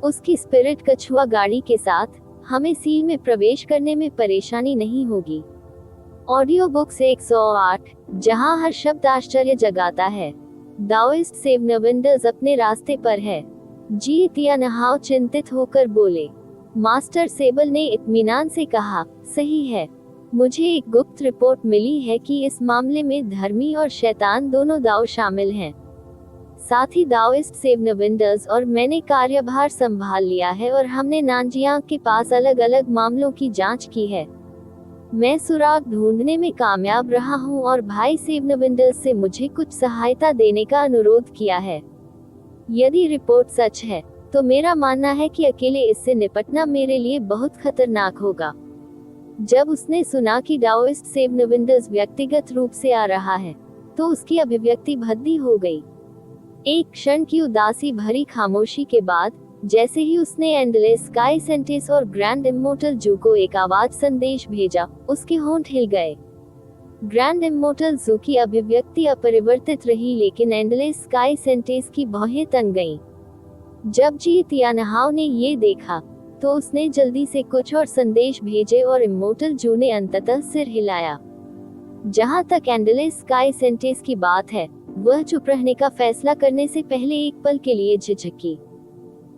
उसकी स्पिरिट कछुआ गाड़ी के साथ हमें सील में प्रवेश करने में परेशानी नहीं होगी। ऑडियो बुक्स 108, जहां हर शब्द आश्चर्य जगाता है। दाओइस्ट सेवनविंडर्स अपने रास्ते पर है। जी तियानहाओ चिंतित होकर बोले। मास्टर सेबल ने इत्मीनान से कहा, सही है। मुझे एक गुप्त रिपोर्ट मिली है कि इस मामले में धर्मी और शैतान दोनों दाओ शामिल हैं। साथ ही दाओइस्ट सेवनविंडर्स और मैंने कार्यभार संभाल लिया है और हमने नानजियांग के पास अलग अलग मामलों की जांच की है। मैं सुराग ढूंढने में कामयाब रहा हूं और भाई सेवनविंडर्स से मुझे कुछ सहायता देने का अनुरोध किया है। यदि रिपोर्ट सच है, तो मेरा मानना है कि अकेले इससे निपटना मेरे लिए बहुत खतरनाक होगा। जब उसने सुना कि दाओइस्ट सेवनविंडर्स व्यक्तिगत रूप से आ रहा है, तो उसकी अभिव्यक्ति भद्दी हो गई। एक क्षण की उदासी भरी खामोशी के बाद, जैसे ही उसने एंडलेस स्काई सेंटेस और ग्रैंड इमोर्टल जू को एक आवाज संदेश भेजा, उसके होंठ हिल गए। ग्रैंड इमोर्टल जू की अभिव्यक्ति अपरिवर्तित रही, लेकिन एंडलेस स्काई सेंटेस की भौहें तन गईं। जब जी तियानहाओ ने ये देखा, तो उसने जल्दी से कुछ और संदेश भेजे और इमोर्टल जू ने अंततः सिर हिलाया। जहां तक एंडलेस स्काई सेंटेस की बात है, वह चुप रहने का फैसला करने से पहले एक पल के लिए झिझकी।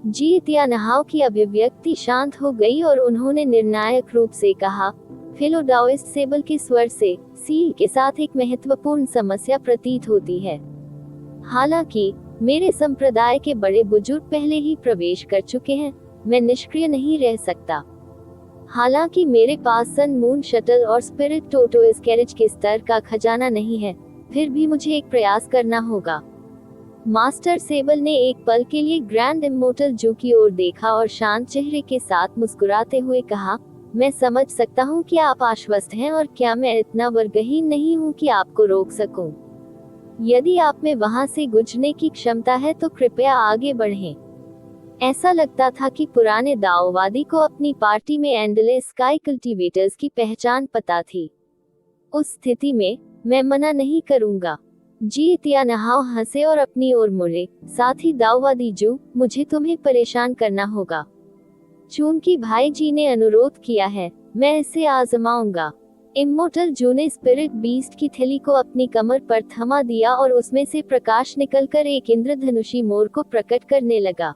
जी तियानहाओ की अभिव्यक्ति शांत हो गई और उन्होंने निर्णायक रूप से कहा, फिलोडाओइस्ट सेबल के स्वर से सील के साथ एक महत्वपूर्ण समस्या प्रतीत होती है। हालांकि मेरे संप्रदाय के बड़े बुजुर्ग पहले ही प्रवेश कर चुके हैं, मैं निष्क्रिय नहीं रह सकता। हालांकि मेरे पास सन मून शटल और स्पिरिट टोटोइस कैरेज के स्तर का खजाना नहीं है, फिर भी मुझे एक प्रयास करना होगा। मास्टर सेबल ने एक पल के लिए ग्रैंड इमोर्टल जू की ओर देखा और शांत चेहरे के साथ मुस्कुराते हुए कहा, मैं समझ सकता हूँ कि आप आश्वस्त हैं और क्या मैं इतना वर्गहीन नहीं हूँ कि आपको रोक सकूं। यदि आप में वहां से गुजरने की क्षमता है तो कृपया आगे बढ़ें। ऐसा लगता था कि पुराने दाओवादी को अपनी पार्टी में एंडलेस स्काई कल्टीवेटर्स की पहचान पता थी। उस स्थिति में मैं मना नहीं करूंगा। जी तियानहाओ हंसे और अपनी ओर मुड़े। साथ ही दाओवादी जू, मुझे तुम्हें परेशान करना होगा। चूंकि भाई जी ने अनुरोध किया है, मैं इसे आजमाऊंगा। इमोर्टल जू ने स्पिरिट बीस्ट की थैली को अपनी कमर पर थमा दिया और उसमें से प्रकाश निकलकर एक इंद्रधनुषी मोर को प्रकट करने लगा।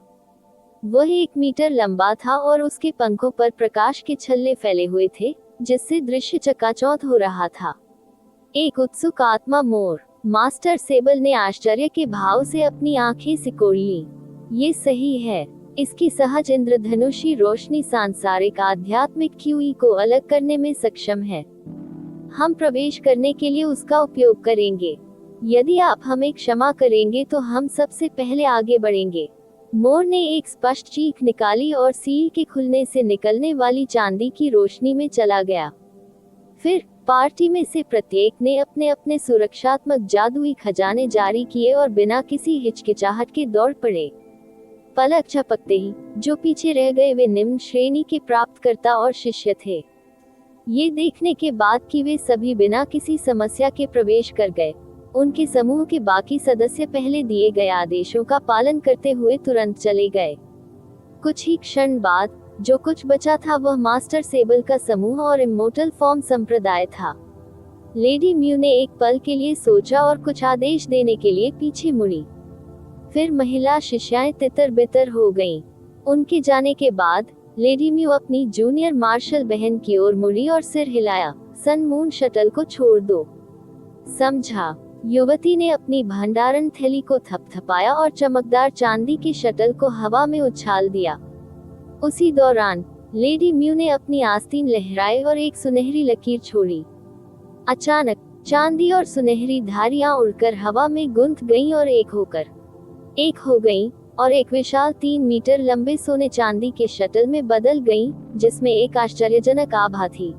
वह 1 मीटर लंबा था और उसके पंखों पर प्रकाश के छल्ले फैले हुए थे, जिससे दृश्य चकाचौंध हो रहा था। एक उत्सुक आत्मा मोर। मास्टर सेबल ने आश्चर्य के भाव से अपनी आंखें सिकोड़ लीं। ये सही है। इसकी सहज इंद्रधनुषी रोशनी सांसारिक आध्यात्मिक क्यूई को अलग करने में सक्षम है। हम प्रवेश करने के लिए उसका उपयोग करेंगे। यदि आप हमें क्षमा करेंगे तो हम सबसे पहले आगे बढ़ेंगे। मोर ने एक स्पष्ट चीख निकाली और सील के खुलने से निकलने वाली चांदी की रोशनी में चला गया। फिर पार्टी में से प्रत्येक ने अपने अपने सुरक्षात्मक जादुई खजाने जारी किए और बिना किसी हिचकिचाहट के दौड़ पड़े। पलक झपकते ही जो पीछे रह गए वे निम्न श्रेणी के प्राप्तकर्ता और शिष्य थे। ये देखने के बाद कि वे सभी बिना किसी समस्या के प्रवेश कर गए, उनके समूह के बाकी सदस्य पहले दिए गए आदेशों का पालन करते हुए तुरंत चले गए। कुछ ही क्षण बाद जो कुछ बचा था वह मास्टर सेबल का समूह और इमोर्टल फॉर्म संप्रदाय था। लेडी म्यू ने एक पल के लिए सोचा और कुछ आदेश देने के लिए पीछे मुड़ी। फिर महिला शिष्याएं तितर बितर हो गईं। उनके जाने के बाद लेडी म्यू अपनी जूनियर मार्शल बहन की ओर मुड़ी और सिर हिलाया, सन मून शटल को छोड़ दो। समझा। युवती ने अपनी भंडारण थैली को थपथपाया और चमकदार चांदी के शटल को हवा में उछाल दिया। उसी दौरान लेडी म्यू ने अपनी आस्तीन लहराई और एक सुनहरी लकीर छोड़ी। अचानक चांदी और सुनहरी धारियां उड़कर हवा में गुंथ गईं और एक हो गईं और एक विशाल 3 मीटर लंबे सोने चांदी के शटल में बदल गईं, जिसमें एक आश्चर्यजनक आभा थी।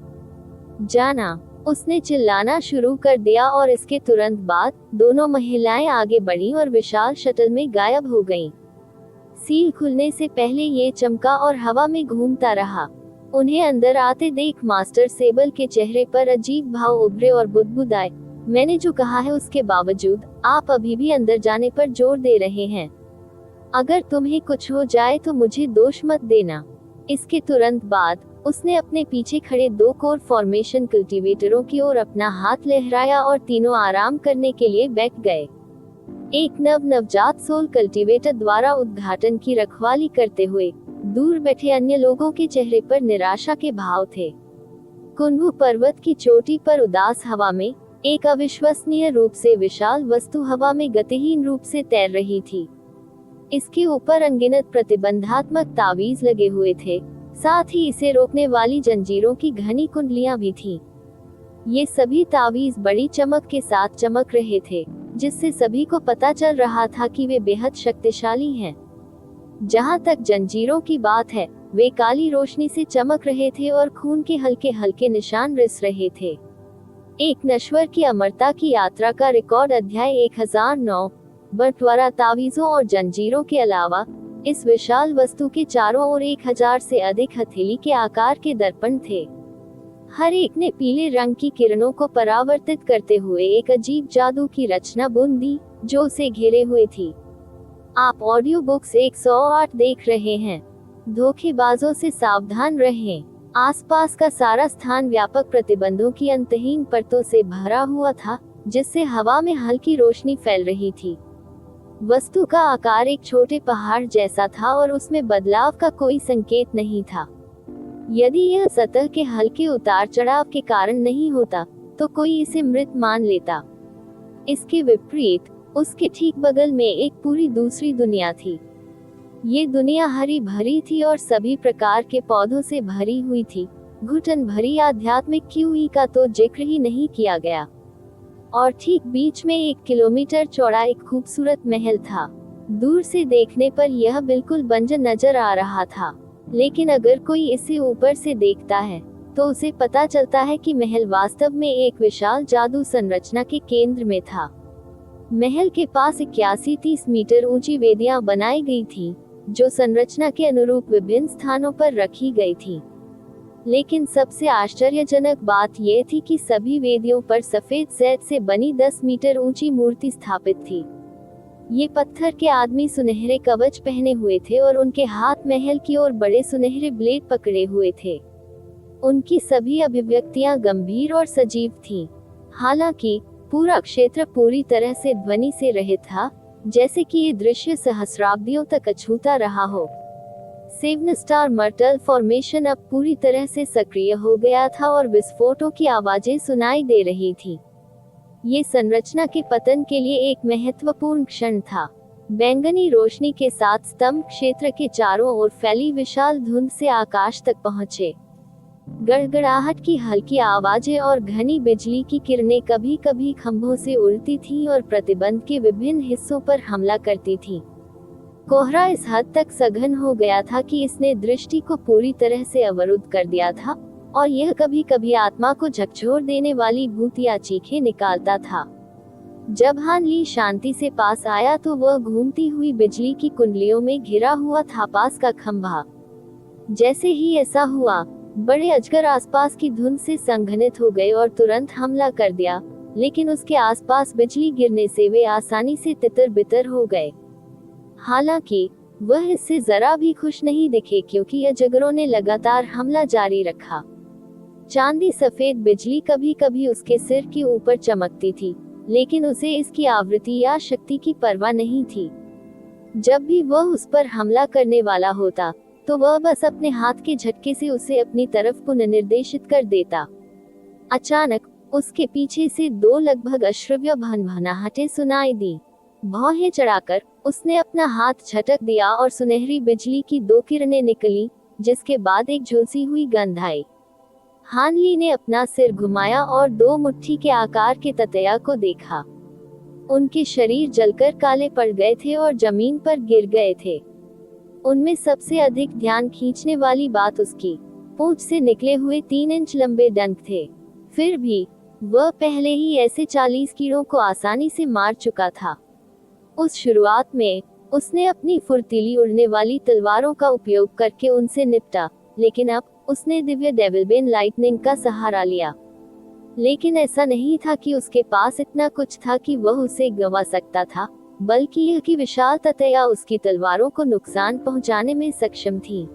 जाना, उसने चिल्लाना शुरू कर दिया और इसके तुरंत बाद दोनों महिलाएं आगे बढ़ीं और विशाल शटल में गायब हो गईं। सील खुलने से पहले ये चमका और हवा में घूमता रहा। उन्हें अंदर आते देख मास्टर सेबल के चेहरे पर अजीब भाव उभरे और बुदबुदाए, मैंने जो कहा है उसके बावजूद आप अभी भी अंदर जाने पर जोर दे रहे हैं। अगर तुम्हें कुछ हो जाए तो मुझे दोष मत देना। इसके तुरंत बाद उसने अपने पीछे खड़े 2 कोर फॉर्मेशन कल्टीवेटरों की ओर अपना हाथ लहराया और तीनों आराम करने के लिए बैठ गए। एक नवजात सोल कल्टीवेटर द्वारा उद्घाटन की रखवाली करते हुए दूर बैठे अन्य लोगों के चेहरे पर निराशा के भाव थे। कुंभू पर्वत की चोटी पर उदास हवा में एक अविश्वसनीय रूप से विशाल वस्तु हवा में गतिहीन रूप से तैर रही थी। इसके ऊपर अनगिनत प्रतिबंधात्मक तावीज लगे हुए थे, साथ ही इसे रोकने वाली जंजीरों की घनी कुंडलियां भी थीं। ये सभी तावीज बड़ी चमक के साथ चमक रहे थे, जिससे सभी को पता चल रहा था कि वे बेहद शक्तिशाली हैं। जहां तक जंजीरों की बात है, वे काली रोशनी से चमक रहे थे और खून के हल्के हल्के निशान रिस रहे थे। एक नश्वर की अमरता की यात्रा का रिकॉर्ड अध्याय 1009। बंटवारा तावीजों और जंजीरों के अलावा इस विशाल वस्तु के चारों ओर 1000 से अधिक हथेली के आकार के दर्पण थे। हर एक ने पीले रंग की किरणों को परावर्तित करते हुए एक अजीब जादू की रचना बुन दी, जो उसे घेरे हुए थी। आप ऑडियो बुक्स 108 देख रहे हैं। धोखेबाजों से सावधान रहें। आसपास का सारा स्थान व्यापक प्रतिबंधों की अंतहीन परतों से भरा हुआ था, जिससे हवा में हल्की रोशनी फैल रही थी। वस्तु का आकार एक छोटे पहाड़ जैसा था और उसमें बदलाव का कोई संकेत नहीं था। यदि यह सतह के हल्के उतार चढ़ाव के कारण नहीं होता, तो कोई इसे मृत मान लेता। इसके विपरीत उसके ठीक बगल में एक पूरी दूसरी दुनिया थी। ये दुनिया हरी भरी थी और सभी प्रकार के पौधों से भरी हुई थी। घुटन भरी आध्यात्मिक क्यूई का तो जिक्र ही नहीं किया गया। और ठीक बीच में 1 किलोमीटर चौड़ा एक खूबसूरत महल था। दूर से देखने पर यह बिल्कुल बंजर नजर आ रहा था, लेकिन अगर कोई इसे ऊपर से देखता है तो उसे पता चलता है कि महल वास्तव में एक विशाल जादू संरचना के केंद्र में था। महल के पास 81-30 मीटर ऊंची वेदियां बनाई गई थीं, जो संरचना के अनुरूप विभिन्न स्थानों पर रखी गई थी। लेकिन सबसे आश्चर्यजनक बात यह थी कि सभी वेदियों पर सफेद जैत से बनी 10 मीटर ऊंची मूर्ति स्थापित थी। ये पत्थर के आदमी सुनहरे कवच पहने हुए थे और उनके हाथ महल की ओर बड़े सुनहरे ब्लेड पकड़े हुए थे। उनकी सभी अभिव्यक्तियां गंभीर और सजीव थीं। हालांकि पूरा क्षेत्र पूरी तरह से ध्वनि से रहित था, जैसे कि ये दृश्य सहस्राब्दियों तक अछूता रहा हो। 7 स्टार मर्टल फॉर्मेशन अब पूरी तरह से सक्रिय हो गया था और विस्फोटों की आवाजें सुनाई दे रही थी। ये संरचना के पतन के लिए एक महत्वपूर्ण क्षण था। बैंगनी रोशनी के साथ स्तंभ क्षेत्र के चारों ओर फैली विशाल धुंध से आकाश तक पहुंचे। गड़गड़ाहट की हल्की आवाजें और घनी बिजली की किरणें कभी कभी खंभों से उड़ती थीं और प्रतिबंध के विभिन्न हिस्सों पर हमला करती थीं। कोहरा इस हद तक सघन हो गया था कि इसने दृष्टि को पूरी तरह से अवरुद्ध कर दिया था और यह कभी कभी आत्मा को झकझोर देने वाली भूतिया चीखें निकालता था। जब हान ली शांति से पास आया तो वह घूमती हुई बिजली की कुंडलियों में घिरा हुआ था पास का खंभा। जैसे ही ऐसा हुआ, बड़े अजगर आसपास की धुंध से संघनित हो गए और तुरंत हमला कर दिया, लेकिन उसके आसपास बिजली गिरने से वे आसानी से तितर बितर हो गए। हालांकि वह इससे जरा भी खुश नहीं दिखे, क्योंकि अजगरों ने लगातार हमला जारी रखा। चांदी सफेद बिजली कभी कभी उसके सिर के ऊपर चमकती थी, लेकिन उसे इसकी आवृत्ति या शक्ति की परवाह नहीं थी। जब भी वह उस पर हमला करने वाला होता, तो वह बस अपने हाथ के झटके से उसे अपनी तरफ पुनर्निर्देशित कर देता। अचानक उसके पीछे से दो लगभग अश्रव्य भनभनाहटें सुनाई दी। भौहें चढ़ाकर उसने अपना हाथ झटक दिया और सुनहरी बिजली की दो किरणें निकली, जिसके बाद एक झुलसी हुई गंध आई। हान ली ने अपना सिर घुमाया और दो मुट्ठी के आकार के ततैया को देखा। उनके शरीर जलकर काले पड़ गए थे और जमीन पर गिर गए थे। उनमें सबसे अधिक ध्यान खींचने वाली बात उसकी पूंछ से निकले हुए 3 इंच लंबे डंक थे। फिर भी वह पहले ही ऐसे 40 कीड़ों को आसानी से मार चुका था। उस शुरुआत में उसने अपनी फुर्तीली उड़ने वाली तलवारों का उपयोग करके उनसे निपटा, लेकिन अब उसने दिव्य डेविलबेन लाइटनिंग का सहारा लिया। लेकिन ऐसा नहीं था कि उसके पास इतना कुछ था कि वह उसे गंवा सकता था, बल्कि यह कि विशाल ततैया उसकी तलवारों को नुकसान पहुंचाने में सक्षम थी।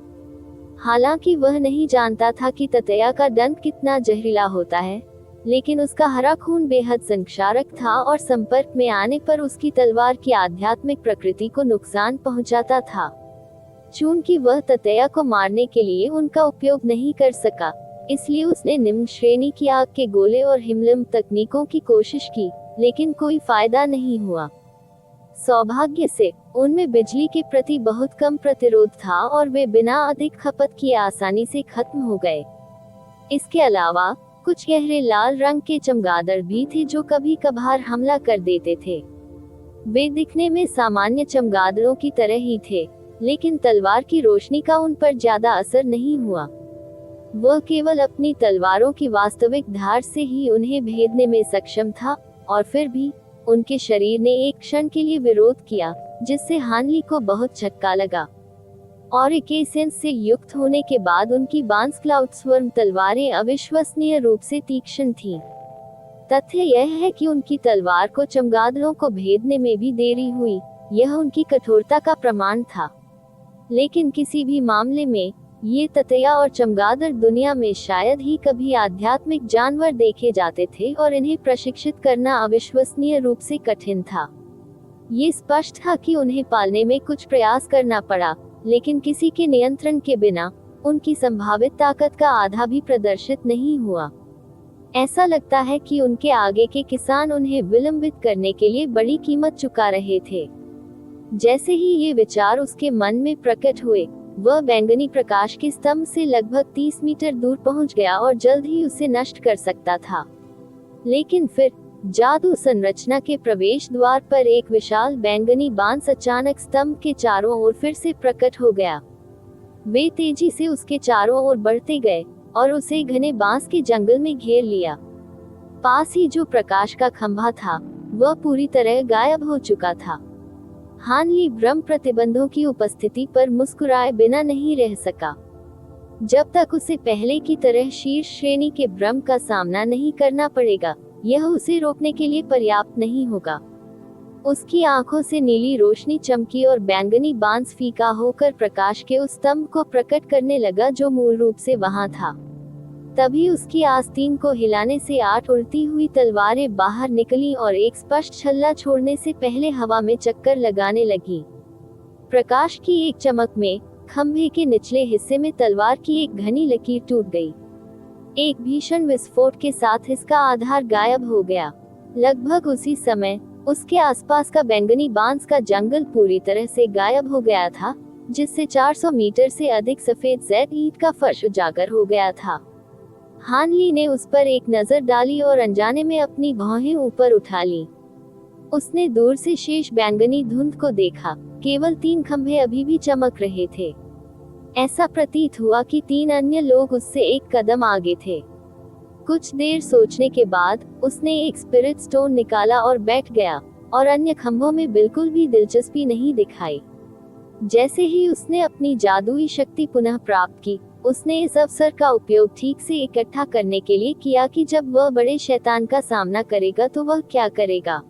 हालांकि वह नहीं जानता था कि ततैया का डंक कितना जहरीला होता है, लेकिन उसका हरा खून बेहद संक्षारक था और संपर्क में आने पर उसकी तलवार की आध्यात्मिक प्रकृति को नुकसान पहुंचाता था। चूंकि वह ततैया को मारने के लिए उनका उपयोग नहीं कर सका, इसलिए उसने निम्न श्रेणी की आग के गोले और हिमलिम तकनीकों की कोशिश की, लेकिन कोई फायदा नहीं हुआ। सौभाग्य से उनमें बिजली के प्रति बहुत कम प्रतिरोध था और वे बिना अधिक खपत किए आसानी से खत्म हो गए। इसके अलावा कुछ गहरे लाल रंग के चमगादड़ भी थे जो कभी कभार हमला कर देते थे। वे दिखने में सामान्य चमगादड़ों की तरह ही थे, लेकिन तलवार की रोशनी का उन पर ज्यादा असर नहीं हुआ। वह केवल अपनी तलवारों की वास्तविक धार से ही उन्हें भेदने में सक्षम था, और फिर भी उनके शरीर ने एक क्षण के लिए विरोध किया, जिससे हान ली को बहुत झटका लगा। और एसेंस से युक्त होने के बाद उनकी बांस क्लाउड स्वर्म तलवारें अविश्वसनीय रूप से तीक्ष्ण थीं। तथ्य यह है कि उनकी तलवार को चमगादड़ों को भेदने में भी देरी हुई, यह उनकी कठोरता का प्रमाण था। लेकिन किसी भी मामले में ये ततैया और चमगादड़ दुनिया में शायद ही कभी आध्यात्मिक जानवर देखे जाते थे और इन्हें प्रशिक्षित करना अविश्वसनीय रूप से कठिन था। ये स्पष्ट था कि उन्हें पालने में कुछ प्रयास करना पड़ा, लेकिन किसी के नियंत्रण के बिना उनकी संभावित ताकत का आधा भी प्रदर्शित नहीं हुआ। ऐसा लगता है कि उनके आगे के किसान उन्हें विलंबित करने के लिए बड़ी कीमत चुका रहे थे। जैसे ही ये विचार उसके मन में प्रकट हुए, वह बैंगनी प्रकाश के स्तंभ से लगभग 30 मीटर दूर पहुंच गया और जल्द ही उसे नष्ट कर सकता था। लेकिन फिर जादू संरचना के प्रवेश द्वार पर एक विशाल बैंगनी बांस अचानक स्तंभ के चारों ओर फिर से प्रकट हो गया। वे तेजी से उसके चारों ओर बढ़ते गए और उसे घने बांस के जंगल में घेर लिया। पास ही जो प्रकाश का खंभा था, वह पूरी तरह गायब हो चुका था। हान ली ब्रह्म प्रतिबंधों की उपस्थिति पर मुस्कुराए बिना नहीं रह सका। जब तक उसे पहले की तरह शीर्ष श्रेणी के ब्रह्म का सामना नहीं करना पड़ेगा, यह उसे रोकने के लिए पर्याप्त नहीं होगा। उसकी आंखों से नीली रोशनी चमकी और बैंगनी बांस फीका होकर प्रकाश के उस स्तंभ को प्रकट करने लगा जो मूल रूप से वहां था। तभी उसकी आस्तीन को हिलाने से 8 उड़ती हुई तलवारें बाहर निकली और एक स्पष्ट छल्ला छोड़ने से पहले हवा में चक्कर लगाने लगी। प्रकाश की एक चमक में खंभे के निचले हिस्से में तलवार की एक घनी लकीर टूट गई। एक भीषण विस्फोट के साथ इसका आधार गायब हो गया। लगभग उसी समय उसके आसपास का बैंगनी बांस का जंगल पूरी तरह से गायब हो गया था, जिससे 400 मीटर से अधिक सफेद जेड ईंट का फर्श उजागर हो गया था। हान ली ने उस पर एक नजर डाली और अनजाने में अपनी भौहें ऊपर उठा ली। उसने दूर से शेष बैंगनी धुंध को देखा। केवल 3 खंभे अभी भी चमक रहे थे। ऐसा प्रतीत हुआ कि 3 अन्य लोग उससे एक कदम आगे थे। कुछ देर सोचने के बाद उसने एक स्पिरिट स्टोन निकाला और बैठ गया, और अन्य खंभों में बिल्कुल भी दिलचस्पी नहीं दिखाई। जैसे ही उसने अपनी जादुई शक्ति पुनः प्राप्त की, उसने इस अवसर का उपयोग ठीक से इकट्ठा करने के लिए किया कि जब वह बड़े शैतान का सामना करेगा तो वह क्या करेगा।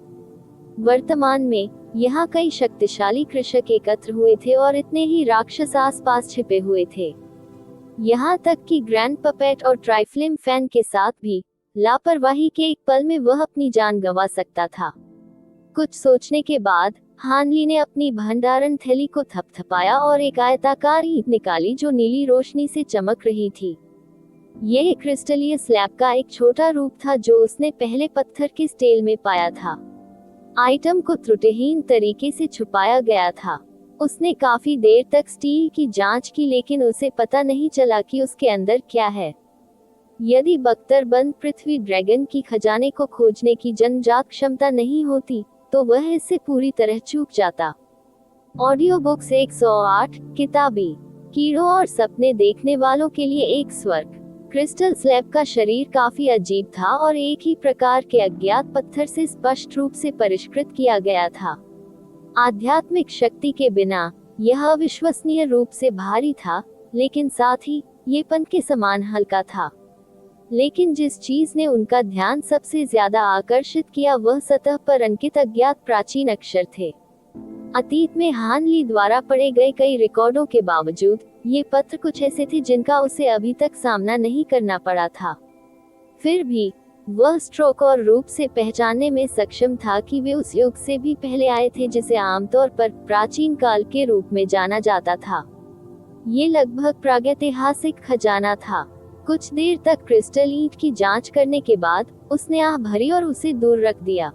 वर्तमान में यहाँ कई शक्तिशाली कृषक एकत्र हुए थे और इतने ही राक्षस आसपास छिपे हुए थे। यहाँ तक कि ग्रैंड पपेट और ट्राइफ्लेम फैन के साथ भी लापरवाही के एक पल में वह अपनी जान गंवा सकता था। कुछ सोचने के बाद हान ली ने अपनी भंडारण थैली को थपथपाया और एक आयताकार ईंट निकाली जो नीली रोशनी से चमक रही थी। यह क्रिस्टलीय स्लैब का एक छोटा रूप था जो उसने पहले पत्थर के स्टेल में पाया था। आइटम को त्रुटिहीन तरीके से छुपाया गया था। उसने काफी देर तक स्टील की जांच की लेकिन उसे पता नहीं चला कि उसके अंदर क्या है। यदि बख्तरबंद पृथ्वी ड्रैगन की खजाने को खोजने की जन्मजात क्षमता नहीं होती तो वह इससे पूरी तरह चूक जाता। ऑडियो बुक्स 108 किताबी कीड़ों और सपने देखने वालों के लिए एक स्वर्ग। क्रिस्टल स्लैब का शरीर काफी अजीब था और एक ही प्रकार के अज्ञात पत्थर से स्पष्ट रूप से परिष्कृत किया गया था। आध्यात्मिक शक्ति के बिना यह अविश्वसनीय रूप से भारी था, लेकिन साथ ही ये पन के समान हल्का था। लेकिन जिस चीज ने उनका ध्यान सबसे ज्यादा आकर्षित किया वह सतह पर अंकित अज्ञात प्राचीन अक्षर थे। अतीत में हान ली द्वारा पढ़े गए कई रिकॉर्डों के बावजूद ये पत्र कुछ ऐसे थे जिनका उसे अभी तक सामना नहीं करना पड़ा था। फिर भी वह स्ट्रोक और रूप से पहचानने में सक्षम था कि वे उस युग से भी पहले आए थे जिसे आमतौर पर प्राचीन काल के रूप में जाना जाता था। ये लगभग प्रागैतिहासिक खजाना था। कुछ देर तक क्रिस्टल ईंट की जांच करने के बाद उसने आह भरी और उसे दूर रख दिया।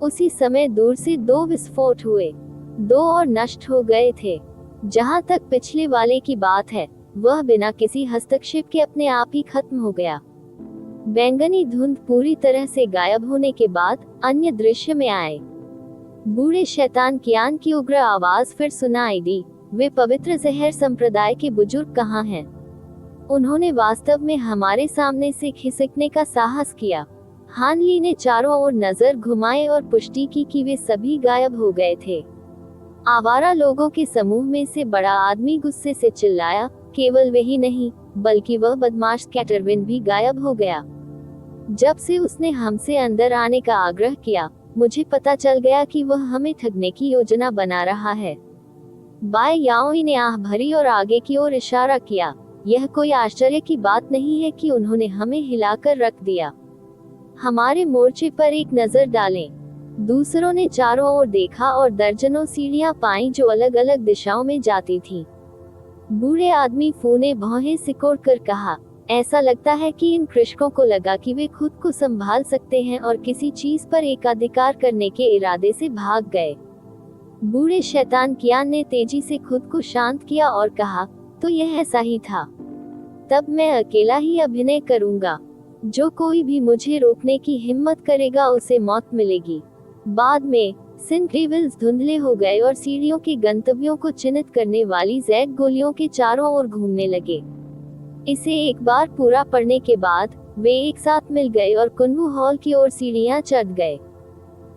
उसी समय दूर से 2 विस्फोट हुए। 2 और नष्ट हो गए थे। जहां तक पिछले वाले की बात है वह बिना किसी हस्तक्षेप के अपने आप ही खत्म हो गया। बैंगनी धुंध पूरी तरह से गायब होने के बाद अन्य दृश्य में आए। बूढ़े शैतान कियान की उग्र आवाज फिर सुनाई दी। वे पवित्र जहर संप्रदाय के बुजुर्ग कहाँ हैं? उन्होंने वास्तव में हमारे सामने से खिसकने का साहस किया। हान ली ने चारों ओर नजर घुमाए और पुष्टि की कि वे सभी गायब हो गए थे। आवारा लोगों के समूह में से बड़ा आदमी गुस्से से चिल्लाया, केवल वही नहीं बल्कि वह बदमाश कैटरविन भी गायब हो गया। जब से उसने हमसे अंदर आने का आग्रह किया, मुझे पता चल गया कि वह हमें ठगने की योजना बना रहा है। बाय याओई ने आह भरी और आगे की ओर इशारा किया। यह कोई आश्चर्य की बात नहीं है कि उन्होंने हमें हिलाकर रख दिया। हमारे मोर्चे पर एक नजर डालें। दूसरों ने चारों ओर देखा और दर्जनों सीढ़ियां पाईं जो अलग अलग दिशाओं में जाती थीं। बूढ़े आदमी फूने भौहें सिकोड़कर कहा, ऐसा लगता है कि इन कृषकों को लगा कि वे खुद को संभाल सकते हैं और किसी चीज पर एकाधिकार करने के इरादे से भाग गए। बूढ़े शैतान कियान ने तेजी से खुद को शांत किया और कहा, तो यह ऐसा ही था। तब मैं अकेला ही अभिनय करूंगा। जो कोई भी मुझे रोकने की हिम्मत करेगा उसे मौत मिलेगी। बाद में सिंक्रीविल्स धुंधले हो गए और सीढ़ियों के गंतव्यों को चिन्हित करने वाली जैड गोलियों के चारों ओर घूमने लगे। इसे एक बार पूरा पढ़ने के बाद वे एक साथ मिल गए और कुन्वू हॉल की ओर सीढ़ियां चढ़ गए।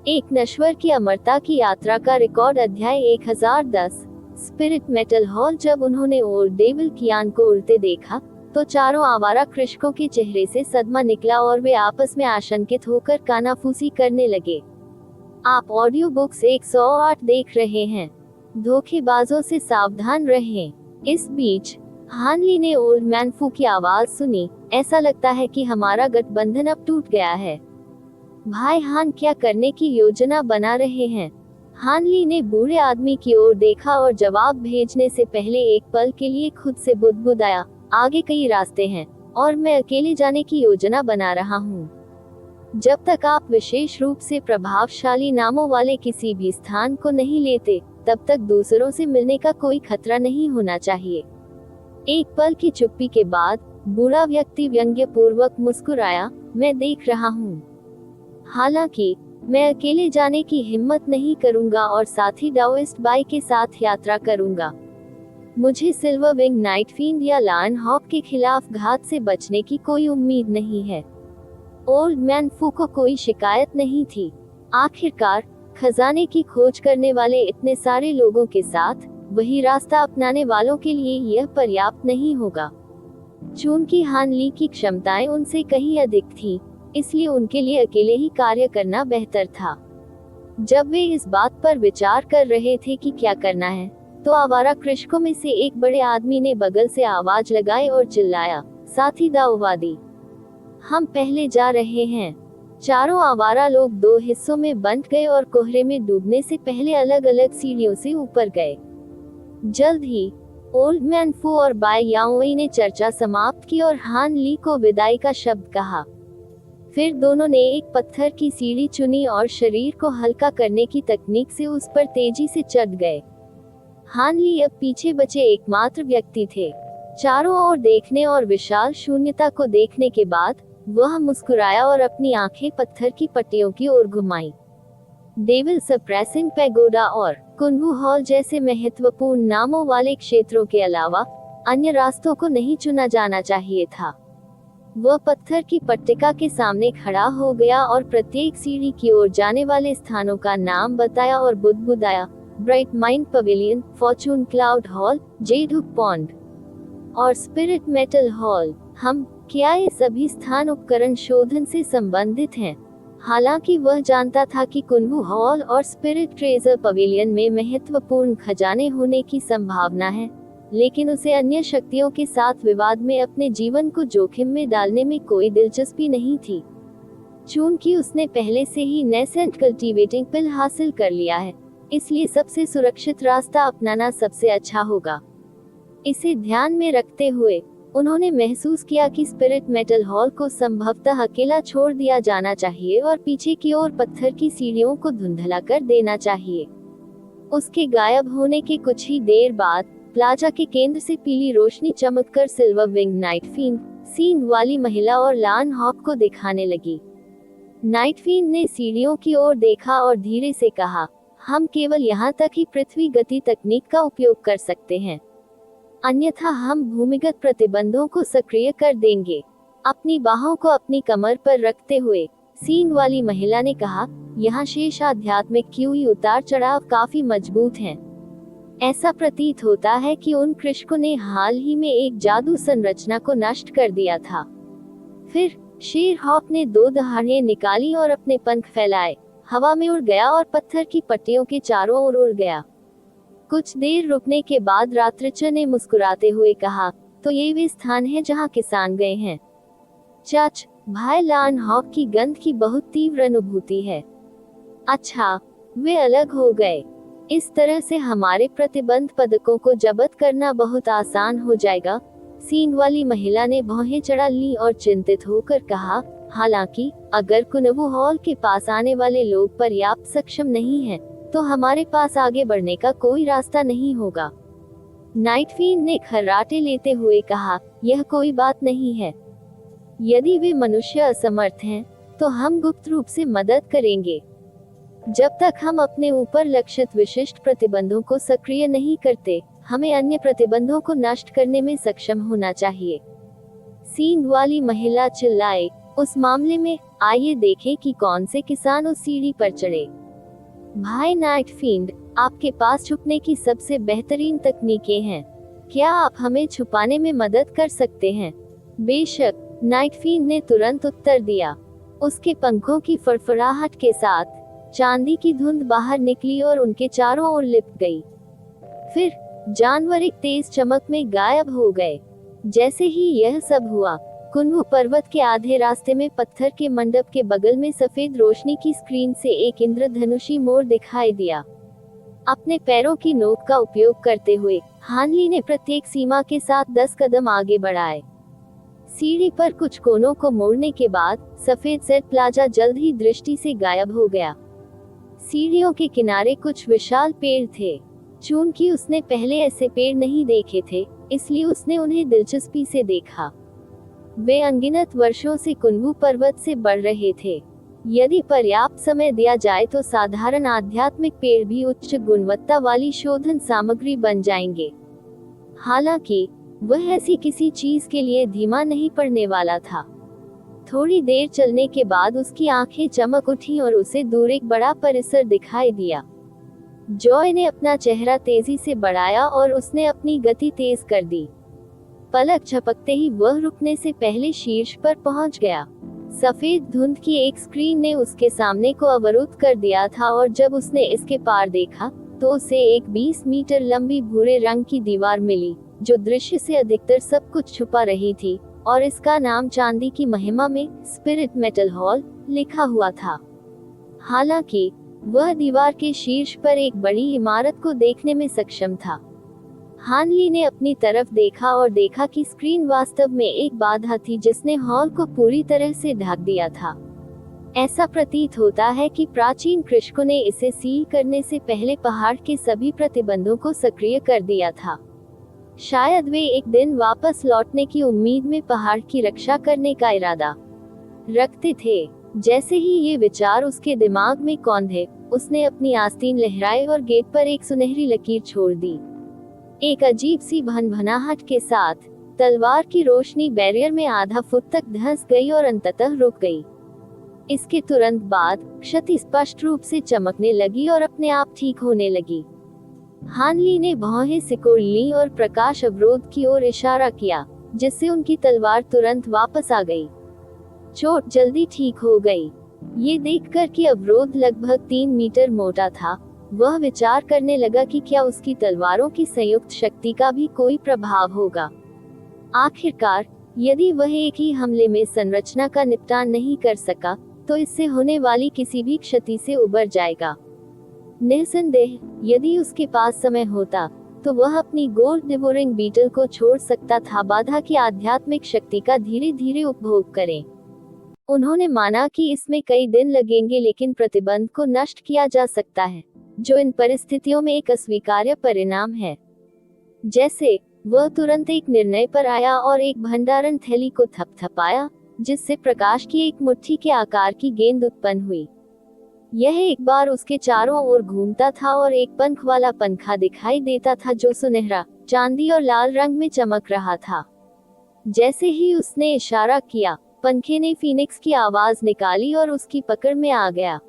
एक नश्वर की अमरता की यात्रा का रिकॉर्ड अध्याय 1010 स्पिरिट मेटल हॉल। जब उन्होंने ओल्ड डेविल कियान को उड़ते देखा तो चारों आवारा कृषकों के चेहरे से सदमा निकला और वे आपस में आशंकित होकर कानाफूसी करने लगे। आप ऑडियो बुक्स 108 देख रहे हैं। धोखेबाजों से सावधान रहें। इस बीच हान ली ने ओल्ड मैन फू की आवाज सुनी, ऐसा लगता है कि हमारा गठबंधन अब टूट गया है। भाई हान क्या करने की योजना बना रहे हैं? हान ली ने बूढ़े आदमी की ओर देखा और जवाब भेजने से पहले एक पल के लिए खुद से बुदबुदाया, आगे कई रास्ते हैं और मैं अकेले जाने की योजना बना रहा हूँ। जब तक आप विशेष रूप से प्रभावशाली नामों वाले किसी भी स्थान को नहीं लेते, तब तक दूसरों से मिलने का कोई खतरा नहीं होना चाहिए। एक पल की चुप्पी के बाद बूढ़ा व्यक्ति व्यंग्यपूर्वक मुस्कुराया, मैं देख रहा हूँ। हालांकि मैं अकेले जाने की हिम्मत नहीं करूंगा और साथी डाओइस्ट बाई के साथ यात्रा करूंगा। मुझे सिल्वर विंग नाइट फील्ड या लायन हॉक के खिलाफ घात से बचने की कोई उम्मीद नहीं है। ओल्ड मैन फू को कोई शिकायत नहीं थी। आखिरकार खजाने की खोज करने वाले इतने सारे लोगों के साथ वही रास्ता अपनाने वालों के लिए यह पर्याप्त नहीं होगा। चूंकि हान ली की क्षमताएं उनसे कहीं अधिक थी, इसलिए उनके लिए अकेले ही कार्य करना बेहतर था। जब वे इस बात पर विचार कर रहे थे कि क्या करना है, तो आवारा कृषकों में से एक बड़े आदमी ने बगल से आवाज लगाई और चिल्लाया, साथी दाऊवादी, हम पहले जा रहे हैं। चारों आवारा लोग 2 हिस्सों में बंट गए और कोहरे में डूबने से पहले अलग अलग सीढ़ियों से ऊपर गए। जल्द ही ओल्ड मैन फू और बाय याओई ने चर्चा समाप्त की और हान ली को विदाई का शब्द कहा। फिर दोनों ने एक पत्थर की सीढ़ी चुनी और शरीर को हल्का करने की तकनीक से उस पर तेजी से चढ़ गए। हान ली अब पीछे बचे एकमात्र व्यक्ति थे। चारों ओर देखने और विशाल शून्यता को देखने के बाद वह मुस्कुराया और अपनी आंखें पत्थर की पट्टियों की ओर घुमाई। डेविल सप्रेसिंग पैगोडा और कुनवू हॉल जैसे महत्वपूर्ण नामों वाले क्षेत्रों के अलावा अन्य रास्तों को नहीं चुना जाना चाहिए था। वह पत्थर की पट्टिका के सामने खड़ा हो गया और प्रत्येक सीढ़ी की ओर जाने वाले स्थानों का नाम बताया और बुदबुदाया। Bright mind pavilion, Fortune cloud hall, Z hook pond और स्पिरिट मेटल हॉल। क्या ये सभी स्थान उपकरण शोधन से संबंधित हैं? हालांकि वह जानता था कि कुनवू हॉल और स्पिरिट ट्रेजर पवेलियन में महत्वपूर्ण खजाने होने की संभावना है, लेकिन उसे अन्य शक्तियों के साथ विवाद में अपने जीवन को जोखिम में डालने में कोई दिलचस्पी नहीं थी। चूंकि उसने पहले से ही नेसेंट कल्टीवेटिंग पिल हासिल कर लिया है, इसलिए सबसे सुरक्षित रास्ता अपनाना सबसे अच्छा होगा। इसे ध्यान में रखते हुए उन्होंने महसूस किया कि स्पिरिट मेटल हॉल को संभवतः अकेला छोड़ दिया जाना चाहिए और पीछे की ओर पत्थर की सीढ़ियों को धुंधला कर देना चाहिए। उसके गायब होने के कुछ ही देर बाद प्लाजा के केंद्र से पीली रोशनी चमककर सिल्वर विंग नाइट फील्ड, सींग वाली महिला और लान हॉक को दिखाने लगी। नाइट फील्ड ने सीढ़ियों की ओर देखा और धीरे से कहा, हम केवल यहाँ तक ही पृथ्वी गति तकनीक का उपयोग कर सकते हैं, अन्यथा हम भूमिगत प्रतिबंधों को सक्रिय कर देंगे। अपनी बाहों को अपनी कमर पर रखते हुए सींग वाली महिला ने कहा, यहाँ शेष आध्यात्मिक क्यूई उतार चढ़ाव काफी मजबूत हैं। ऐसा प्रतीत होता है कि उन कृषकों ने हाल ही में एक जादू संरचना को नष्ट कर दिया था। फिर शेर हॉक ने 2 दहाड़ें निकाली और अपने पंख फैलाए, हवा में उड़ गया और पत्थर की पट्टियों के चारों ओर उड़ गया। कुछ देर रुकने के बाद रात्रिचर ने मुस्कुराते हुए कहा, तो ये वे स्थान है जहाँ किसान गए हैं। चच, भाई लान हॉक की गंध की बहुत तीव्र अनुभूति है। अच्छा, वे अलग हो गए। इस तरह से हमारे प्रतिबंध पदकों को जब्त करना बहुत आसान हो जाएगा। सींग वाली महिला ने भौहें चढ़ा ली और चिंतित होकर कहा, हालांकि अगर कुनवू हॉल के पास आने वाले लोग पर्याप्त सक्षम नहीं हैं, तो हमारे पास आगे बढ़ने का कोई रास्ता नहीं होगा। नाइटफील्ड ने खर्राटे लेते हुए कहा, यह कोई बात नहीं है। यदि वे मनुष्य असमर्थ हैं, तो हम गुप्त रूप से मदद करेंगे। जब तक हम अपने ऊपर लक्षित विशिष्ट प्रतिबंधों को सक्रिय नहीं करते, हमें अन्य प्रतिबंधों को नष्ट करने में सक्षम होना चाहिए। सींग वाली महिला चिल्लाए, उस मामले में आइए देखें कि कौन से किसान उस सीढ़ी पर चढ़े। भाई नाइटफील्ड, आपके पास छुपने की सबसे बेहतरीन तकनीकें हैं। क्या आप हमें छुपाने में मदद कर सकते हैं? बेशक, नाइटफील्ड ने तुरंत उत्तर दिया। उसके पंखों की फड़फड़ाहट के साथ चांदी की धुंध बाहर निकली और उनके चारों ओर लिपट गई। फिर जानवर एक तेज चमक में गायब हो गए। जैसे ही यह सब हुआ, कुनवू पर्वत के आधे रास्ते में पत्थर के मंडप के बगल में सफेद रोशनी की स्क्रीन से एक इंद्रधनुषी मोर दिखाई दिया। अपने पैरों की नोक का उपयोग करते हुए हानली ने प्रत्येक सीमा के साथ 10 कदम आगे बढ़ाए। सीढ़ी पर कुछ कोनों को मोड़ने के बाद सफेद सेट प्लाजा जल्द ही दृष्टि से गायब हो गया। सीढ़ियों के किनारे कुछ विशाल पेड़ थे। चूंकि उसने पहले ऐसे पेड़ नहीं देखे थे, इसलिए उसने उन्हें दिलचस्पी से देखा। वे अनगिनत वर्षों से कुनवू पर्वत से बढ़ रहे थे। यदि पर्याप्त समय दिया जाए तो साधारण आध्यात्मिक पेड़ भी उच्च गुणवत्ता वाली शोधन सामग्री बन जाएंगे। हालांकि वह ऐसी किसी चीज के लिए धीमा नहीं पड़ने वाला था। थोड़ी देर चलने के बाद उसकी आंखें चमक उठी और उसे दूर एक बड़ा परिसर दिखाई दिया। जॉय ने अपना चेहरा तेजी से बढ़ाया और उसने अपनी गति तेज कर दी। पलक झपकते ही वह रुकने से पहले शीर्ष पर पहुंच गया। सफेद धुंध की एक स्क्रीन ने उसके सामने को अवरुद्ध कर दिया था और जब उसने इसके पार देखा तो उसे एक 20 मीटर लंबी भूरे रंग की दीवार मिली, जो दृश्य से अधिकतर सब कुछ छुपा रही थी, और इसका नाम चांदी की महिमा में स्पिरिट मेटल हॉल लिखा हुआ था। हालांकि वह दीवार के शीर्ष पर एक बड़ी इमारत को देखने में सक्षम था। हान ली ने अपनी तरफ देखा और देखा कि स्क्रीन वास्तव में एक बाधा थी जिसने हॉल को पूरी तरह से ढक दिया था। ऐसा प्रतीत होता है कि प्राचीन कृषकों ने इसे सील करने से पहले पहाड़ के सभी प्रतिबंधों को सक्रिय कर दिया था। शायद वे एक दिन वापस लौटने की उम्मीद में पहाड़ की रक्षा करने का इरादा रखते थे। जैसे ही ये विचार उसके दिमाग में कौंधे, उसने अपनी आस्तीन लहराई और गेट पर एक सुनहरी लकीर छोड़ दी। एक अजीब सी भनभनाहट के साथ तलवार की रोशनी बैरियर में आधा फुट तक धंस गई और अंततः रुक गई। इसके तुरंत बाद क्षति स्पष्ट रूप से चमकने लगी और अपने आप ठीक होने लगी। हान ली ने भौहें सिकोड़ ली और प्रकाश अवरोध की ओर इशारा किया, जिससे उनकी तलवार तुरंत वापस आ गई। चोट जल्दी ठीक हो गई। ये देखकर कि अवरोध लगभग 3 मीटर मोटा था, वह विचार करने लगा कि क्या उसकी तलवारों की संयुक्त शक्ति का भी कोई प्रभाव होगा। आखिरकार, यदि वह एक ही हमले में संरचना का निपटान नहीं कर सका, तो इससे होने वाली किसी भी क्षति से उबर जाएगा। निस्संदेह, यदि उसके पास समय होता, तो वह अपनी गोल्ड डिवोरिंग बीटल को छोड़ सकता था बाधा की आध्यात्मिक शक्ति का धीरे धीरे उपभोग करें। उन्होंने माना कि इसमें कई दिन लगेंगे, लेकिन प्रतिबंध को नष्ट किया जा सकता है, जो इन परिस्थितियों में एक अस्वीकार्य परिणाम है। जैसे वह तुरंत एक निर्णय पर आया और एक भंडारण थैली को थपथपाया, जिससे प्रकाश की एक मुट्ठी के आकार की गेंद उत्पन्न हुई। यह एक बार उसके चारों ओर घूमता था और एक पंख वाला पंखा दिखाई देता था जो सुनहरा, चांदी और लाल रंग में चमक रहा था। जैसे ही उसने इशारा किया, पंखे ने फीनिक्स की आवाज निकाली और उसकी पकड़ में आ गया।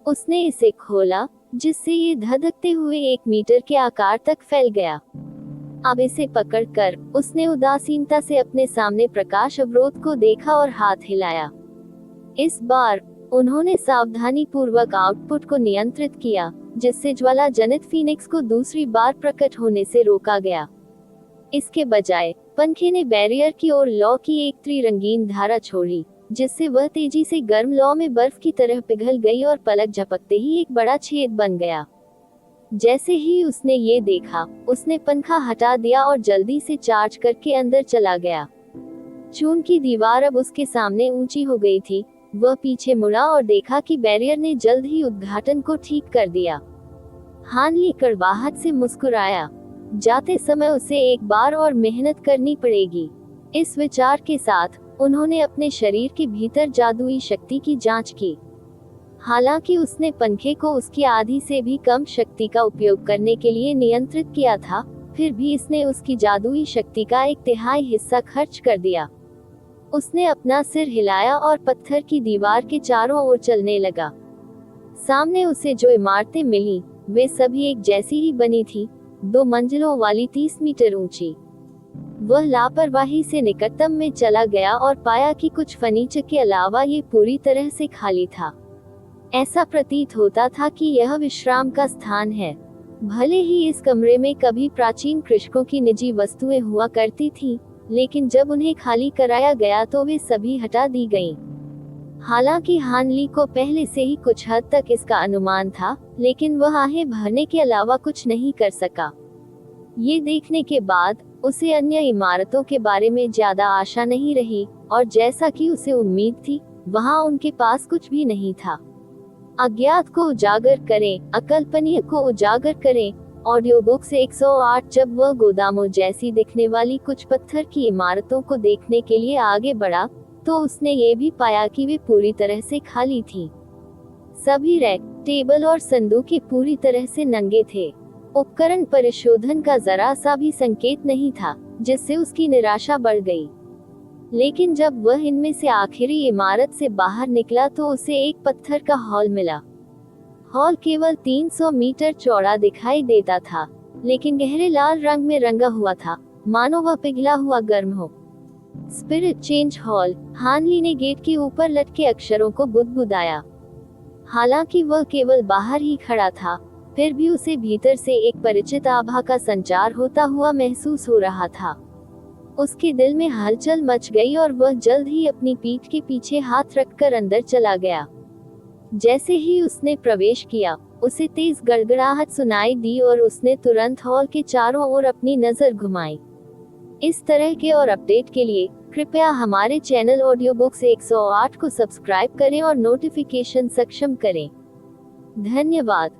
उसने इसे खोला, जिससे ये धधकते हुए 1 मीटर के आकार तक फैल गया। अब इसे पकड़कर उसने उदासीनता से अपने सामने प्रकाश अवरोध को देखा और हाथ हिलाया। इस बार उन्होंने सावधानी पूर्वक आउटपुट को नियंत्रित किया, जिससे ज्वाला जनित फीनिक्स को दूसरी बार प्रकट होने से रोका गया। इसके बजाय पंखे ने बैरियर की ओर लौ की एक त्रिरंगीन धारा छोड़ी, जिससे वह तेजी से गर्म लौ में बर्फ की तरह पिघल गई और पलक झपकते ही एक बड़ा छेद बन गया। जैसे ही उसने ये देखा, उसने पंखा हटा दिया और जल्दी से चार्ज करके अंदर चला गया। चून की दीवार अब उसके सामने ऊंची हो गई थी। वह पीछे मुड़ा और देखा कि बैरियर ने जल्द ही उद्घाटन को ठीक कर दिया। हान ली कड़वाहट से मुस्कुराया। जाते समय उसे एक बार और मेहनत करनी पड़ेगी। इस विचार के साथ उन्होंने अपने शरीर के भीतर जादुई शक्ति की जांच की। हालांकि उसने पंखे को उसकी आधी से भी कम शक्ति का उपयोग करने के लिए नियंत्रित किया था, फिर भी इसने उसकी जादुई शक्ति का 1/3 हिस्सा खर्च कर दिया। उसने अपना सिर हिलाया और पत्थर की दीवार के चारों ओर चलने लगा। सामने उसे जो इमारतें मिली, वे सभी एक जैसी ही बनी थी, 2 मंजिलों वाली 30 मीटर ऊंची। वह लापरवाही से निकटतम में चला गया और पाया कि कुछ फर्नीचर के अलावा ये पूरी तरह से खाली था। ऐसा प्रतीत होता था कि यह विश्राम का स्थान है। भले ही इस कमरे में कभी प्राचीन कृषकों की निजी वस्तुएं हुआ करती थीं, लेकिन जब उन्हें खाली कराया गया तो वे सभी हटा दी गईं। हालांकि हान ली को पहले से ही कुछ हद तक इसका अनुमान था, लेकिन वह आहें भरने के अलावा कुछ नहीं कर सका। ये देखने के बाद उसे अन्य इमारतों के बारे में ज्यादा आशा नहीं रही, और जैसा कि उसे उम्मीद थी, वहां उनके पास कुछ भी नहीं था। अज्ञात को उजागर करें, अकल्पनीय को उजागर करें। ऑडियो बुक से 108। जब वह गोदामों जैसी दिखने वाली कुछ पत्थर की इमारतों को देखने के लिए आगे बढ़ा, तो उसने ये भी पाया कि वे पूरी तरह से खाली थीं। सभी रैक, टेबल और संदूकें पूरी तरह से नंगे थे। उपकरण परिशोधन का जरा सा भी संकेत नहीं था, जिससे उसकी निराशा बढ़ गई। लेकिन जब वह इनमें से आखिरी इमारत से बाहर निकला तो उसे एक पत्थर का हॉल मिला। हॉल केवल 300 मीटर चौड़ा दिखाई देता था, लेकिन गहरे लाल रंग में रंगा हुआ था, मानो वह पिघला हुआ गर्म हो। Spirit change hall. हान ली ने गेट के ऊपर लटके अक्षरों को बुदबुदाया। हालांकि वह केवल बाहर ही खड़ा था, फिर भी उसे भीतर से एक परिचित आभा का संचार होता हुआ महसूस हो रहा था। उसके दिल में हलचल मच गई और वह जल्द ही अपनी पीठ के पीछे हाथ रखकर अंदर चला गया। जैसे ही उसने प्रवेश किया, उसे तेज गड़गड़ाहट सुनाई दी और उसने तुरंत हॉल के चारों ओर अपनी नजर घुमाई। इस तरह के और अपडेट के लिए कृपया हमारे चैनल ऑडियो बुक्स 108 को सब्सक्राइब करें और नोटिफिकेशन सक्षम करें। धन्यवाद।